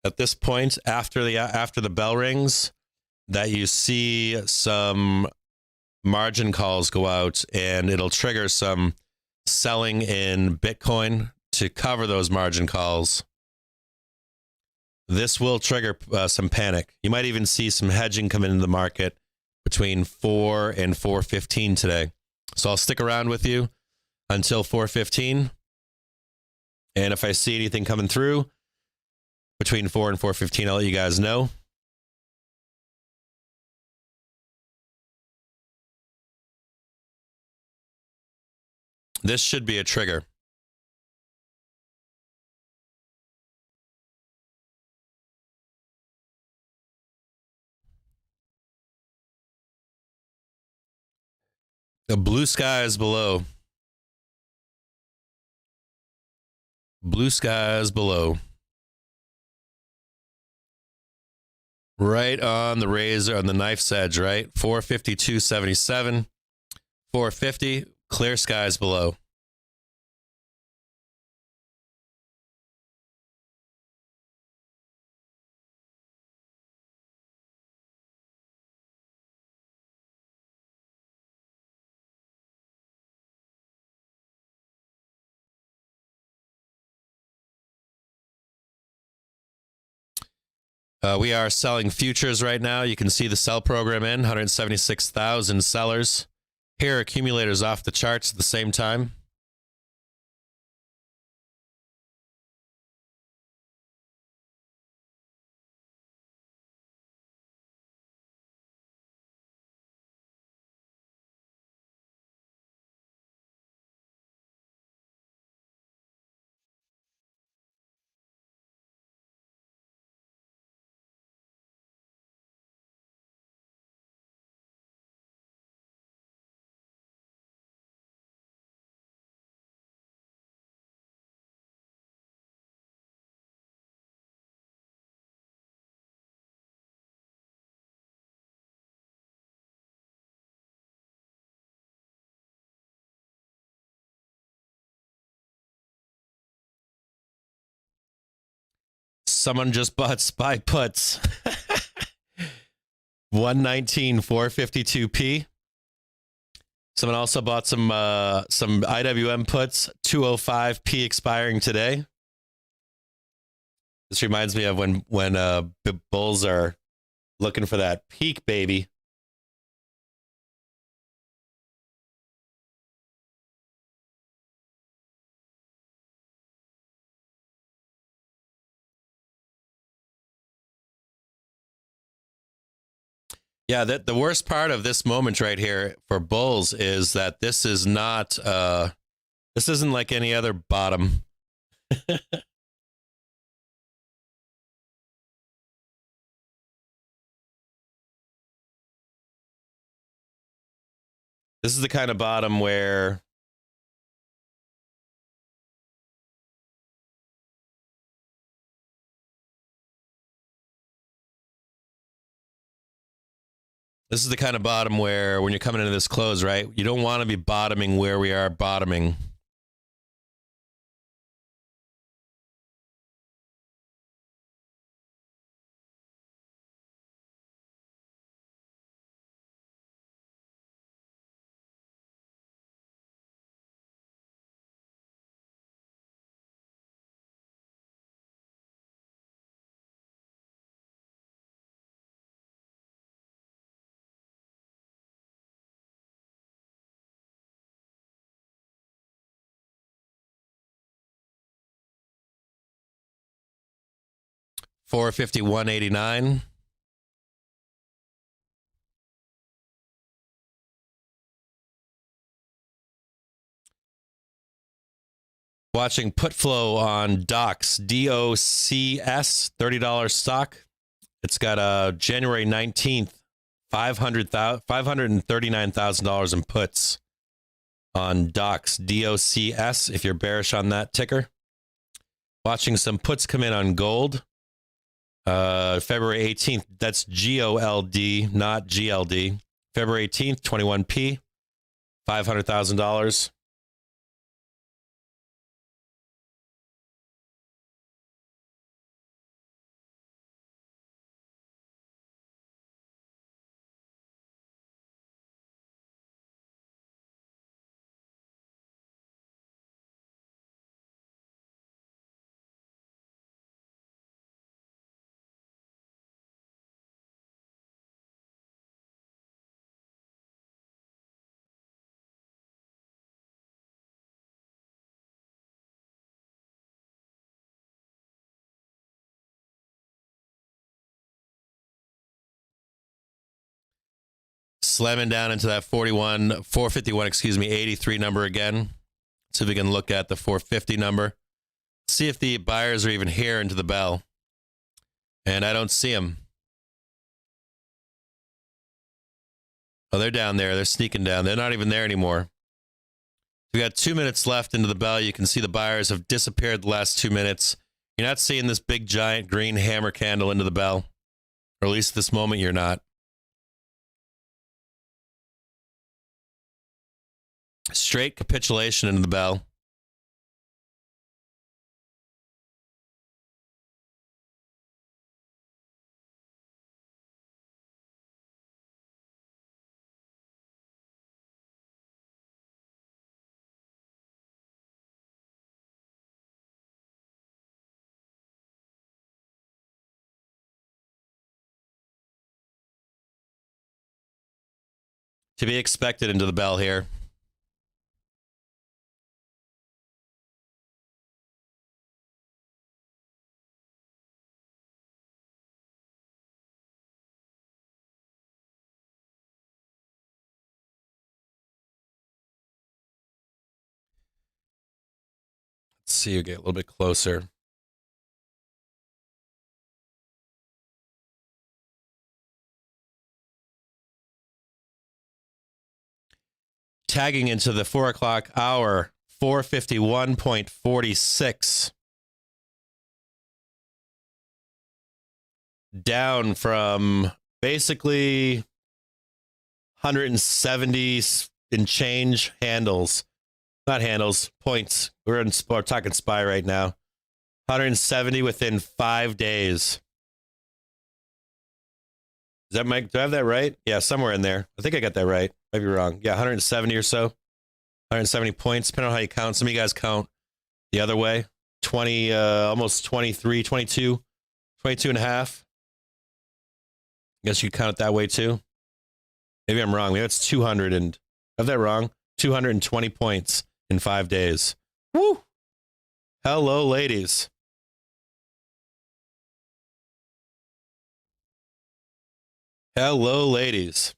at this point after the bell rings that you see some margin calls go out and it'll trigger some selling in Bitcoin to cover those margin calls. This will trigger some panic. You might even see some hedging come into the market between 4 and 4:15 today. So I'll stick around with you until 4:15. And if I see anything coming through between 4 and 4:15, I'll let you guys know. This should be a trigger. The blue skies below. Blue skies below. Right on the razor, on the knife's edge, right? 452.77. 450, clear skies below. We are selling futures right now. You can see the sell program in 176,000 sellers. Here are accumulators off the charts at the same time. Someone just bought SPY puts. 119, 452p. Someone also bought some IWM puts, 205p expiring today. This reminds me of when bulls are looking for that peak, baby. Yeah, the worst part of this moment right here for bulls is that this is not this isn't like any other bottom. This is the kind of bottom where when you're coming into this close, right? You don't want to be bottoming where we are bottoming. $451.89. Watching put flow on DOCS, DOCS, $30 stock. It's got January 19th, $539,000 in puts on DOCS, DOCS, if you're bearish on that ticker. Watching some puts come in on gold. February 18th, that's GOLD, not GLD. February 18th, 21p, $500,000. Slamming down into that 451, 83 number again. See if we can look at the 450 number. See if the buyers are even here into the bell. And I don't see them. Oh, they're down there. They're sneaking down. They're not even there anymore. We got 2 minutes left into the bell. You can see the buyers have disappeared the last 2 minutes. You're not seeing this big giant green hammer candle into the bell. Or at least at this moment you're not. Straight capitulation into the bell. To be expected into the bell here. Let's see you get a little bit closer. Tagging into the 4 o'clock hour, 451.46. Down from basically 170 and change handles. Not handles, points. We're talking SPY right now. 170 within 5 days. Is that Mike? Do I have that right? Yeah, somewhere in there. I think I got that right. Might be wrong. Yeah, 170 or so. 170 points, depending on how you count. Some of you guys count the other way. 20, almost 23, 22, 22 and a half. I guess you count it that way too. Maybe I'm wrong. Maybe it's 200 and, I have that wrong? 220 points in 5 days. Woo! Hello, ladies. Hello, ladies.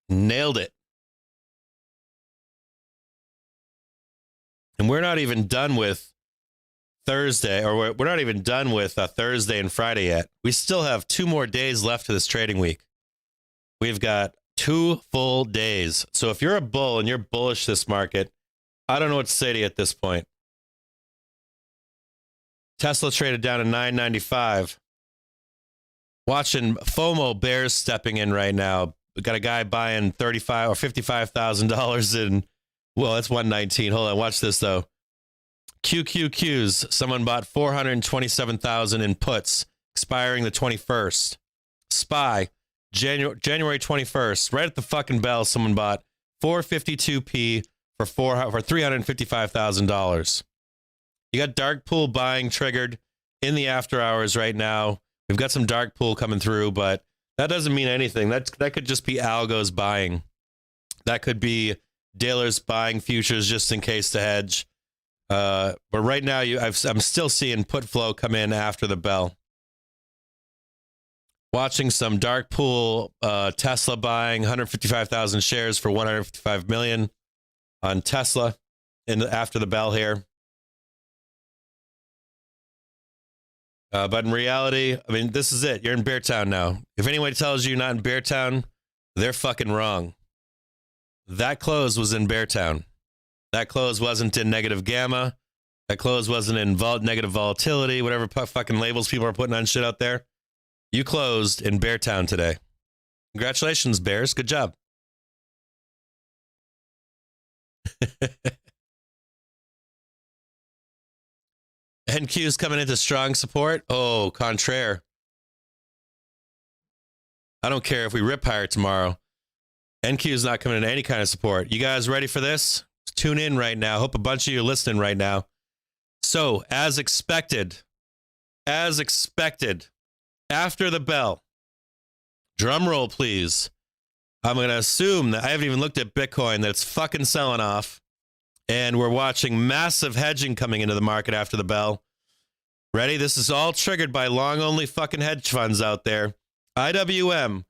Nailed it. And we're not even done with Thursday, or we're not even done with Thursday and Friday yet. We still have 2 more days left to this trading week. We've got 2 full days. So if you're a bull and you're bullish this market, I don't know what to say to you at this point. Tesla traded down to $9.95. Watching FOMO bears stepping in right now. We got a guy buying $35,000 or $55,000 in, well, that's 119. Hold on, watch this though. QQQs, someone bought 427,000 in puts, expiring the 21st. SPY, January 21st, right at the fucking bell, someone bought 452p for $355,000. You got dark pool buying triggered in the after hours right now. We've got some dark pool coming through, but that doesn't mean anything. That could just be algos buying. That could be dealers buying futures just in case to hedge. But right now, I'm still seeing put flow come in after the bell. Watching some dark pool Tesla buying 155,000 shares for $155 million. on Tesla after the bell here. But in reality, I mean, this is it. You're in Beartown now. If anyone tells you you're not in Beartown, they're fucking wrong. That close was in Beartown. That close wasn't in negative gamma. That close wasn't in negative volatility, whatever fucking labels people are putting on shit out there. You closed in Beartown today. Congratulations, Bears. Good job. NQ's coming into strong support. Oh, contraire. I don't care if we rip higher tomorrow. NQ's not coming into any kind of support. You guys ready for this? Tune in right now. Hope a bunch of you are listening right now. So, as expected, after the bell, drum roll, please. I'm going to assume that I haven't even looked at Bitcoin, that it's fucking selling off. And we're watching massive hedging coming into the market after the bell. Ready? This is all triggered by long-only fucking hedge funds out there. IWM.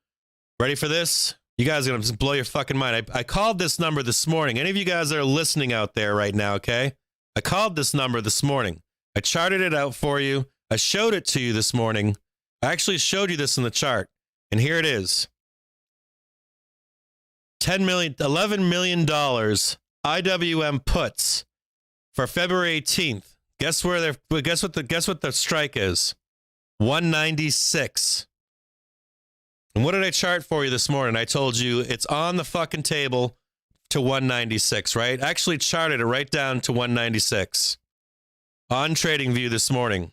Ready for this? You guys are going to blow your fucking mind. I called this number this morning. Any of you guys that are listening out there right now, okay? I called this number this morning. I charted it out for you. I showed it to you this morning. I actually showed you this in the chart. And here it is. $11 million IWM puts for February 18th. Guess what the strike is? 196. And what did I chart for you this morning? I told you it's on the fucking table to 196, right? Actually charted it right down to 196 on TradingView this morning.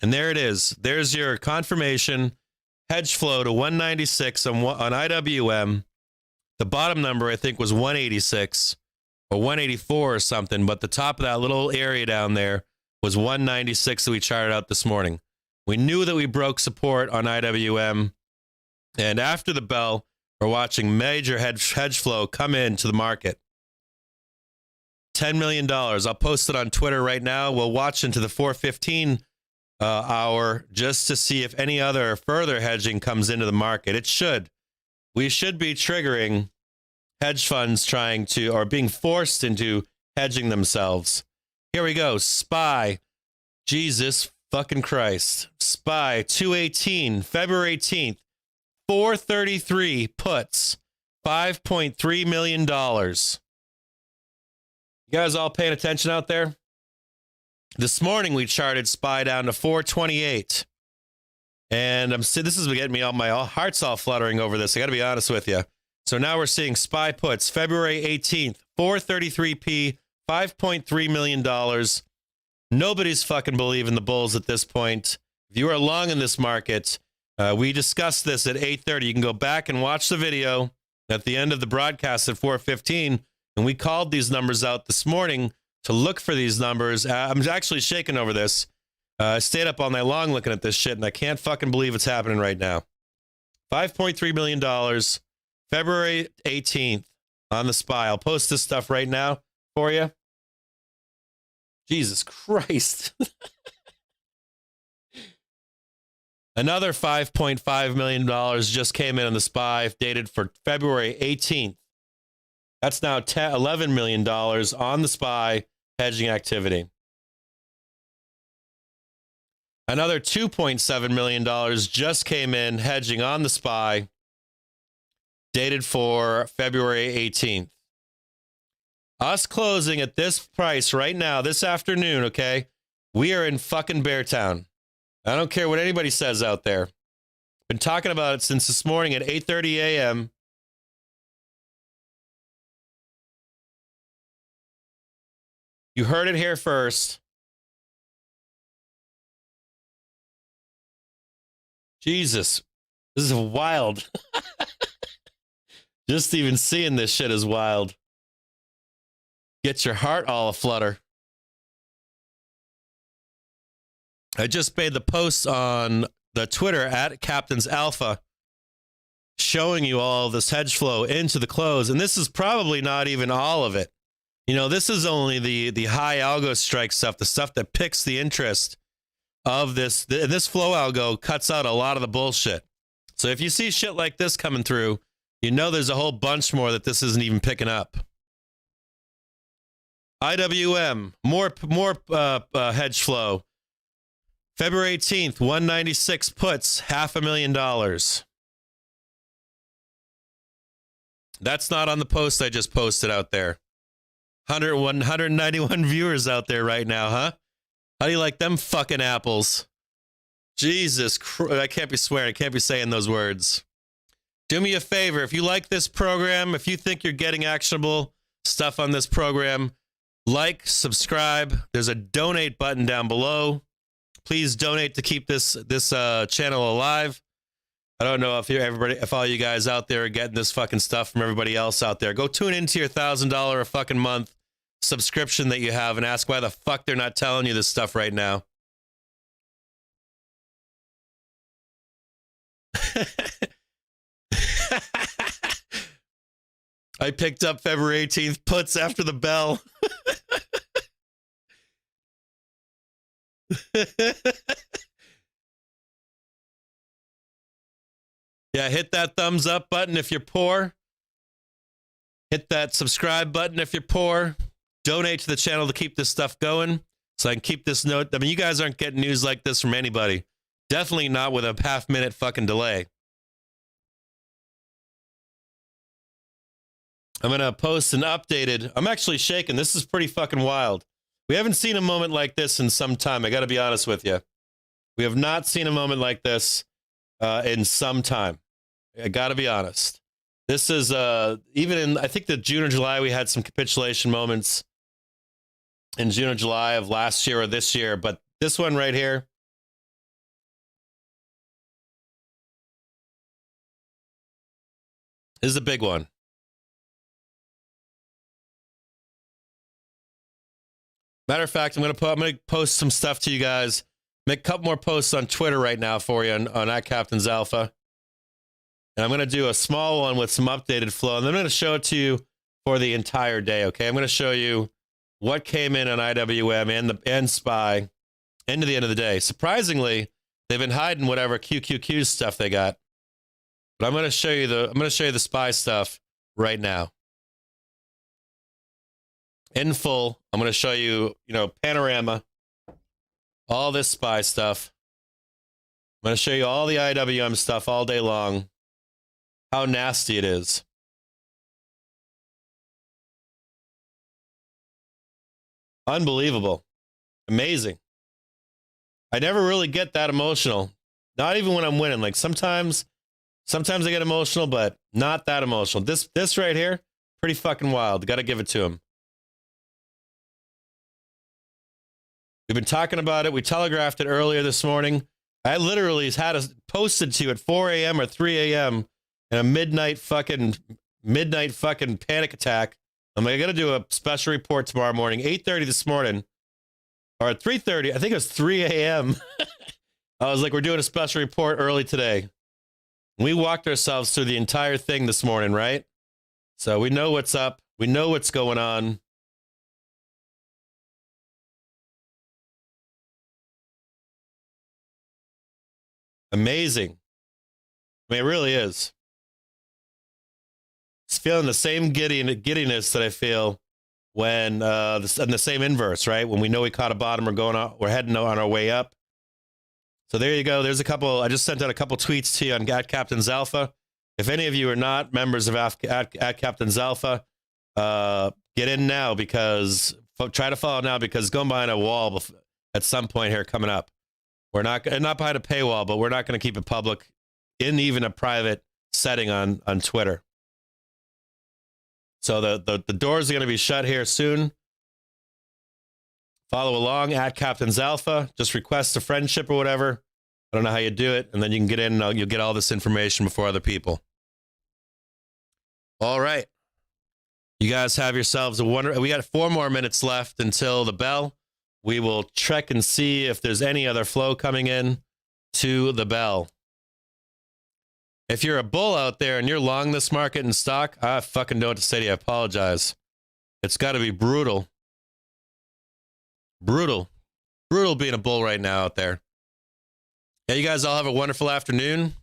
And there it is. There's your confirmation hedge flow to 196 on IWM. The bottom number, I think, was 186 or 184 or something, but the top of that little area down there was 196 that we charted out this morning. We knew that we broke support on IWM, and after the bell, we're watching major hedge flow come into the market. $10 million. I'll post it on Twitter right now. We'll watch into the 4:15 hour just to see if any other further hedging comes into the market. It should. We should be triggering hedge funds trying to, or being forced into hedging themselves. Here we go. SPY. Jesus fucking Christ. SPY 218, February 18th, 433 puts, $5.3 million. You guys all paying attention out there? This morning we charted SPY down to 428. And this is getting me all my heart's all fluttering over this. I got to be honest with you. So now we're seeing SPY puts February 18th, 433p, $5.3 million. Nobody's fucking believing the bulls at this point. If you are long in this market, we discussed this at 8:30. You can go back and watch the video at the end of the broadcast at 4:15. And we called these numbers out this morning to look for these numbers. I'm actually shaking over this. I stayed up all night long looking at this shit, and I can't fucking believe it's happening right now. $5.3 million, February 18th on the SPY. I'll post this stuff right now for you. Jesus Christ. Another $5.5 million just came in on the SPY, dated for February 18th. That's now $11 million on the SPY hedging activity. Another $2.7 million just came in hedging on the SPY, dated for February 18th. Us closing at this price right now, this afternoon, okay? We are in fucking Beartown. I don't care what anybody says out there. Been talking about it since this morning at 8:30 a.m. You heard it here first. Jesus, this is wild. Just even seeing this shit is wild. Get your heart all aflutter. I just made the post on the Twitter at Captain's Alpha showing you all this hedge flow into the close, and this is probably not even all of it. You know, this is only the high algo strike stuff, the stuff that picks the interest of this. This flow algo cuts out a lot of the bullshit. So if you see shit like this coming through, you know there's a whole bunch more that this isn't even picking up. IWM, more hedge flow. February 18th, 196 puts, $500,000. That's not on the post I just posted out there. 191 viewers out there right now, huh? How do you like them fucking apples? Jesus Christ, I can't be swearing. I can't be saying those words. Do me a favor. If you like this program, if you think you're getting actionable stuff on this program, like, subscribe. There's a donate button down below. Please donate to keep this channel alive. I don't know if all you guys out there are getting this fucking stuff from everybody else out there. Go tune into your $1,000 a fucking month subscription that you have and ask why the fuck they're not telling you this stuff right now. I picked up February 18th puts after the bell. Yeah, hit that thumbs up button if you're poor. Hit that subscribe button if you're poor. Donate to the channel to keep this stuff going so I can keep this note. I mean, you guys aren't getting news like this from anybody. Definitely not with a half-minute fucking delay. I'm going to post an updated. I'm actually shaking. This is pretty fucking wild. We haven't seen a moment like this in some time. I got to be honest with you. We have not seen a moment like this in some time. I got to be honest. This is even in, I think, the June or July, we had some capitulation moments in June or July of last year or this year. But this one right here, is a big one. Matter of fact, I'm gonna post some stuff to you guys. Make a couple more posts on Twitter right now for you on @CaptainsAlpha. And I'm gonna do a small one with some updated flow, and then I'm gonna show it to you for the entire day. Okay, I'm gonna show you what came in on IWM and SPY into the end of the day. Surprisingly, they've been hiding whatever QQQ stuff they got, but I'm gonna show you the SPY stuff right now. In full, I'm going to show you, panorama, all this SPY stuff. I'm going to show you all the IWM stuff all day long, how nasty it is. Unbelievable. Amazing. I never really get that emotional. Not even when I'm winning. Like sometimes I get emotional, but not that emotional. This right here, pretty fucking wild. Got to give it to him. We've been talking about it. We telegraphed it earlier this morning. I literally had it posted to you at 4 a.m. or 3 a.m. and a midnight fucking panic attack. I'm like, I got to do a special report tomorrow morning, 8:30 this morning, or at 3:30. I think it was 3 a.m. I was like, we're doing a special report early today. We walked ourselves through the entire thing this morning, right? So we know what's up. We know what's going on. Amazing. I mean, it really is. It's feeling the same giddiness that I feel when the same inverse, right? When we know we caught a bottom, we're heading on our way up. So there you go. There's a couple. I just sent out a couple tweets to you on @CaptainsAlpha. If any of you are not members of @CaptainsAlpha, get in now, because try to follow now, because going behind a wall at some point here coming up. We're not behind a paywall, but we're not going to keep it public in even a private setting on Twitter. So the doors are going to be shut here soon. Follow along @CaptainsAlpha. Just request a friendship or whatever. I don't know how you do it, and then you can get in and you'll get all this information before other people. All right. You guys have yourselves a wonder. We got 4 more minutes left until the bell. We will check and see if there's any other flow coming in to the bell. If you're a bull out there and you're long this market in stock, I fucking know what to say to you. I apologize. It's got to be brutal. Brutal being a bull right now out there. Yeah, you guys all have a wonderful afternoon.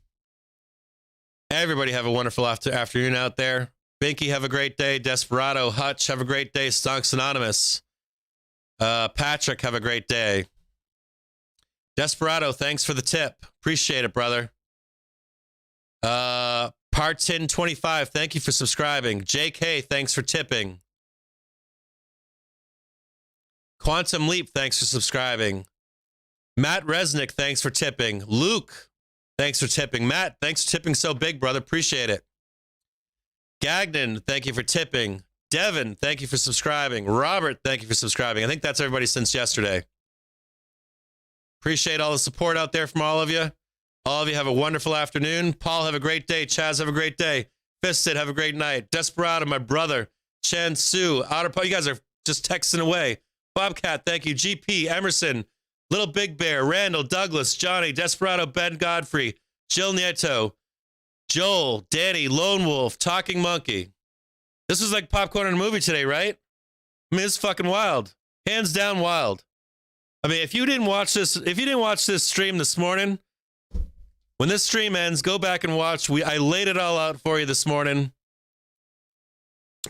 Everybody have a wonderful afternoon out there. Binky, have a great day. Desperado, Hutch, have a great day. Stonks Anonymous. Patrick, have a great day. Desperado, thanks for the tip. Appreciate it, brother. Partin25, thank you for subscribing. JK, thanks for tipping. Quantum Leap, thanks for subscribing. Matt Resnick, thanks for tipping. Luke, thanks for tipping. Matt, thanks for tipping so big, brother. Appreciate it. Gagnon, thank you for tipping. Devin, thank you for subscribing. Robert, thank you for subscribing. I think that's everybody since yesterday. Appreciate all the support out there from all of you. All of you have a wonderful afternoon. Paul, have a great day. Chaz, have a great day. Fisted, have a great night. Desperado, my brother. Chen Su, Otter, you guys are just texting away. Bobcat, thank you. GP, Emerson, Little Big Bear, Randall, Douglas, Johnny, Desperado, Ben Godfrey, Jill Nieto, Joel, Danny, Lone Wolf, Talking Monkey. This was like popcorn in a movie today, right? I mean, it's fucking wild. Hands down wild. I mean, if you didn't watch this stream this morning, when this stream ends, go back and watch. I laid it all out for you this morning.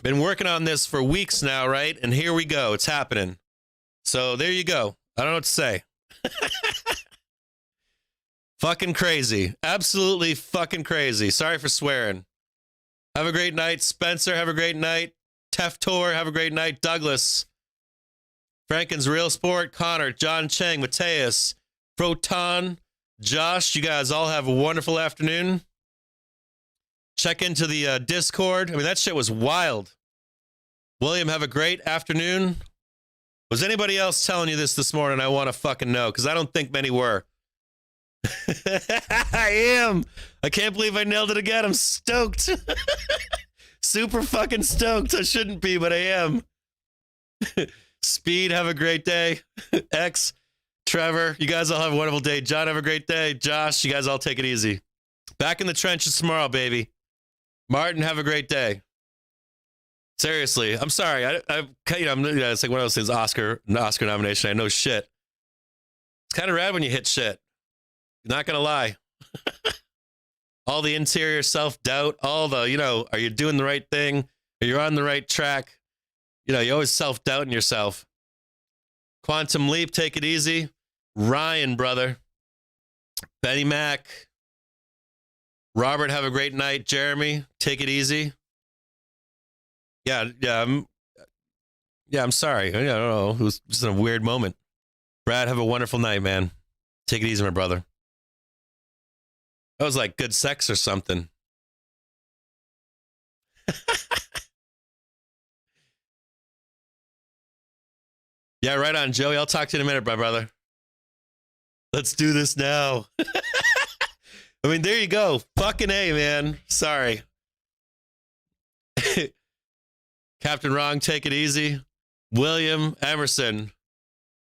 Been working on this for weeks now, right? And here we go. It's happening. So there you go. I don't know what to say. Fucking crazy. Absolutely fucking crazy. Sorry for swearing. Have a great night. Spencer, have a great night. Teftor, have a great night. Douglas. Franken's Real Sport. Connor. John Chang. Mateus. Proton. Josh, you guys all have a wonderful afternoon. Check into the Discord. I mean, that shit was wild. William, have a great afternoon. Was anybody else telling you this morning? I want to fucking know, because I don't think many were. I am. I can't believe I nailed it again. I'm stoked. Super fucking stoked. I shouldn't be, but I am. Speed, have a great day. X, Trevor, you guys all have a wonderful day. John, have a great day. Josh, you guys all take it easy. Back in the trenches tomorrow, baby. Martin, have a great day. Seriously, I'm sorry. It's like one of those things. Oscar nomination. I know shit. It's kind of rad when you hit shit. Not gonna lie. All the interior self-doubt, all the, are you doing the right thing? Are you on the right track? You always self-doubting yourself. Quantum Leap, take it easy. Ryan, brother. Benny Mac. Robert, have a great night. Jeremy, take it easy. I'm sorry. I don't know. It was just a weird moment. Brad, have a wonderful night, man. Take it easy, my brother. That was like good sex or something. Yeah, right on, Joey. I'll talk to you in a minute, my brother. Let's do this now. I mean, there you go. Fucking A, man. Sorry. Captain Wrong, take it easy. William, Emerson.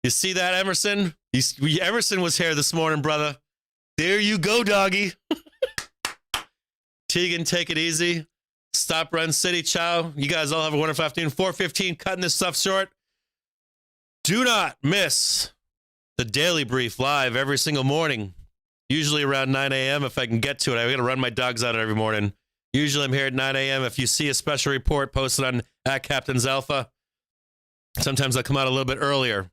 You see that, Emerson? Emerson was here this morning, brother. There you go, doggy. Tegan, take it easy. Stop Run City, ciao. You guys all have a wonderful afternoon. 4:15, cutting this stuff short. Do not miss the Daily Brief live every single morning. Usually around 9 a.m. if I can get to it. I got to run my dogs out every morning. Usually I'm here at 9 a.m. If you see a special report posted on @Captain's Alpha, sometimes I'll come out a little bit earlier.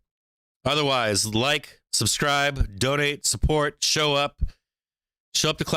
Otherwise, like, subscribe, donate, support, show up to class.